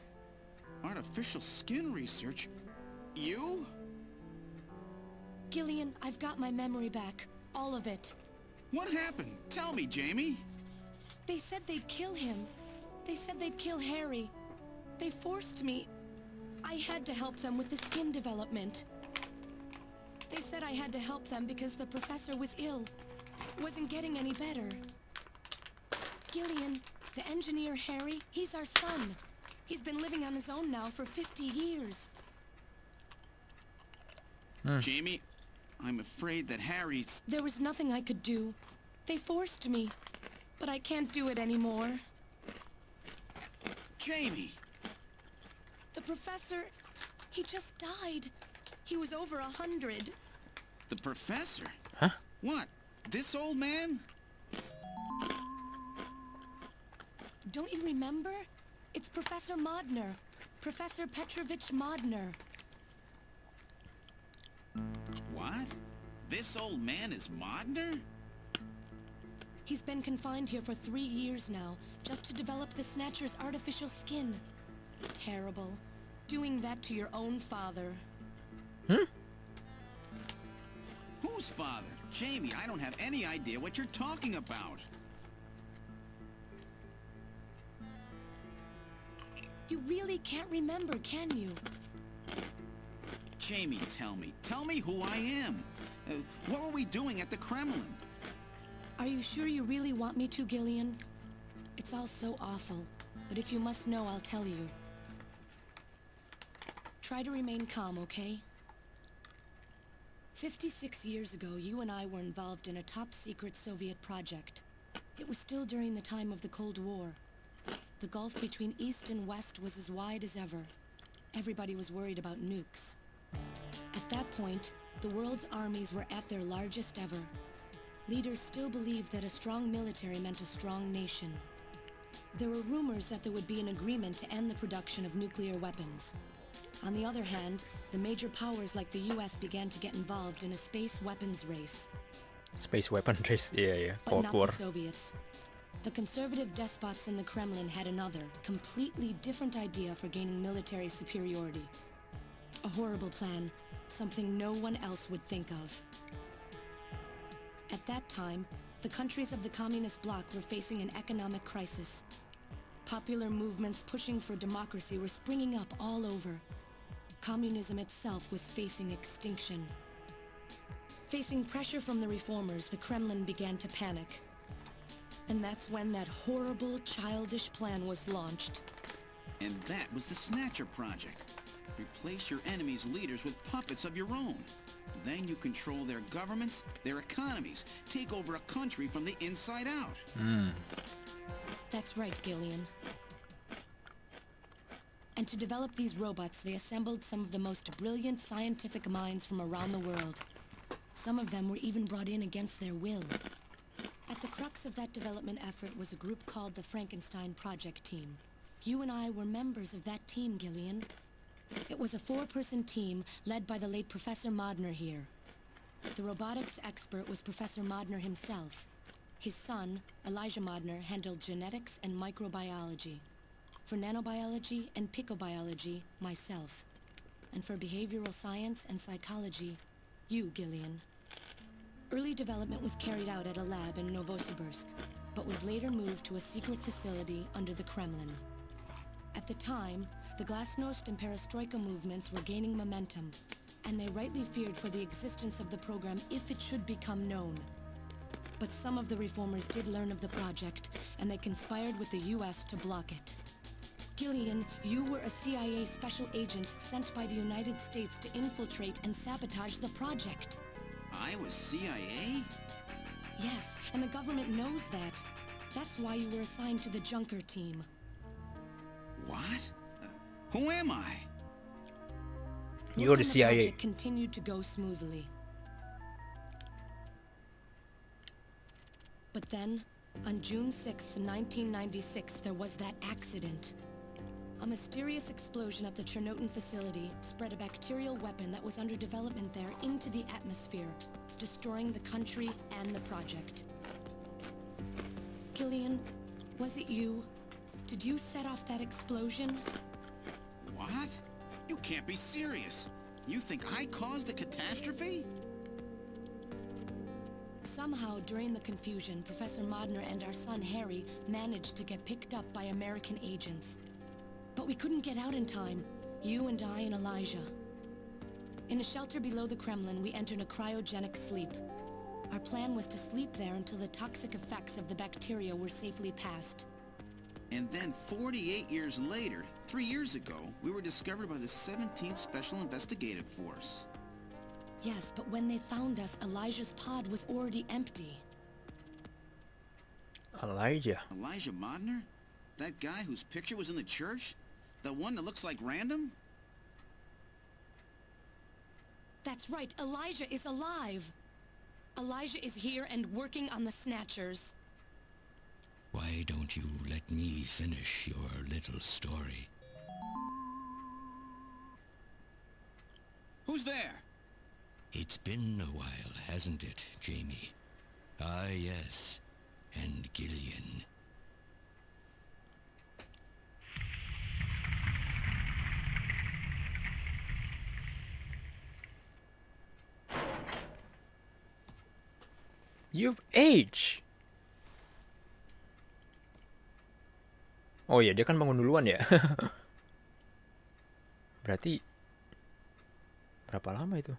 Artificial skin research? You? Gillian, I've got my memory back. All of it. What happened? Tell me, Jamie. They said they'd kill him. They said they'd kill Harry. They forced me. I had to help them with the skin development. They said I had to help them because the professor was ill. Wasn't getting any better. Gillian, the engineer Harry, he's our son. He's been living on his own now for 50 years. Jamie, I'm afraid that Harry's... There was nothing I could do. They forced me. But I can't do it anymore. Jamie! The professor, he just died. He was over 100. The professor? Huh? What? This old man? Don't you remember? It's Professor Modner. Professor Petrovich Modner. What? This old man is Modner? He's been confined here for 3 years now, just to develop the Snatcher's artificial skin. Terrible. Doing that to your own father. Whose father? Jamie, I don't have any idea what you're talking about. You really can't remember, can you? Jamie, tell me. Tell me who I am. What were we doing at the Kremlin? Are you sure you really want me to, Gillian? It's all so awful, but if you must know, I'll tell you. Try to remain calm, okay? 56 years ago, you and I were involved in a top-secret Soviet project. It was still during the time of the Cold War. The gulf between East and West was as wide as ever. Everybody was worried about nukes. At that point, the world's armies were at their largest ever, leaders still believed that a strong military meant a strong nation. There were rumors that there would be an agreement to end the production of nuclear weapons. On the other hand, the major powers like the US began to get involved in a space weapons race. Space weapon race, yeah, But Cold not War. the Soviets. The conservative despots in the Kremlin had another, completely different idea for gaining military superiority. A horrible plan, something no one else would think of. At that time, the countries of the communist bloc were facing an economic crisis. Popular movements pushing for democracy were springing up all over. Communism itself was facing extinction. Facing pressure from the reformers, the Kremlin began to panic. And that's when that horrible, childish plan was launched. And that was the Snatcher project. Replace your enemy's leaders with puppets of your own. Then you control their governments, their economies, take over a country from the inside out. That's right, Gillian. And to develop these robots, they assembled some of the most brilliant scientific minds from around the world. Some of them were even brought in against their will. At the crux of that development effort was a group called the Frankenstein Project Team. You and I were members of that team, Gillian. It was a 4-person team led by the late Professor Modner here. The robotics expert was Professor Modner himself. His son, Elijah Modner, handled genetics and microbiology. For nanobiology and picobiology, myself. And for behavioral science and psychology, you, Gillian. Early development was carried out at a lab in Novosibirsk, but was later moved to a secret facility under the Kremlin. At the time, the Glasnost and Perestroika movements were gaining momentum, and they rightly feared for the existence of the program if it should become known. But some of the reformers did learn of the project, and they conspired with the US to block it. Gillian, you were a CIA special agent sent by the United States to infiltrate and sabotage the project. I was CIA? Yes, and the government knows that. That's why you were assigned to the Junker team. What? Who am I? You're the Work on CIA. project continued to go smoothly. But then, on June 6th, 1996, there was that accident. A mysterious explosion at the Chernobyl facility spread a bacterial weapon that was under development there into the atmosphere, destroying the country and the project. Gillian, was it you? Did you set off that explosion? What? You can't be serious. You think I caused the catastrophe? Somehow, during the confusion, Professor Modner and our son Harry managed to get picked up by American agents. But we couldn't get out in time, you and I and Elijah. In a shelter below the Kremlin, we entered a cryogenic sleep. Our plan was to sleep there until the toxic effects of the bacteria were safely passed. And then 48 years later, 3 years ago, we were discovered by the 17th Special Investigative Force. Yes, but when they found us, Elijah's pod was already empty. Elijah. Elijah Modner? That guy whose picture was in the church? The one that looks like Random? That's right, Elijah is alive! Elijah is here and working on the Snatchers. Why don't you let me finish your little story? Who's there? It's been a while, hasn't it, Jamie? Ah, yes. And Gillian. You've aged. Oh iya, dia kan bangun duluan ya. Berarti berapa lama itu?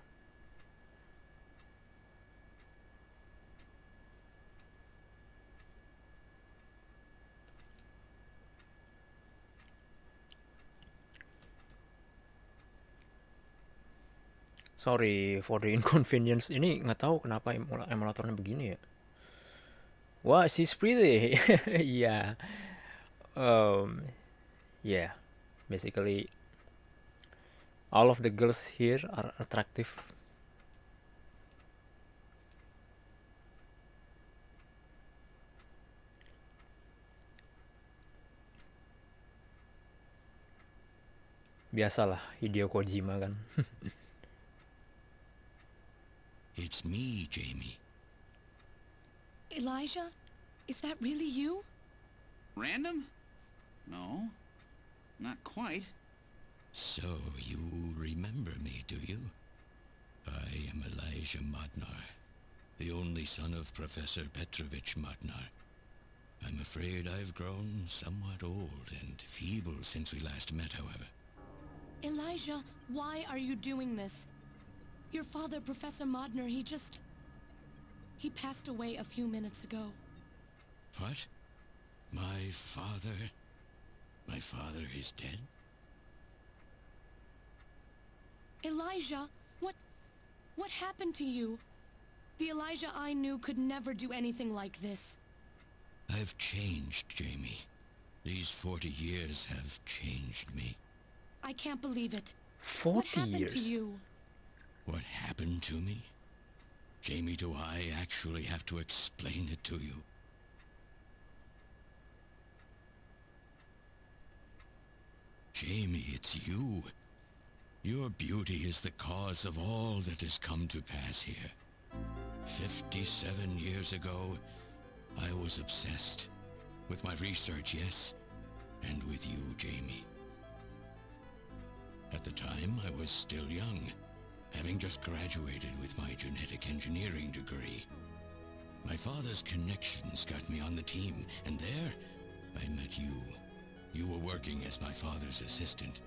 Sorry for the inconvenience. Ini nggak tahu kenapa emulatornya begini ya. Wah, she's pretty. Yeah. Yeah. Basically, all of the girls here are attractive. Biasalah, Hideo Kojima kan. It's me, Jamie. Elijah? Is that really you? Random? No. Not quite. So you remember me, do you? I am Elijah Modnar, the only son of Professor Petrovich Modnar. I'm afraid I've grown somewhat old and feeble since we last met, however. Elijah, why are you doing this? Your father, Professor Modnar, he passed away a few minutes ago. What? My father? My father is dead? Elijah, what happened to you? The Elijah I knew could never do anything like this. I've changed, Jamie. These 40 years have changed me. I can't believe it. 40 What happened years. to you? What happened to me? Jamie, do I actually have to explain it to you? Jamie, it's you. Your beauty is the cause of all that has come to pass here. 57 years ago, I was obsessed. With my research, yes. And with you, Jamie. At the time, I was still young, having just graduated with my genetic engineering degree. My father's connections got me on the team, and there, I met you. You were working as my father's assistant.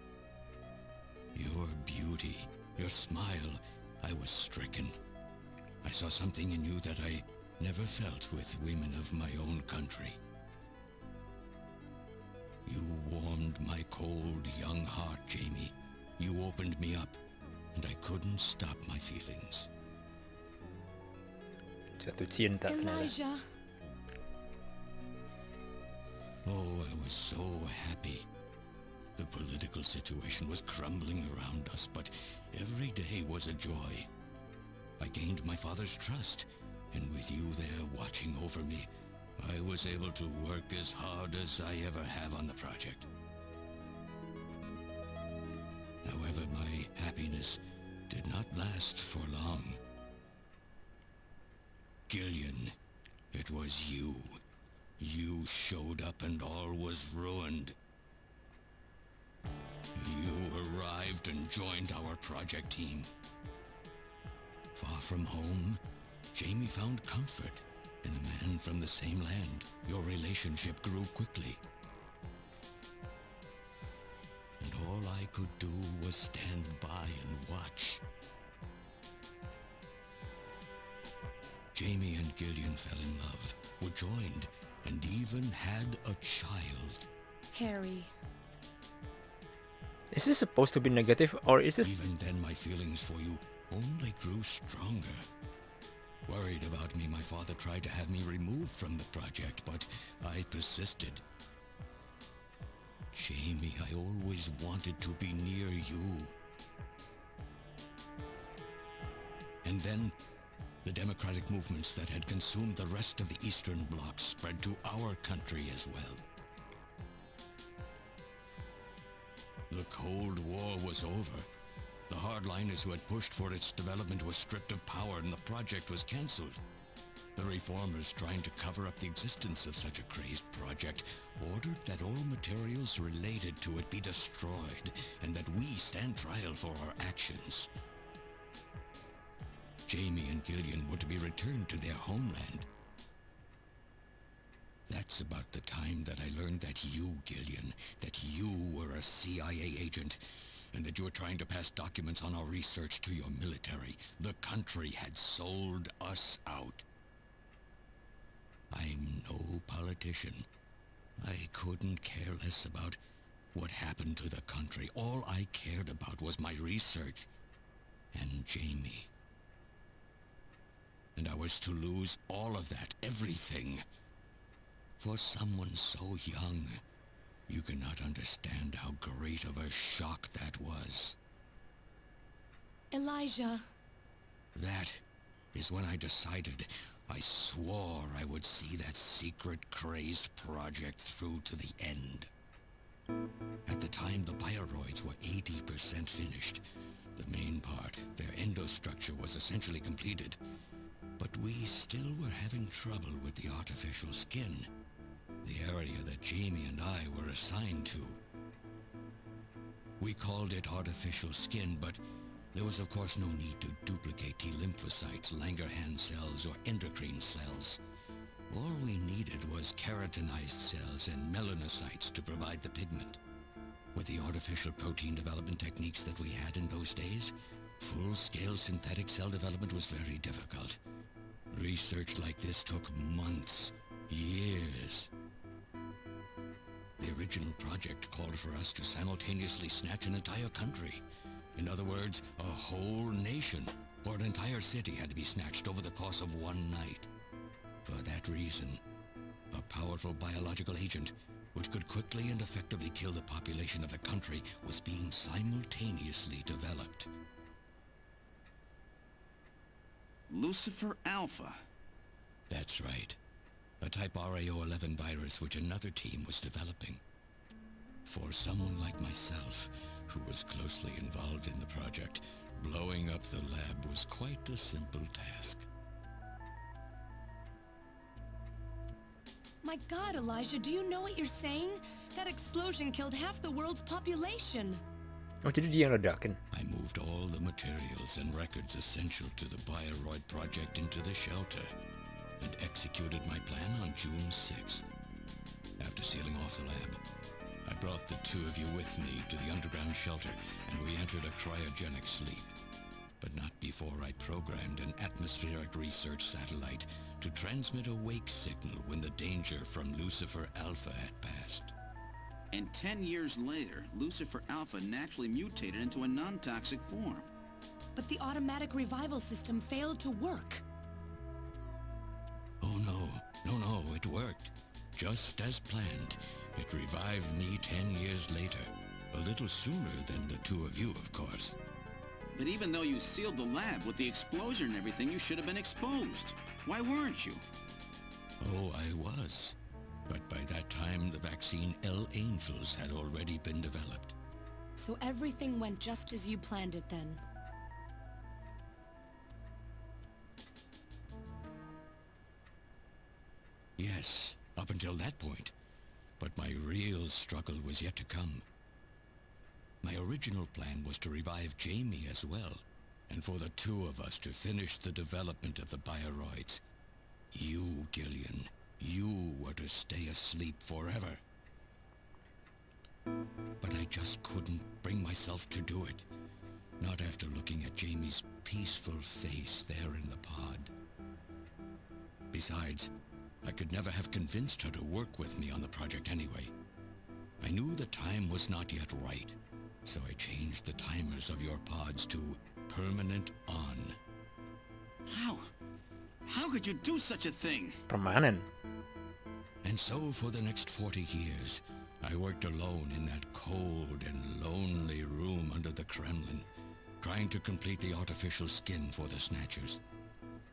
Your beauty, your smile, I was stricken. I saw something in you that I never felt with women of my own country. You warmed my cold, young heart, Jamie. You opened me up, and I couldn't stop my feelings. Jatuh cinta ternyata. Elijah, Oh, I was so happy. The political situation was crumbling around us, but every day was a joy. I gained my father's trust, and with you there watching over me, I was able to work as hard as I ever have on the project. However, my happiness did not last for long. Gillian, it was you. You showed up and all was ruined. You arrived and joined our project team. Far from home, Jamie found comfort in a man from the same land. Your relationship grew quickly. And all I could do was stand by and watch. Jamie and Gillian fell in love, were joined, and even had a child. Harry. Is this supposed to be negative, or is this... Even then, my feelings for you only grew stronger. Worried about me, my father tried to have me removed from the project, but I persisted. Jamie, I always wanted to be near you. And then, the democratic movements that had consumed the rest of the Eastern Bloc spread to our country as well. The Cold War was over. The hardliners who had pushed for its development were stripped of power and the project was cancelled. The reformers, trying to cover up the existence of such a crazed project, ordered that all materials related to it be destroyed and that we stand trial for our actions. Jamie and Gillian were to be returned to their homeland. That's about the time that I learned that you, Gillian, that you were a CIA agent, and that you were trying to pass documents on our research to your military. The country had sold us out. I'm no politician. I couldn't care less about what happened to the country. All I cared about was my research and Jamie. And I was to lose all of that, everything. For someone so young, you cannot understand how great of a shock that was. Elijah. That is when I decided, I swore I would see that secret crazed project through to the end. At the time, the bioroids were 80% finished. The main part, their endostructure, was essentially completed. But we still were having trouble with the artificial skin, the area that Jamie and I were assigned to. We called it artificial skin, but there was of course no need to duplicate T lymphocytes, Langerhans cells, or endocrine cells. All we needed was keratinized cells and melanocytes to provide the pigment. With the artificial protein development techniques that we had in those days, full-scale synthetic cell development was very difficult. Research like this took months, years. The original project called for us to simultaneously snatch an entire country. In other words, a whole nation, or an entire city had to be snatched over the course of one night. For that reason, a powerful biological agent, which could quickly and effectively kill the population of the country, was being simultaneously developed. Lucifer Alpha. That's right. A type RAO11 virus which another team was developing. For someone like myself, who was closely involved in the project, blowing up the lab was quite a simple task. My God, Elijah, do you know what you're saying? That explosion killed half the world's population. Oh, jadi dia yang ledakin. I moved all the materials and records essential to the Bioroid project into the shelter and executed my plan on June 6th. After sealing off the lab, I brought the two of you with me to the underground shelter and we entered a cryogenic sleep. But not before I programmed an atmospheric research satellite to transmit a wake signal when the danger from Lucifer Alpha had passed. And 10 years later, Lucifer Alpha naturally mutated into a non-toxic form. But the automatic revival system failed to work. Oh no, it worked. Just as planned. It revived me 10 years later. A little sooner than the two of you, of course. But even though you sealed the lab with the explosion and everything, you should have been exposed. Why weren't you? Oh, I was. But by that time, the vaccine L-Angels had already been developed. So everything went just as you planned it then. Yes, up until that point. But my real struggle was yet to come. My original plan was to revive Jamie as well, and for the two of us to finish the development of the bioroids. You, Gillian, you were to stay asleep forever. But I just couldn't bring myself to do it. Not after looking at Jamie's peaceful face there in the pod. Besides, I could never have convinced her to work with me on the project anyway. I knew the time was not yet right, so I changed the timers of your pods to permanent on. How could you do such a thing? Permanen. And so for the next 40 years, I worked alone in that cold and lonely room under the Kremlin, trying to complete the artificial skin for the Snatchers.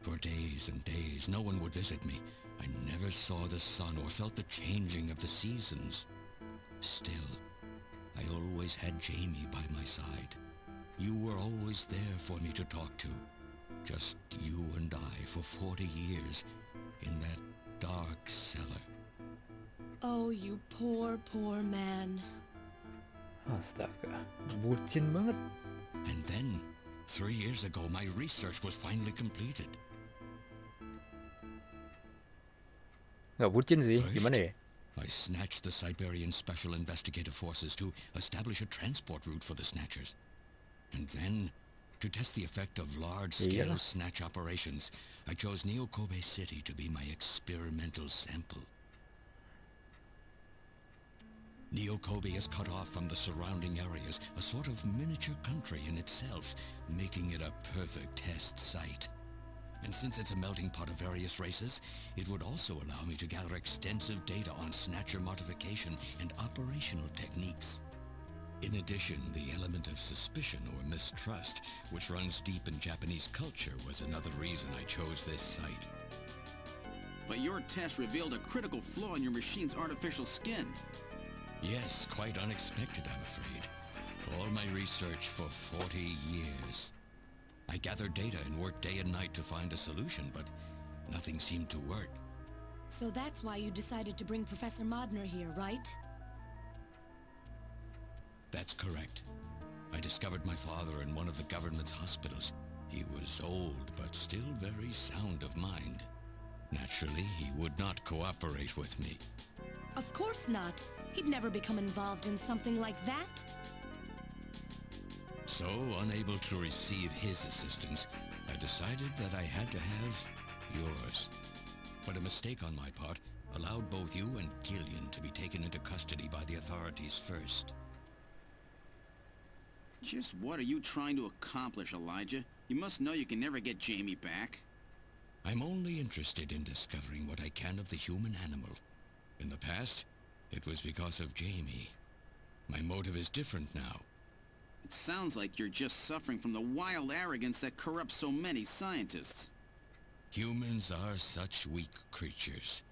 For days and days, no one would visit me. I never saw the sun or felt the changing of the seasons. Still, I always had Jamie by my side. You were always there for me to talk to. Just you and I for 40 years in that dark cellar. Oh, you poor, poor man. Astaga, bucin banget. And then, 3 years ago, my research was finally completed. Nggak bucin sih, First, gimana ya? I snatched the Siberian Special Investigative Forces to establish a transport route for the Snatchers. And then, to test the effect of large-scale snatch operations, I chose Neo-Kobe City to be my experimental sample. Neo-Kobe is cut off from the surrounding areas, a sort of miniature country in itself, making it a perfect test site. And since it's a melting pot of various races, it would also allow me to gather extensive data on Snatcher modification and operational techniques. In addition, the element of suspicion or mistrust, which runs deep in Japanese culture, was another reason I chose this site. But your test revealed a critical flaw in your machine's artificial skin. Yes, quite unexpected, I'm afraid. All my research for 40 years. I gathered data and worked day and night to find a solution, but nothing seemed to work. So that's why you decided to bring Professor Modner here, right? That's correct. I discovered my father in one of the government's hospitals. He was old, but still very sound of mind. Naturally, he would not cooperate with me. Of course not. He'd never become involved in something like that. So, unable to receive his assistance, I decided that I had to have yours. But a mistake on my part allowed both you and Gillian to be taken into custody by the authorities first. Just what are you trying to accomplish, Elijah? You must know you can never get Jamie back. I'm only interested in discovering what I can of the human animal. In the past, it was because of Jamie. My motive is different now. It sounds like you're just suffering from the wild arrogance that corrupts so many scientists. Humans are such weak creatures.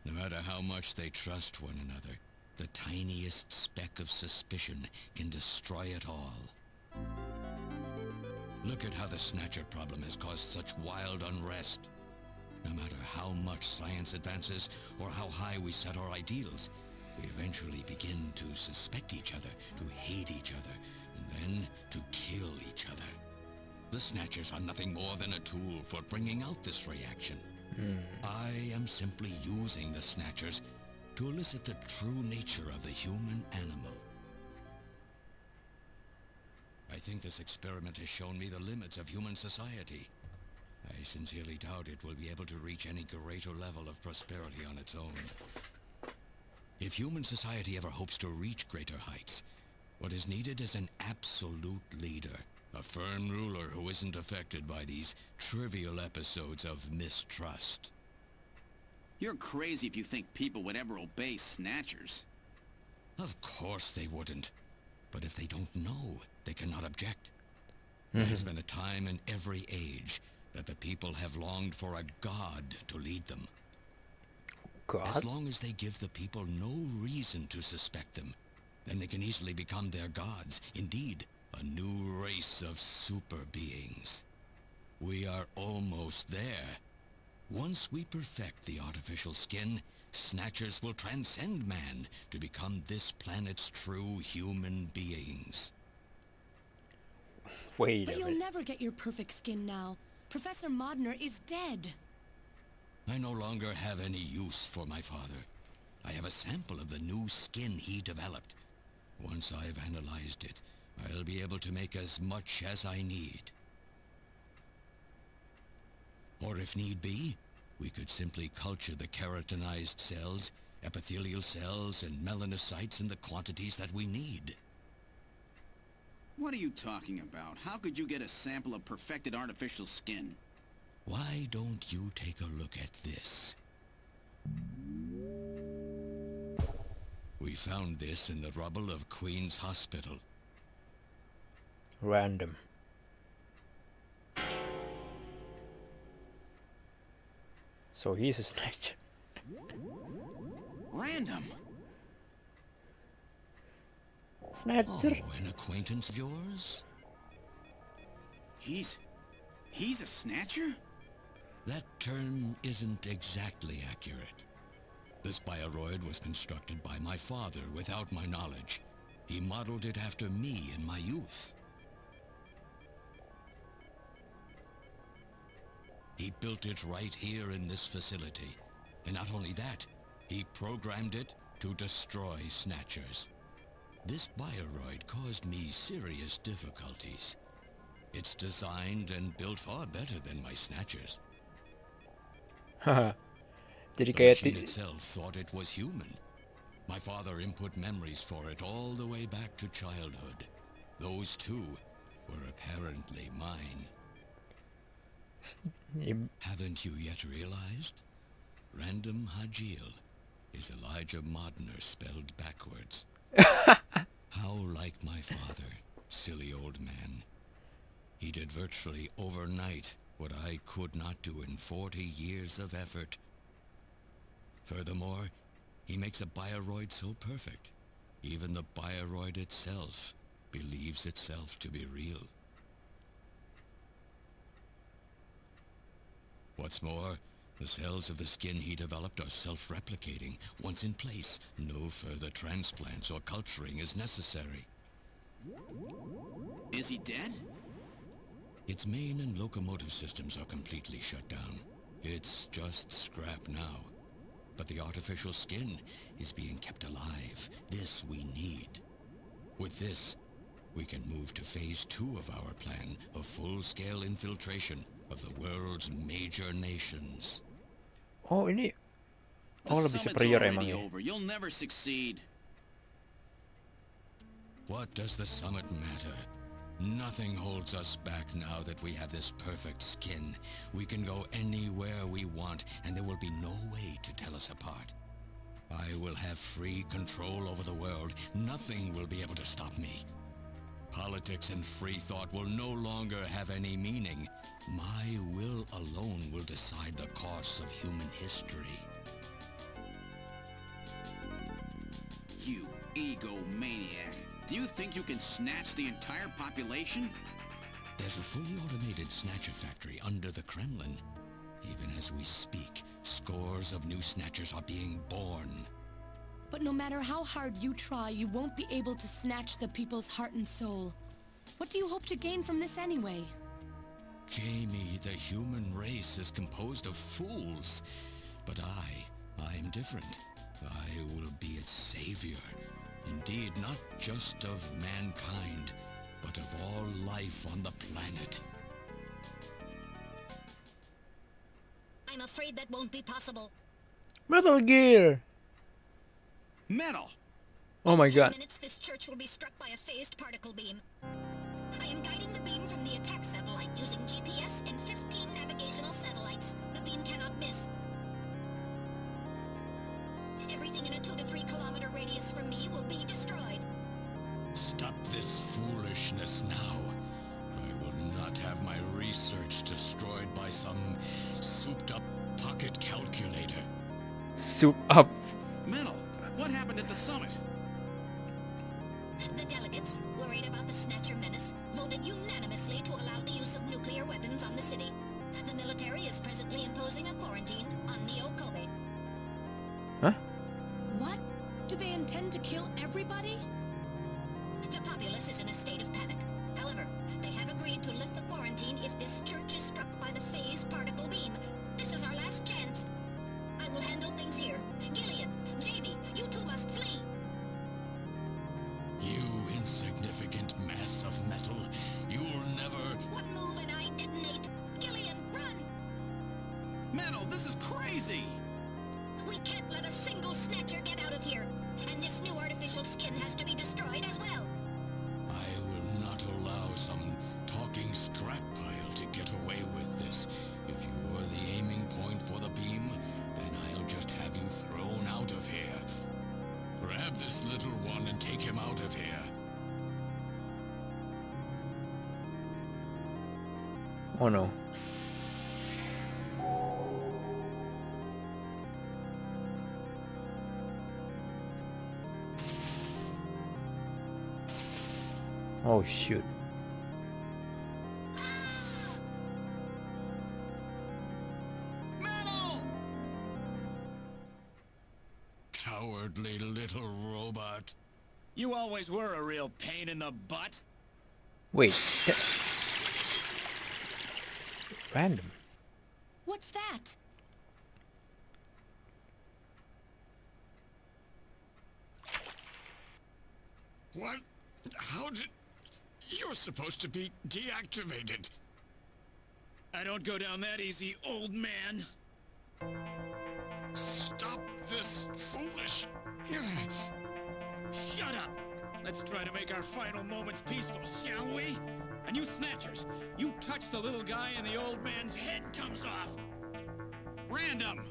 No matter how much they trust one another, the tiniest speck of suspicion can destroy it all. Look at how the Snatcher problem has caused such wild unrest. No matter how much science advances or how high we set our ideals, we eventually begin to suspect each other, to hate each other, and then to kill each other. The Snatchers are nothing more than a tool for bringing out this reaction. I am simply using the Snatchers to elicit the true nature of the human animal. I think this experiment has shown me the limits of human society. I sincerely doubt it will be able to reach any greater level of prosperity on its own. If human society ever hopes to reach greater heights, what is needed is an absolute leader, a firm ruler who isn't affected by these trivial episodes of mistrust. You're crazy if you think people would ever obey Snatchers. Of course they wouldn't. But if they don't know, they cannot object. There has been a time in every age that the people have longed for a god to lead them. God? As long as they give the people no reason to suspect them, then they can easily become their gods. Indeed, a new race of super beings. We are almost there. Once we perfect the artificial skin, Snatchers will transcend man to become this planet's true human beings. Wait But a you'll minute. never get your perfect skin now. Professor Modner is dead. I no longer have any use for my father. I have a sample of the new skin he developed. Once I've analyzed it, I'll be able to make as much as I need. Or if need be, we could simply culture the keratinized cells, epithelial cells, and melanocytes in the quantities that we need. What are you talking about? How could you get a sample of perfected artificial skin? Why don't you take a look at this? We found this in the rubble of Queen's Hospital. Random. So he's a Snatcher. Random. Snatcher? Oh, an acquaintance of yours? He's a Snatcher? That term isn't exactly accurate. This bioroid was constructed by my father without my knowledge. He modeled it after me in my youth. He built it right here in this facility. And not only that, he programmed it to destroy Snatchers. This bioroid caused me serious difficulties. It's designed and built far better than my Snatchers. Haha. Jadi The kayak machine itself thought it was human. My father input memories for it all the way back to childhood. Those too were apparently mine. Haven't you yet realized? Random Hajil is Elijah Modner spelled backwards. How like my father, silly old man. He did virtually overnight what I could not do in 40 years of effort. Furthermore, he makes a bioroid so perfect Even the bioroid itself believes itself to be real. What's more, the cells of the skin he developed are self-replicating. Once in place, no further transplants or culturing is necessary. Is he dead? Its main and locomotive systems are completely shut down. It's just scrap now. But the artificial skin is being kept alive. This we need. With this, we can move to phase 2 of our plan of full-scale infiltration of the world's major nations. Oh, ini lebih The superior summit's emang already ya. over. You'll never succeed. What does the summit matter? Nothing holds us back now that we have this perfect skin. We can go anywhere we want, and there will be no way to tell us apart. I will have free control over the world. Nothing will be able to stop me. Politics and free thought will no longer have any meaning. My will alone will decide the course of human history. You egomaniac. Do you think you can snatch the entire population? There's a fully automated Snatcher factory under the Kremlin. Even as we speak, scores of new Snatchers are being born. But no matter how hard you try, you won't be able to snatch the people's heart and soul. What do you hope to gain from this anyway? Jamie, the human race is composed of fools. But I'm different. I will be its savior. Indeed, not just of mankind, but of all life on the planet. I'm afraid that won't be possible. Metal Gear. Metal! Oh my In 10 god. minutes, this church will be struck by a phased particle beam. I am guiding the beam from the attack satellite using GPS and 15 navigational satellites. The beam cannot miss. Everything in a 2 to 3 kilometer radius from me will be destroyed. Stop this foolishness now. I will not have my research destroyed by some souped-up pocket calculator. Soup up. Metal! What happened at the summit? The delegates, worried about the Snatcher menace, voted unanimously to allow the use of nuclear weapons on the city. The military is presently imposing a quarantine on Neo-Kobe. Huh? What? Do they intend to kill everybody? The populace is in a state of panic. However, they have agreed to lift the quarantine if this church is struck by the phased particle beam. This is our last chance. I will handle things here. Gillian, Jamie, you two must flee. You insignificant mass of metal. You'll never... One move and I detonate. Gillian, run! Metal, this is crazy! We can't let a single Snatcher get out of here. And this new artificial skin has to be destroyed as well. I will not allow some talking scrap pile to get away with this. If you're the aiming point for the beam, then I'll just have you thrown out of here. Grab this little one and take him out of here. Oh no. Oh shoot. Metal! Cowardly little robot. You always were a real pain in the butt. Wait, that's random. What's that? What? How did... You're supposed to be deactivated. I don't go down that easy, old man. Stop this foolish... Shut up! Let's try to make our final moments peaceful, shall we? And you Snatchers, you touch the little guy and the old man's head comes off. Random!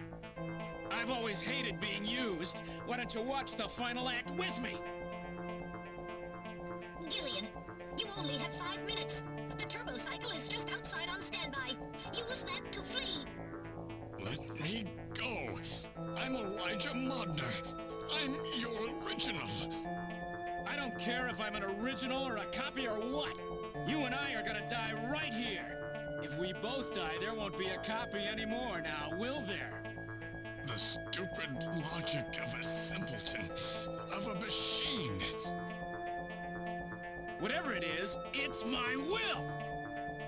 I've always hated being used. Why don't you watch the final act with me? Gillian, you only have 5 minutes. The turbo cycle is just outside on standby. Use that to flee. Let me go. I'm Elijah Modner. I'm your original. don't care if I'm an original or a copy or what. You and I are gonna die right here. If we both die, there won't be a copy anymore now, will there? The stupid logic of a simpleton, of a machine. Whatever it is, it's my will.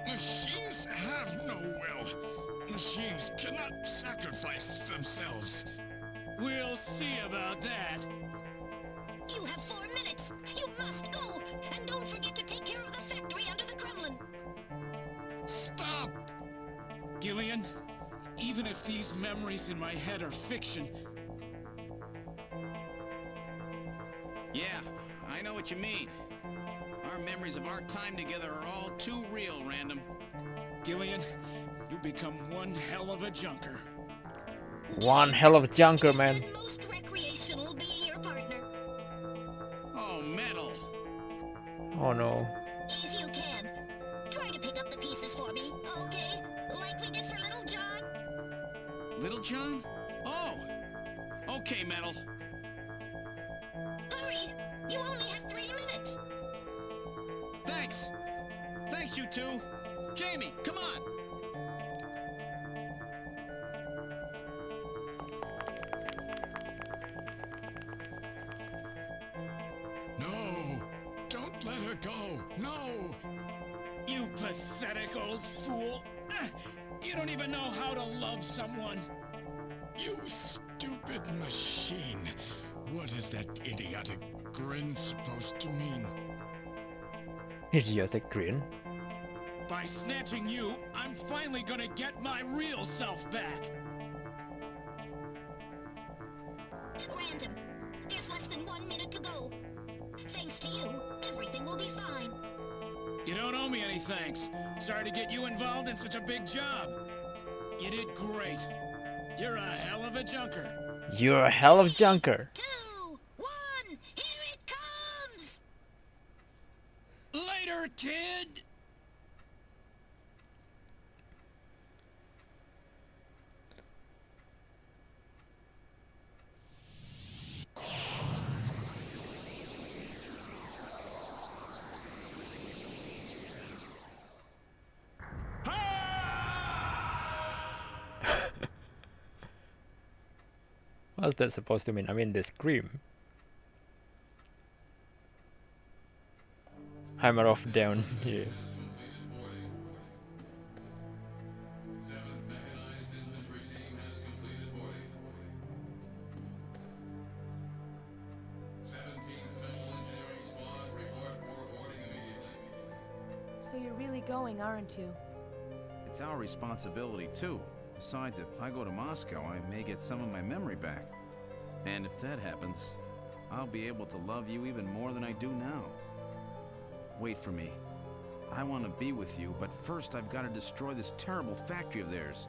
Machines have no will. Machines cannot sacrifice themselves. We'll see about that. You have 4 minutes. You must go. And don't forget to take care of the factory under the Kremlin. Stop! Gillian, even if these memories in my head are fiction... Yeah, I know what you mean. Our memories of our time together are all too real, Random. Gillian, you become one hell of a junker. One hell of a junker, man. Most recreational be your partner. Oh, metal. Oh no. If you can, try to pick up the pieces for me, okay? Like we did for Little John. Little John? Oh. Okay, Metal. Hurry! You only have 3 minutes. Thanks. Thanks, you two. Jamie, come on. No! Don't let her go! No! You pathetic old fool. You don't even know how to love someone. You stupid machine! What is that idiotic grin supposed to mean? Idiotic grin. By snatching you, I'm finally gonna get my real self back. Random, there's less than 1 minute to go. Thanks to you, everything will be fine. You don't owe me any thanks. Sorry to get you involved in such a big job. You did great. You're a hell of a junker. You're a hell of a junker. 2, 1, here it comes! Later, kid! What's that supposed to mean? I mean, the scream. Hammer off down here. So you're really going, aren't you? It's our responsibility, too. Besides, if I go to Moscow, I may get some of my memory back. And if that happens, I'll be able to love you even more than I do now. Wait for me. I want to be with you, but first I've got to destroy this terrible factory of theirs.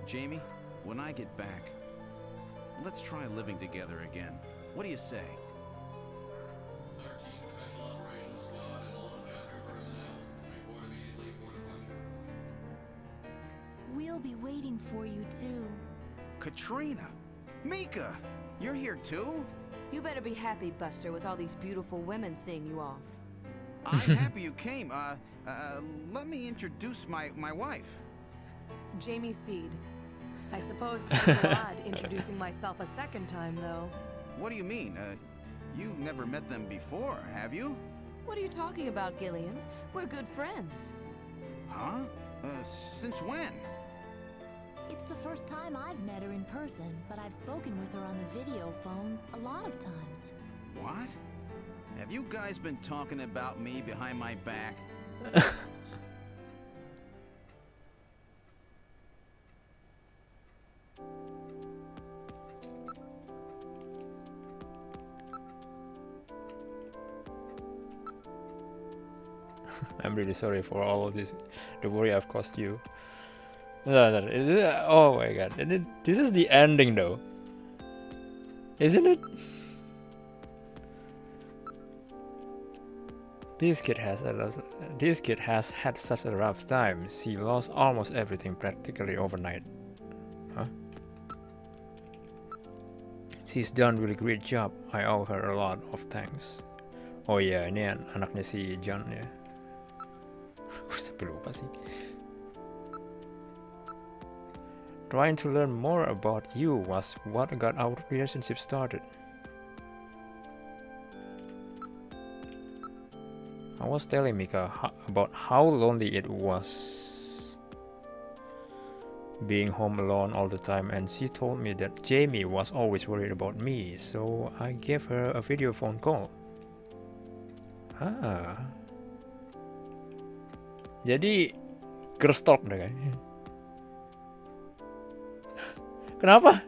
Jamie, when I get back, let's try living together again. What do you say? We'll be waiting for you too. Katrina! Mika! You're here too? You better be happy, Buster, with all these beautiful women seeing you off. I'm happy you came. Let me introduce my wife. Jamie Seed. I suppose it's a little odd introducing myself a second time, though. What do you mean? You've never met them before, have you? What are you talking about, Gillian? We're good friends. Huh? Since when? It's the first time I've met her in person, but I've spoken with her on the video phone a lot of times. What? Have you guys been talking about me behind my back? I'm really sorry for all of this, the worry I've caused you. Oh my god, this is the ending though, isn't it? This kid has had such a rough time. She lost almost everything practically overnight. Huh? She's done really great job. I owe her a lot of thanks. Oh iya, ini anaknya si John ya. Gue sampai lupa sih. Trying to learn more about you was what got our relationship started. I was telling Mika about how lonely it was being home alone all the time, and she told me that Jamie was always worried about me, so I gave her a video phone call. Ah. Jadi girl talk deh kayaknya. Kenapa?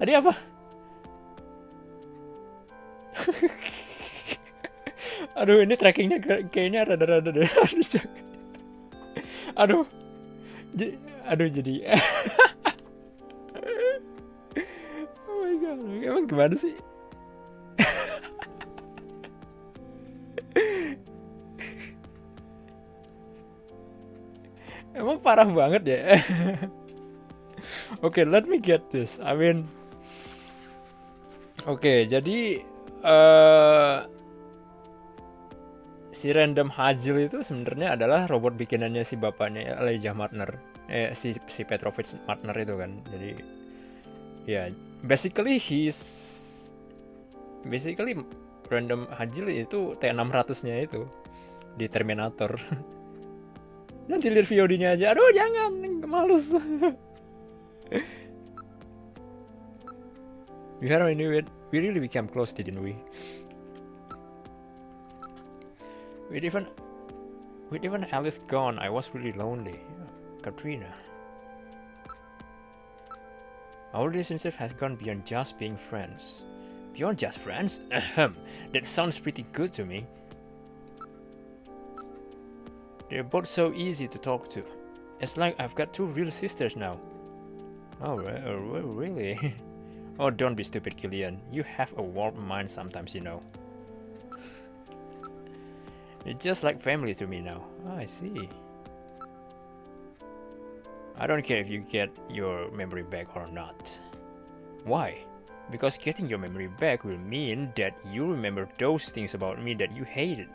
Tadi apa? Aduh, ini trackingnya kayaknya rada-rada deh. Aduh. Aduh jadi. Oh my god. Emang gimana sih? Emang parah banget ya. Okay, let me get this. I mean, okay, jadi si random Hajil itu sebenarnya adalah robot bikinannya si bapaknya Elijah Martner, si Petrovich Martner itu kan. Jadi ya, basically random Hajil itu T600-nya itu di Terminator. Nanti lihat VOD-nya aja. Aduh, jangan, males. We finally knew it. We really became close, didn't we? With even Alice gone, I was really lonely. Katrina. Our relationship has gone beyond just being friends. Beyond just friends? Ahem. That sounds pretty good to me. They're both so easy to talk to. It's like I've got two real sisters now. Oh, really? Oh, don't be stupid, Killian. You have a warped mind sometimes, you know. You're just like family to me now. Oh, I see. I don't care if you get your memory back or not. Why? Because getting your memory back will mean that you remember those things about me that you hated.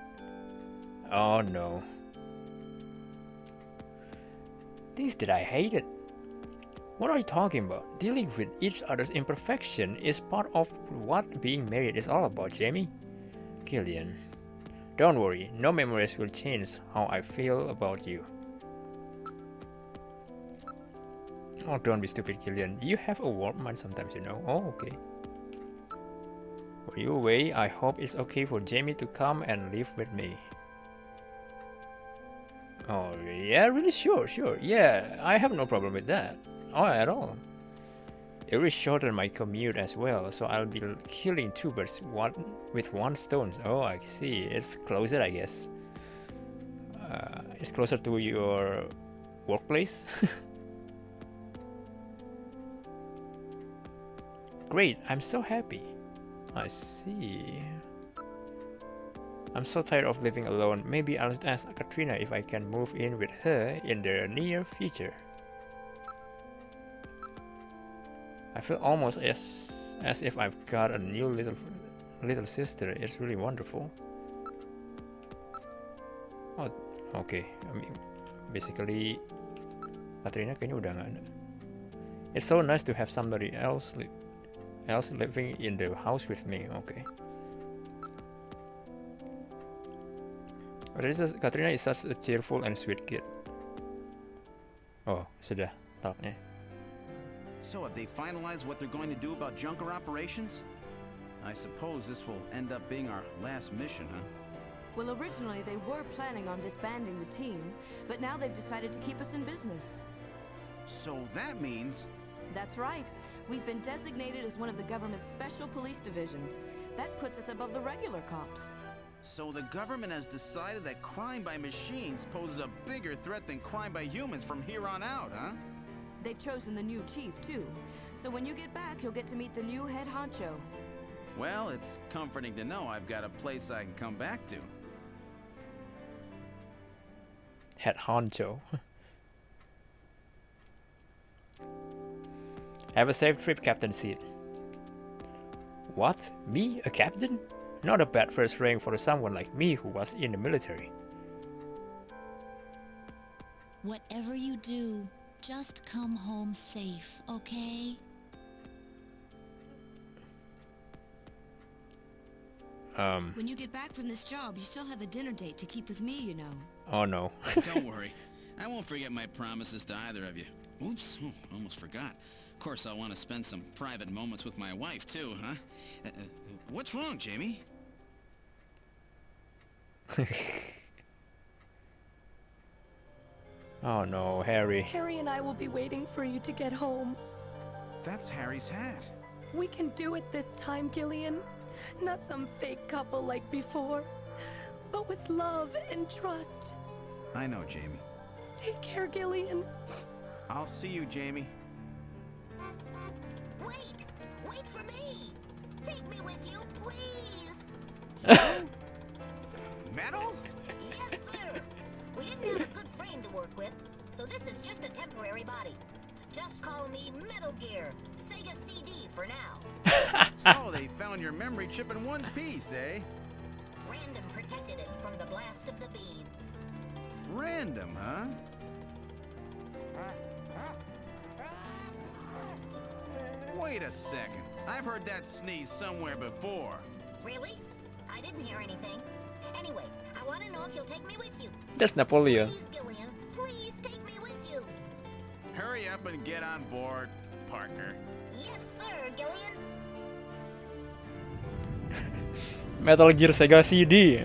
Oh no. Things that I hated? What are you talking about? Dealing with each other's imperfection is part of what being married is all about, Jamie. Killian. Don't worry, no memories will change how I feel about you. Oh, don't be stupid, Killian. You have a warped mind sometimes, you know. Oh, okay. While you're away, I hope it's okay for Jamie to come and live with me. Oh, yeah, really? Sure. Yeah, I have no problem with that. Oh, at all. It will shorten my commute as well, so I'll be killing two birds with one stone. Oh, I see. It's closer, I guess. It's closer to your workplace. Great, I'm so happy. I see. I'm so tired of living alone. Maybe I'll ask Katrina if I can move in with her in the near future. I feel almost as if I've got a new little sister. It's really wonderful. Oh, okay. I mean, basically, Katrina kayaknya udah nggak ada. It's so nice to have somebody else living in the house with me. Okay. Katrina is such a cheerful and sweet kid. Oh, sudah talknya. So have they finalized what they're going to do about junker operations? I suppose this will end up being our last mission, huh? Well, originally they were planning on disbanding the team, but now they've decided to keep us in business. So that means... That's right. We've been designated as one of the government's special police divisions. That puts us above the regular cops. So the government has decided that crime by machines poses a bigger threat than crime by humans from here on out, huh? They've chosen the new chief, too. So when you get back, you'll get to meet the new head honcho. Well, it's comforting to know I've got a place I can come back to. Head honcho. Have a safe trip, Captain Seed. What? Me? A captain? Not a bad first rank for someone like me who was in the military. Whatever you do, just come home safe, okay? When you get back from this job, you still have a dinner date to keep with me, you know. Oh no. Don't worry. I won't forget my promises to either of you. Oops, almost forgot. Of course, I'll want to spend some private moments with my wife, too, huh? What's wrong, Jamie? Oh no, Harry. Harry and I will be waiting for you to get home. That's Harry's hat. We can do it this time, Gillian. Not some fake couple like before, but with love and trust. I know, Jamie. Take care, Gillian. I'll see you, Jamie. Wait for me! Take me with you, please! Metal? Yes, sir! We didn't have a good frame to work with, so this is just a temporary body. Just call me Metal Gear, Sega CD for now. So they found your memory chip in one piece, eh? Random protected it from the blast of the beam. Random, huh? Wait a second. I've heard that sneeze somewhere before. Really? I didn't hear anything. Anyway, I want to know if you'll take me with you. That's Napoleon. Please, Gillian, please take me with you. Hurry up and get on board, partner. Yes, sir, Gillian. Metal Gear Sega CD.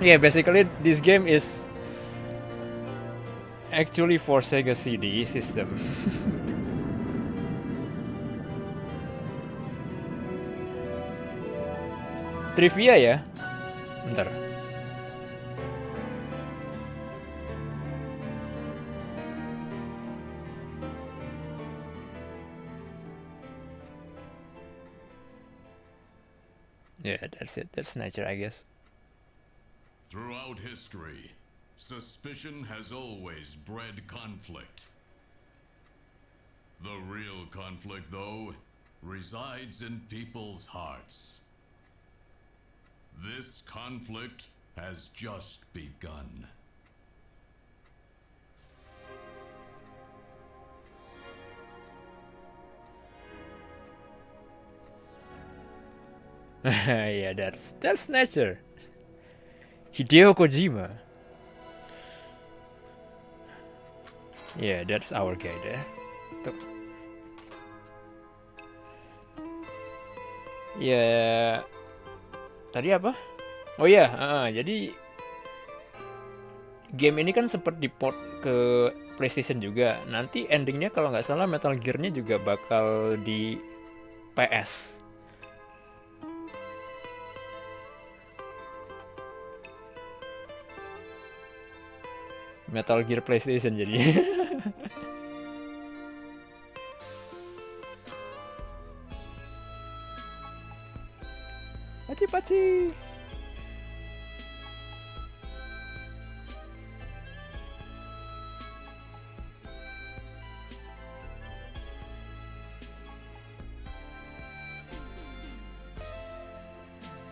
Yeah, basically this game is actually for Sega CD system. Trivia ya. Bentar. Yeah, that's it. That's Snatcher, I guess. Throughout history, suspicion has always bred conflict. The real conflict, though, resides in people's hearts. This conflict has just begun. Yeah, that's Snatcher. Hideo Kojima. Yeah, that's our guy there. Tuh. Ya, tadi apa? Oh ya, jadi game ini kan sempat diport ke PlayStation juga. Nanti endingnya kalau nggak salah Metal Gear-nya juga bakal di PS. Metal Gear PlayStation jadi. Paci.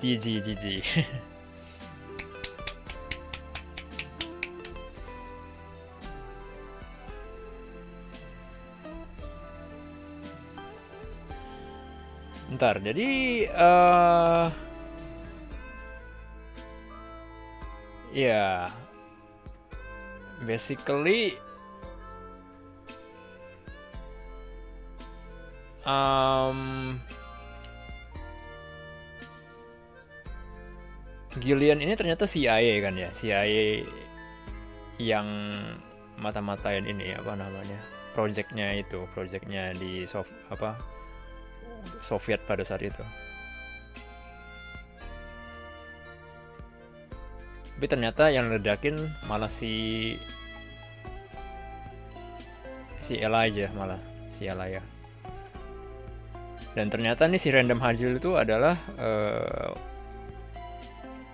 GG. Bentar, jadi ya basically Gillian ini ternyata CIA kan ya, CIA yang mata-matain ini apa namanya, projectnya di Soviet pada saat itu. Tapi ternyata yang ledakin malah si Elijah, si Elijah. Dan ternyata nih si Random Hajil itu adalah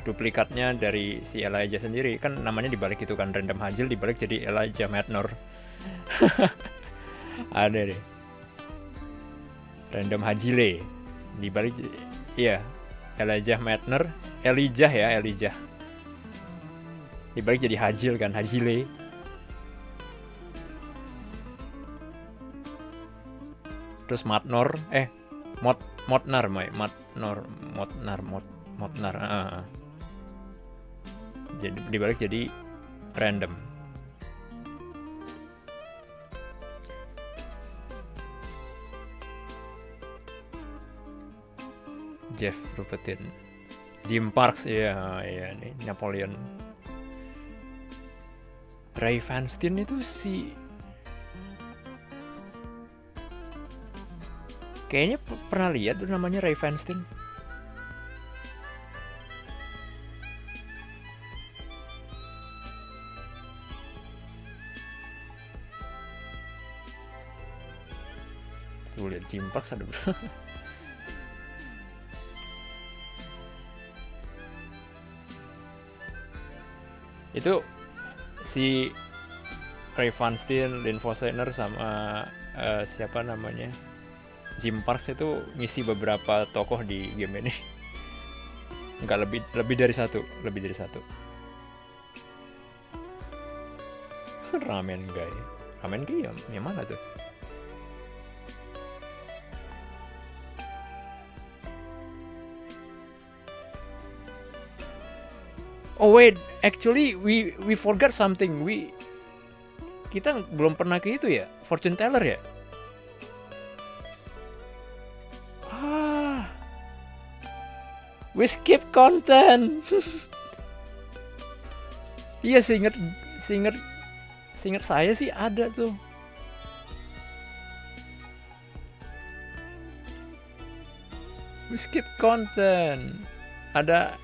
duplikatnya dari si Elijah sendiri. Kan namanya dibalik itu kan, Random Hajil dibalik jadi Elijah Madnor. Ada deh. Random Hajile. Dibalik, iya, Elijah Madner, Elijah. Dibalik jadi Hajil kan, Hajile. Terus Motnar. Jadi dibalik jadi random. Jeff Rupetin, Jim Parks, iya nih Napoleon. Ray Vanstein itu kayaknya pernah lihat tuh namanya Ray Vanstein. Tuh lihat Jim Parks ada bro. Itu si Ray Vanstein, Lynn Fosteiner sama siapa namanya Jim Parks itu ngisi beberapa tokoh di game ini. Enggak, lebih dari satu. Ramen guy yang mana tuh? Oh wait, actually we forgot something. Kita belum pernah ke itu ya, fortune teller ya. We skip content. Iya, seinget saya sih ada tuh. We skip content. Ada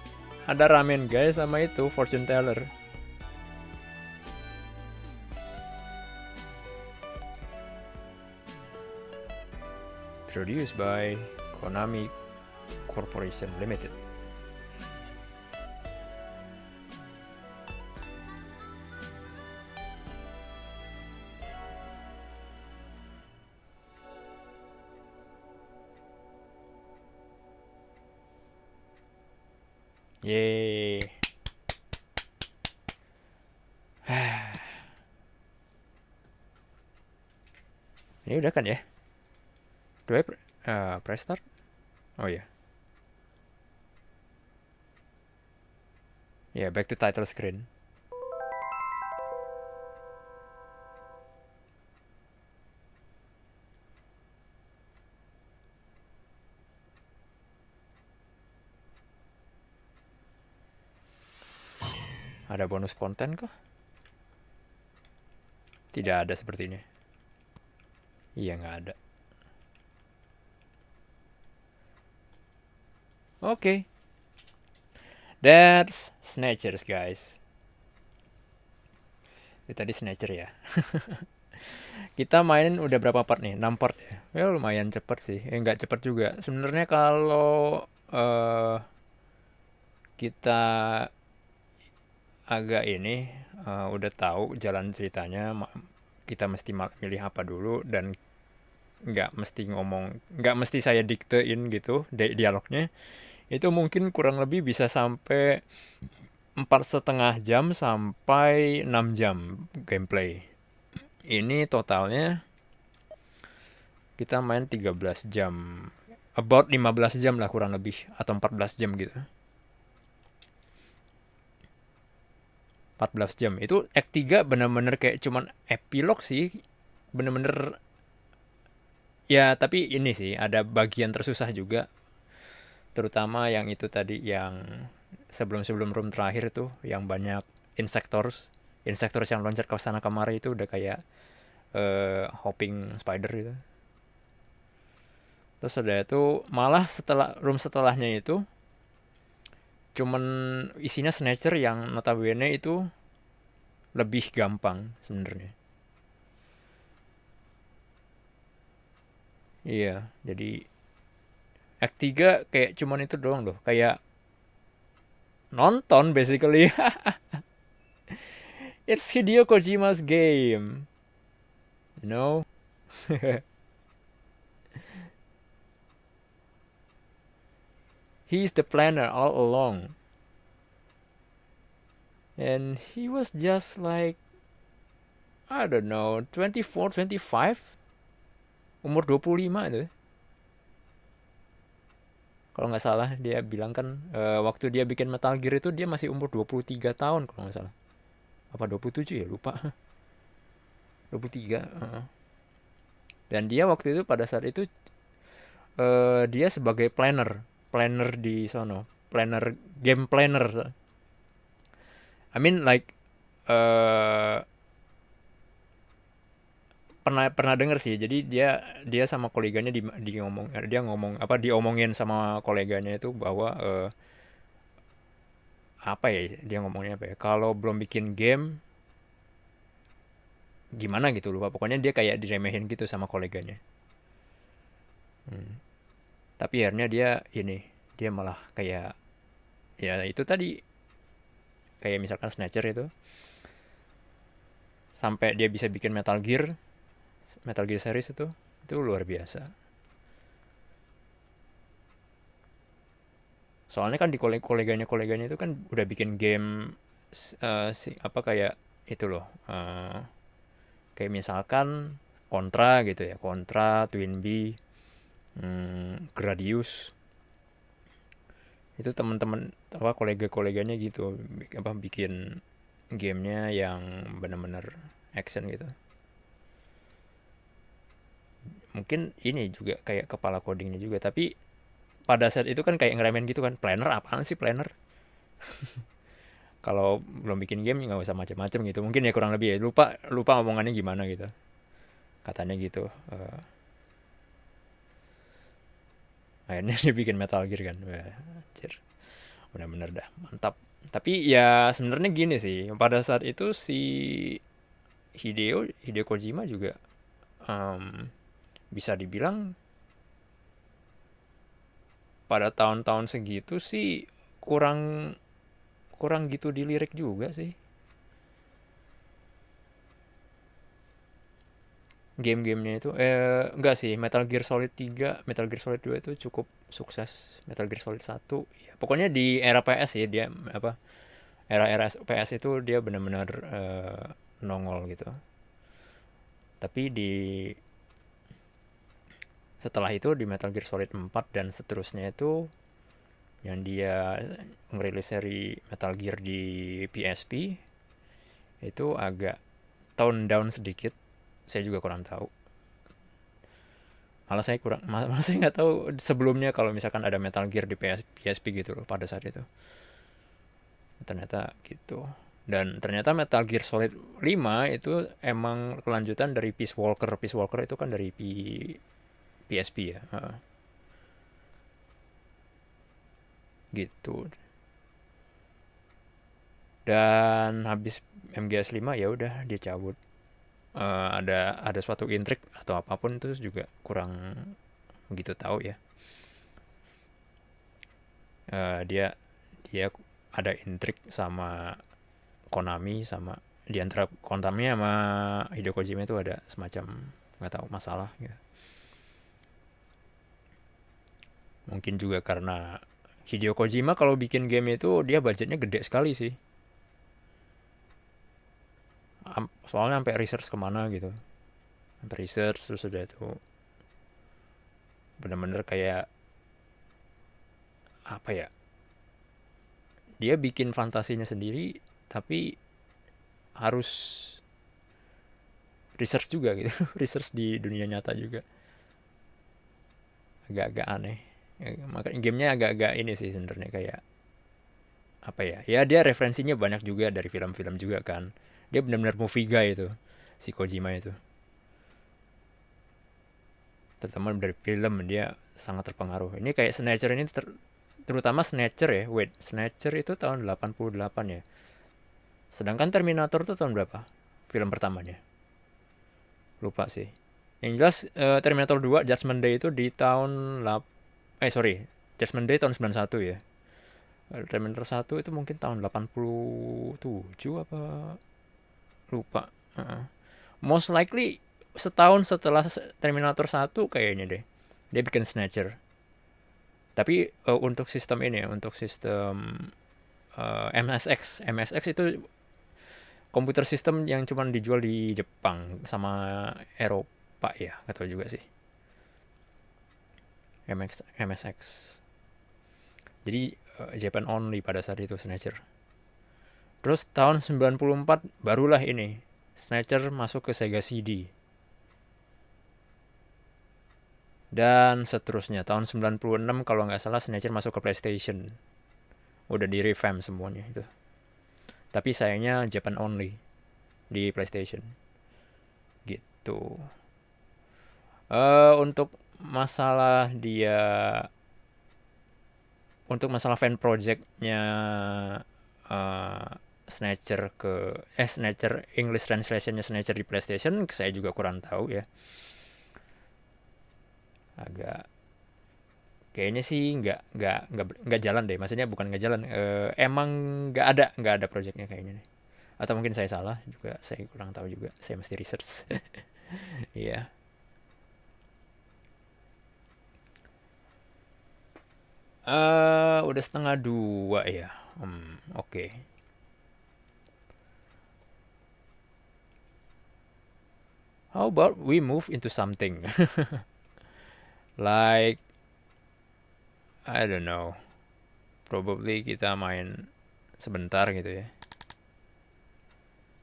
ramen guys sama itu fortune teller. Produced by Konami Corporation Limited. Yeay. Ini udah kan ya? Do I press start? Oh ya. Yeah, back to title screen. Ada bonus konten kah? Tidak ada sepertinya. Iya, nggak ada. Oke. That's Snatchers guys. Itu tadi Snatcher ya. Kita main udah berapa part nih? 6 part ya. Ya lumayan cepet sih. Nggak cepet juga. Sebenarnya kalau kita agak ini udah tahu jalan ceritanya, kita mesti milih apa dulu, dan nggak mesti saya diktein gitu dialognya. Itu mungkin kurang lebih bisa sampai 4,5 jam sampai 6 jam gameplay. Ini totalnya kita main 13 jam, about 15 jam lah kurang lebih, atau 14 jam gitu. 14 jam. Itu Act 3 bener-bener kayak cuman epilog sih. Bener-bener ya, tapi ini sih ada bagian tersusah juga. Terutama yang itu tadi, yang sebelum room terakhir tuh, yang banyak insectors yang loncat ke sana kemari, itu udah kayak hopping spider gitu. Terus udah itu malah room setelahnya itu cuman isinya Snatcher yang notabene itu lebih gampang sebenarnya. Iya, jadi Act 3 kayak cuman itu doang loh, kayak nonton basically. It's Hideo Kojima's game, you know. He's the planner all along. And he was just like, I don't know, 24, 25? Umur 25 itu. Kalau nggak salah dia bilang kan waktu dia bikin Metal Gear itu dia masih umur 23 tahun kalau nggak salah. Apa 27 ya, lupa. 23. Dan dia waktu itu pada saat itu dia sebagai planner di sono, game planner. I mean like pernah denger sih. Jadi dia sama koleganya diomongin sama koleganya itu bahwa apa ya, dia ngomongnya apa ya, kalau belum bikin game gimana gitu, lupa. Pokoknya dia kayak diremehin gitu sama koleganya. Tapi akhirnya dia malah kayak ya itu tadi, kayak misalkan Snatcher itu sampai dia bisa bikin Metal Gear series itu luar biasa. Soalnya kan di koleganya itu kan udah bikin game kayak itu loh, kayak misalkan Contra gitu ya, Contra, Twin B, Gradius. Itu teman-teman koleganya gitu bikin gamenya yang benar-benar action gitu. Mungkin ini juga kayak kepala codingnya juga, tapi pada saat itu kan kayak ngeremen gitu kan, planner apaan sih planner. Kalau belum bikin game nggak usah macam-macam gitu, mungkin ya, kurang lebih ya, lupa omongannya gimana gitu, katanya gitu. Akhirnya dia bikin Metal Gear kan. Wah, anjir, benar-benar dah mantap. Tapi ya sebenarnya gini sih, pada saat itu si Hideo Kojima juga bisa dibilang pada tahun-tahun segitu sih kurang gitu dilirik juga sih. Game-gamenya itu enggak sih, Metal Gear Solid 3, Metal Gear Solid 2 itu cukup sukses. Metal Gear Solid 1 ya, pokoknya di era PS ya, dia era PS itu dia benar-benar nongol gitu. Tapi setelah itu di Metal Gear Solid 4 dan seterusnya itu yang dia ngerilis seri Metal Gear di PSP itu agak tone down sedikit. Saya juga kurang tahu. Malah saya nggak tahu sebelumnya kalau misalkan ada Metal Gear di PSP gitu loh pada saat itu. Ternyata gitu. Dan ternyata Metal Gear Solid 5 itu emang kelanjutan dari Peace Walker. Peace Walker itu kan dari PSP ya. Gitu. Dan habis MGS 5 ya udah dia cabut. Ada suatu intrik atau apapun itu juga kurang begitu tahu ya. Dia ada intrik sama Konami, sama di antara Konami sama Hideo Kojima itu ada semacam nggak tahu masalah gitu. Mungkin juga karena Hideo Kojima kalau bikin game itu dia budgetnya gede sekali sih. Soalnya sampai research kemana gitu. Sampai research terus udah itu bener-bener kayak apa ya, dia bikin fantasinya sendiri tapi harus research juga gitu. Research di dunia nyata juga agak-agak aneh. Makanya gamenya agak-agak ini sih sebenarnya, kayak apa ya, ya dia referensinya banyak juga dari film-film juga kan. Dia benar-benar movie guy itu si Kojima itu, terutama dari film dia sangat terpengaruh. Ini kayak Snatcher ini terutama Snatcher ya. Snatcher itu tahun 88 ya. Sedangkan Terminator itu tahun berapa? Film pertamanya. Lupa sih. Yang jelas Terminator 2 Judgment Day itu di tahun Judgment Day tahun 91 ya. Terminator 1 itu mungkin tahun 87 apa lupa. Most likely setahun setelah Terminator 1 kayaknya deh dia bikin Snatcher. Tapi untuk sistem ini, untuk sistem MSX itu komputer sistem yang cuma dijual di Jepang sama Eropa ya, nggak tahu juga sih. MSX. Jadi Japan only pada saat itu Snatcher. Terus tahun 94 barulah ini Snatcher masuk ke Sega CD. Dan seterusnya tahun 96 kalau nggak salah Snatcher masuk ke PlayStation. Udah di revamp semuanya itu. Tapi sayangnya Japan only di PlayStation. Gitu. Untuk masalah fan projectnya Snatcher Snatcher English translationnya Snatcher di PlayStation saya juga kurang tahu ya. Agak kayaknya sih nggak jalan deh, maksudnya bukan nggak jalan, emang nggak ada projectnya kayaknya nih, atau mungkin saya salah juga, saya kurang tahu juga, saya mesti research. Iya. Udah 1:30 ya. Oke. How about we move into something like I don't know, probably kita main sebentar gitu ya,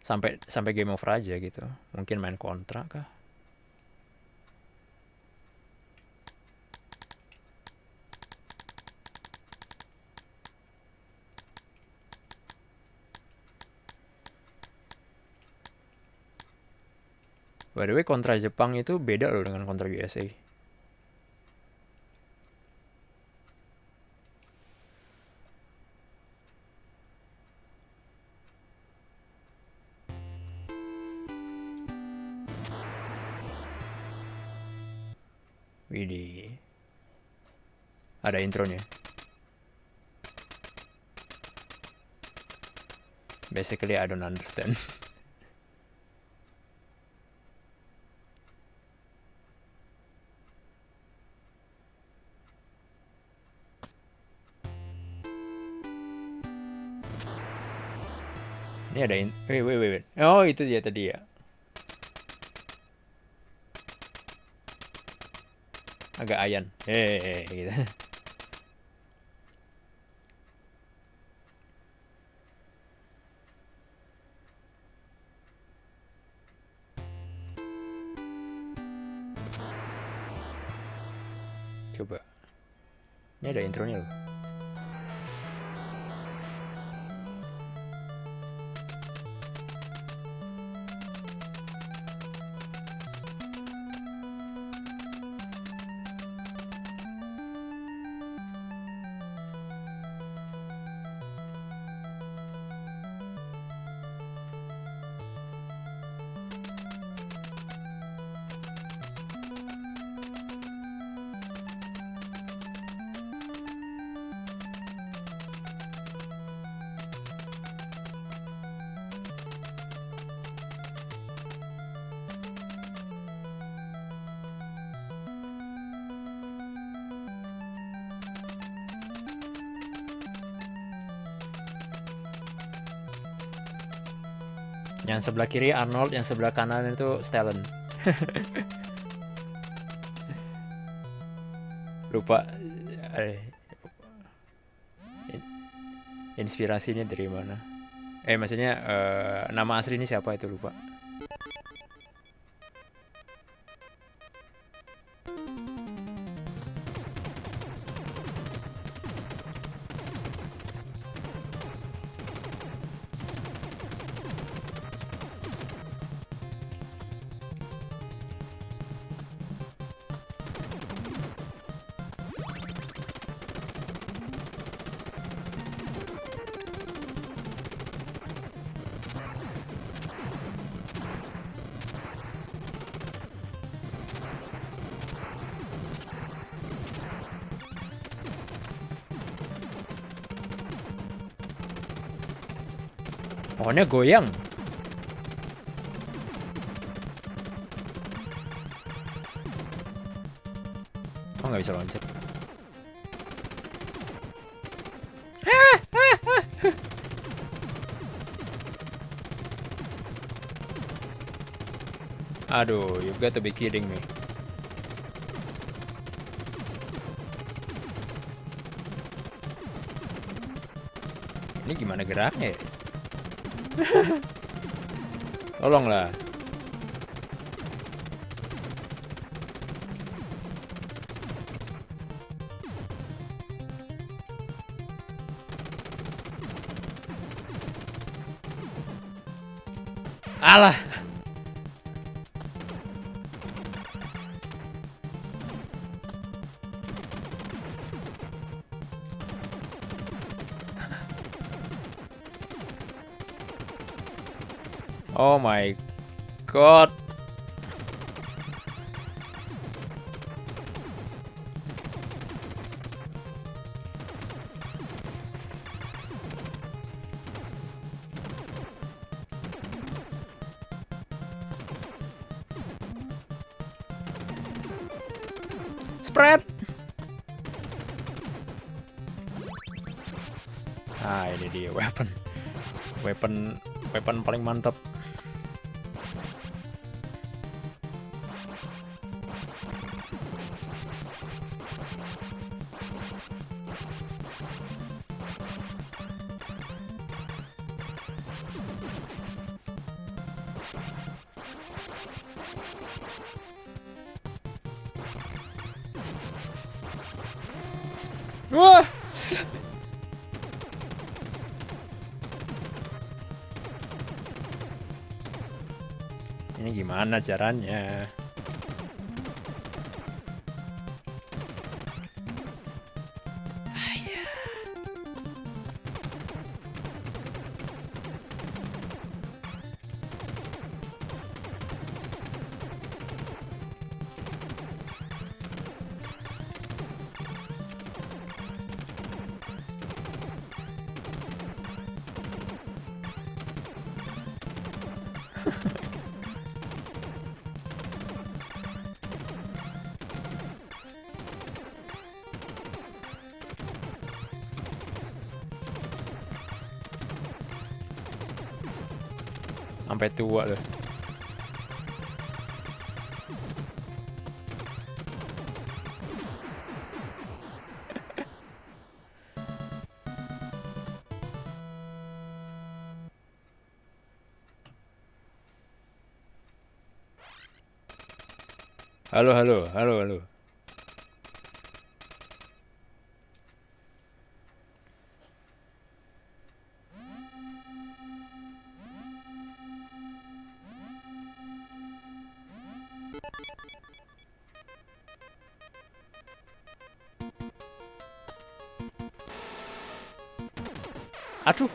sampai game over aja gitu, mungkin main kontra kah. By the way, kontra Jepang itu beda loh dengan kontra USA. Widih. Ada intronya. Basically, I don't understand. Ini ada wait. Oh, itu dia tadi ya. Agak ayan. Gitu. Coba. Ini ada intronya loh. Yang sebelah kiri Arnold, yang sebelah kanan itu Stellan. Lupa. Inspirasinya dari mana? Maksudnya nama asli ini siapa itu, lupa. Pohonnya goyang. Oh, nggak bisa loncat. Aduh, you got to be kidding me. Ini gimana geraknya ya? Tolonglah. Alah. Oh my god. Spread. Ah, ini dia weapon paling mantap. Wah. Ini gimana caranya? Sampai tua loh. Halo, halo, halo, halo. Aduh.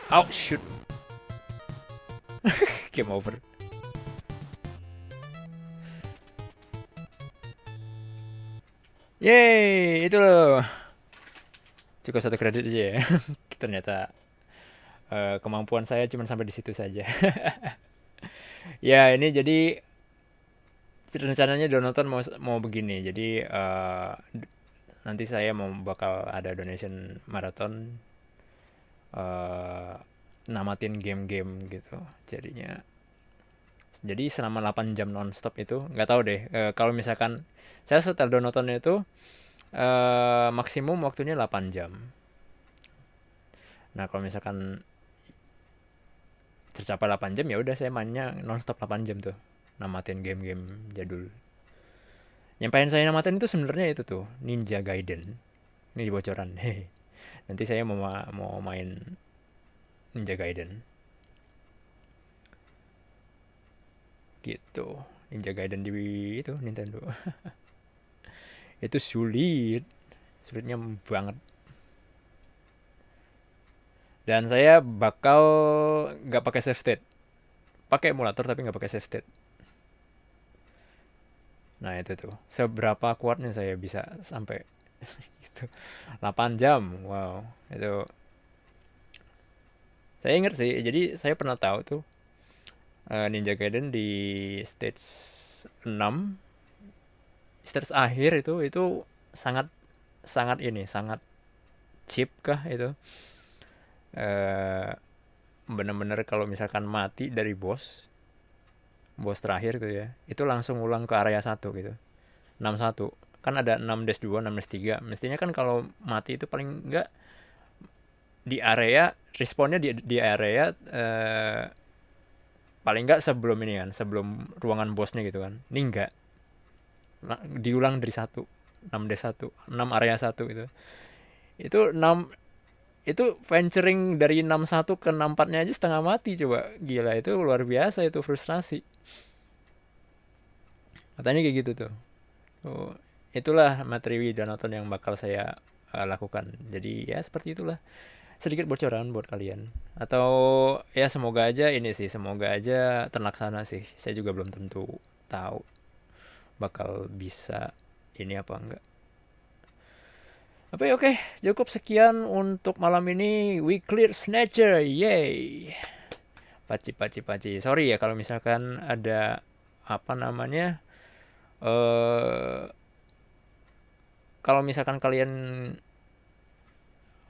Oh, shoot. Game over. Yeay, itu loh. Cukup 1 kredit aja ya. Ternyata kemampuan saya cuma sampai di situ saja. Ya, ini jadi rencananya Donoton mau begini. Jadi nanti saya bakal ada donation marathon, namatin game-game gitu. Jadi selama 8 jam nonstop itu nggak tahu deh. Kalau misalkan saya setel Donoton itu maksimum waktunya 8 jam. Nah, kalau misalkan tercapai 8 jam ya udah saya mainnya nonstop 8 jam tuh, namatin game-game jadul. Yang pengen saya namatin itu sebenarnya itu tuh Ninja Gaiden. Ini bocoran. Nanti saya mau main Ninja Gaiden. Gitu. Ninja Gaiden di itu Nintendo. Itu sulitnya banget. Dan saya bakal nggak pakai save state, pakai emulator tapi nggak pakai save state. Nah itu tuh, seberapa kuatnya saya bisa sampai gitu. 8 jam, wow, itu. Saya ingat sih, jadi saya pernah tahu tuh Ninja Gaiden di stage 6 stage akhir itu sangat sangat cheap kah itu. Bener-bener kalau misalkan mati dari bos terakhir tuh ya, itu langsung ulang ke area 1 gitu. 61 kan ada 6-2 6-3. Mestinya kan kalau mati itu paling enggak di area respawnnya di area paling enggak sebelum ini kan, sebelum ruangan bosnya gitu kan. Ini enggak, diulang dari 1 6-1 6 area 1 gitu. Itu 6 itu venturing dari 61 ke 64-nya aja setengah mati coba. Gila, itu luar biasa, itu frustrasi. Katanya kayak gitu tuh. Itulah materi dan nonton yang bakal saya lakukan. Jadi ya seperti itulah. Sedikit bocoran buat kalian. Atau ya semoga aja terlaksana sih. Saya juga belum tentu tahu bakal bisa ini apa enggak. Oke, cukup sekian untuk malam ini. We clear Snatcher, yay. Paci. Sorry ya kalau misalkan ada apa namanya, kalau misalkan kalian,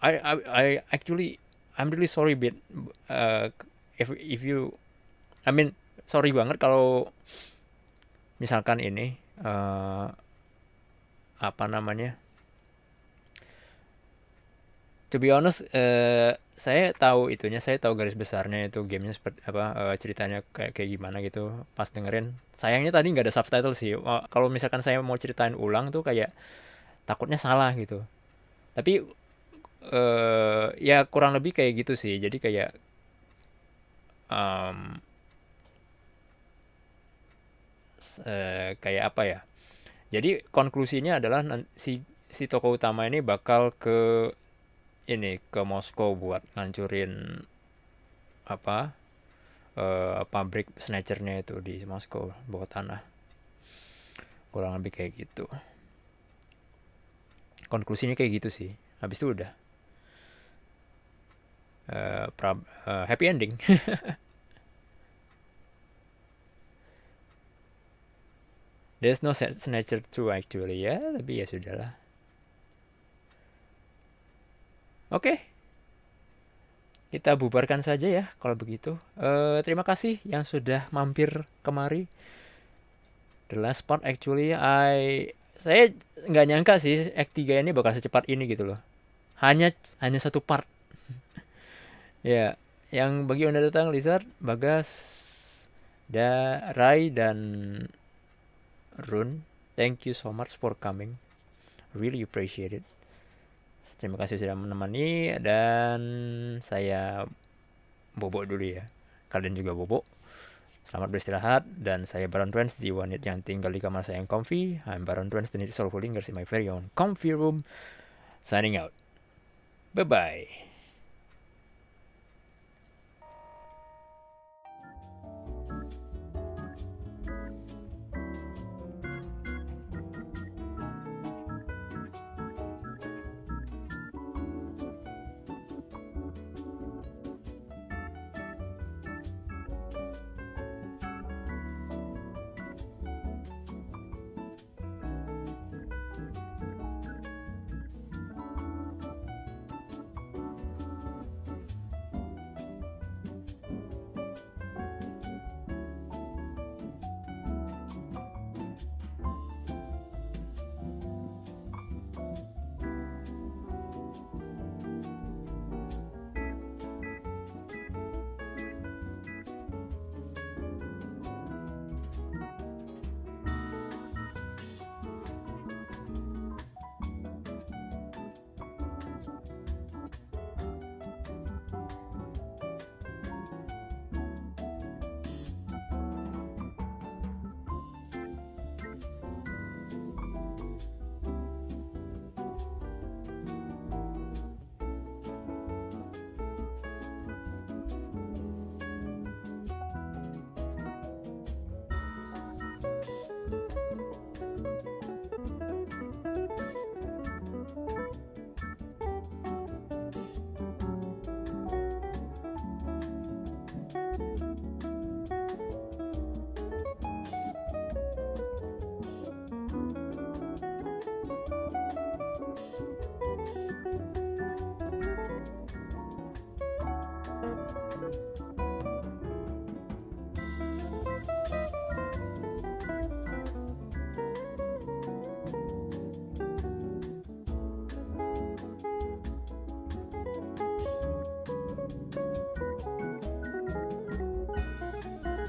I actually I'm really sorry bit, if you, I mean sorry banget kalau misalkan ini apa namanya. To be honest, saya tahu garis besarnya itu gamenya seperti apa, ceritanya kayak gimana gitu pas dengerin. Sayangnya tadi nggak ada subtitle sih. Kalau misalkan saya mau ceritain ulang tuh kayak takutnya salah gitu. Tapi ya kurang lebih kayak gitu sih. Jadi kayak kayak apa ya? Jadi konklusinya adalah si tokoh utama ini bakal ke Moskow buat ngancurin apa, pabrik Snatchernya itu di Moskow, bawah tanah. Kurang lebih kayak gitu. Konklusinya kayak gitu sih. Habis itu udah happy ending. There's no Snatcher 2 actually ya, tapi ya sudahlah. Oke. Kita bubarkan saja ya kalau begitu. Terima kasih yang sudah mampir kemari. The last part actually saya nggak nyangka sih Act 3 ini bakal secepat ini gitu loh. Hanya satu part. Ya, yang bagi Anda datang Lizard, Bagas, Rai dan Run, thank you so much for coming. Really appreciate it. Terima kasih sudah menemani, dan saya bobo dulu ya. Kalian juga bobo. Selamat beristirahat, dan saya BaronTrance, jiwa NEET yang tinggal di kamar saya yang comfy. I'm BaronTrance, the NEET soulful lingers in my very own comfy room. Signing out. Bye-bye.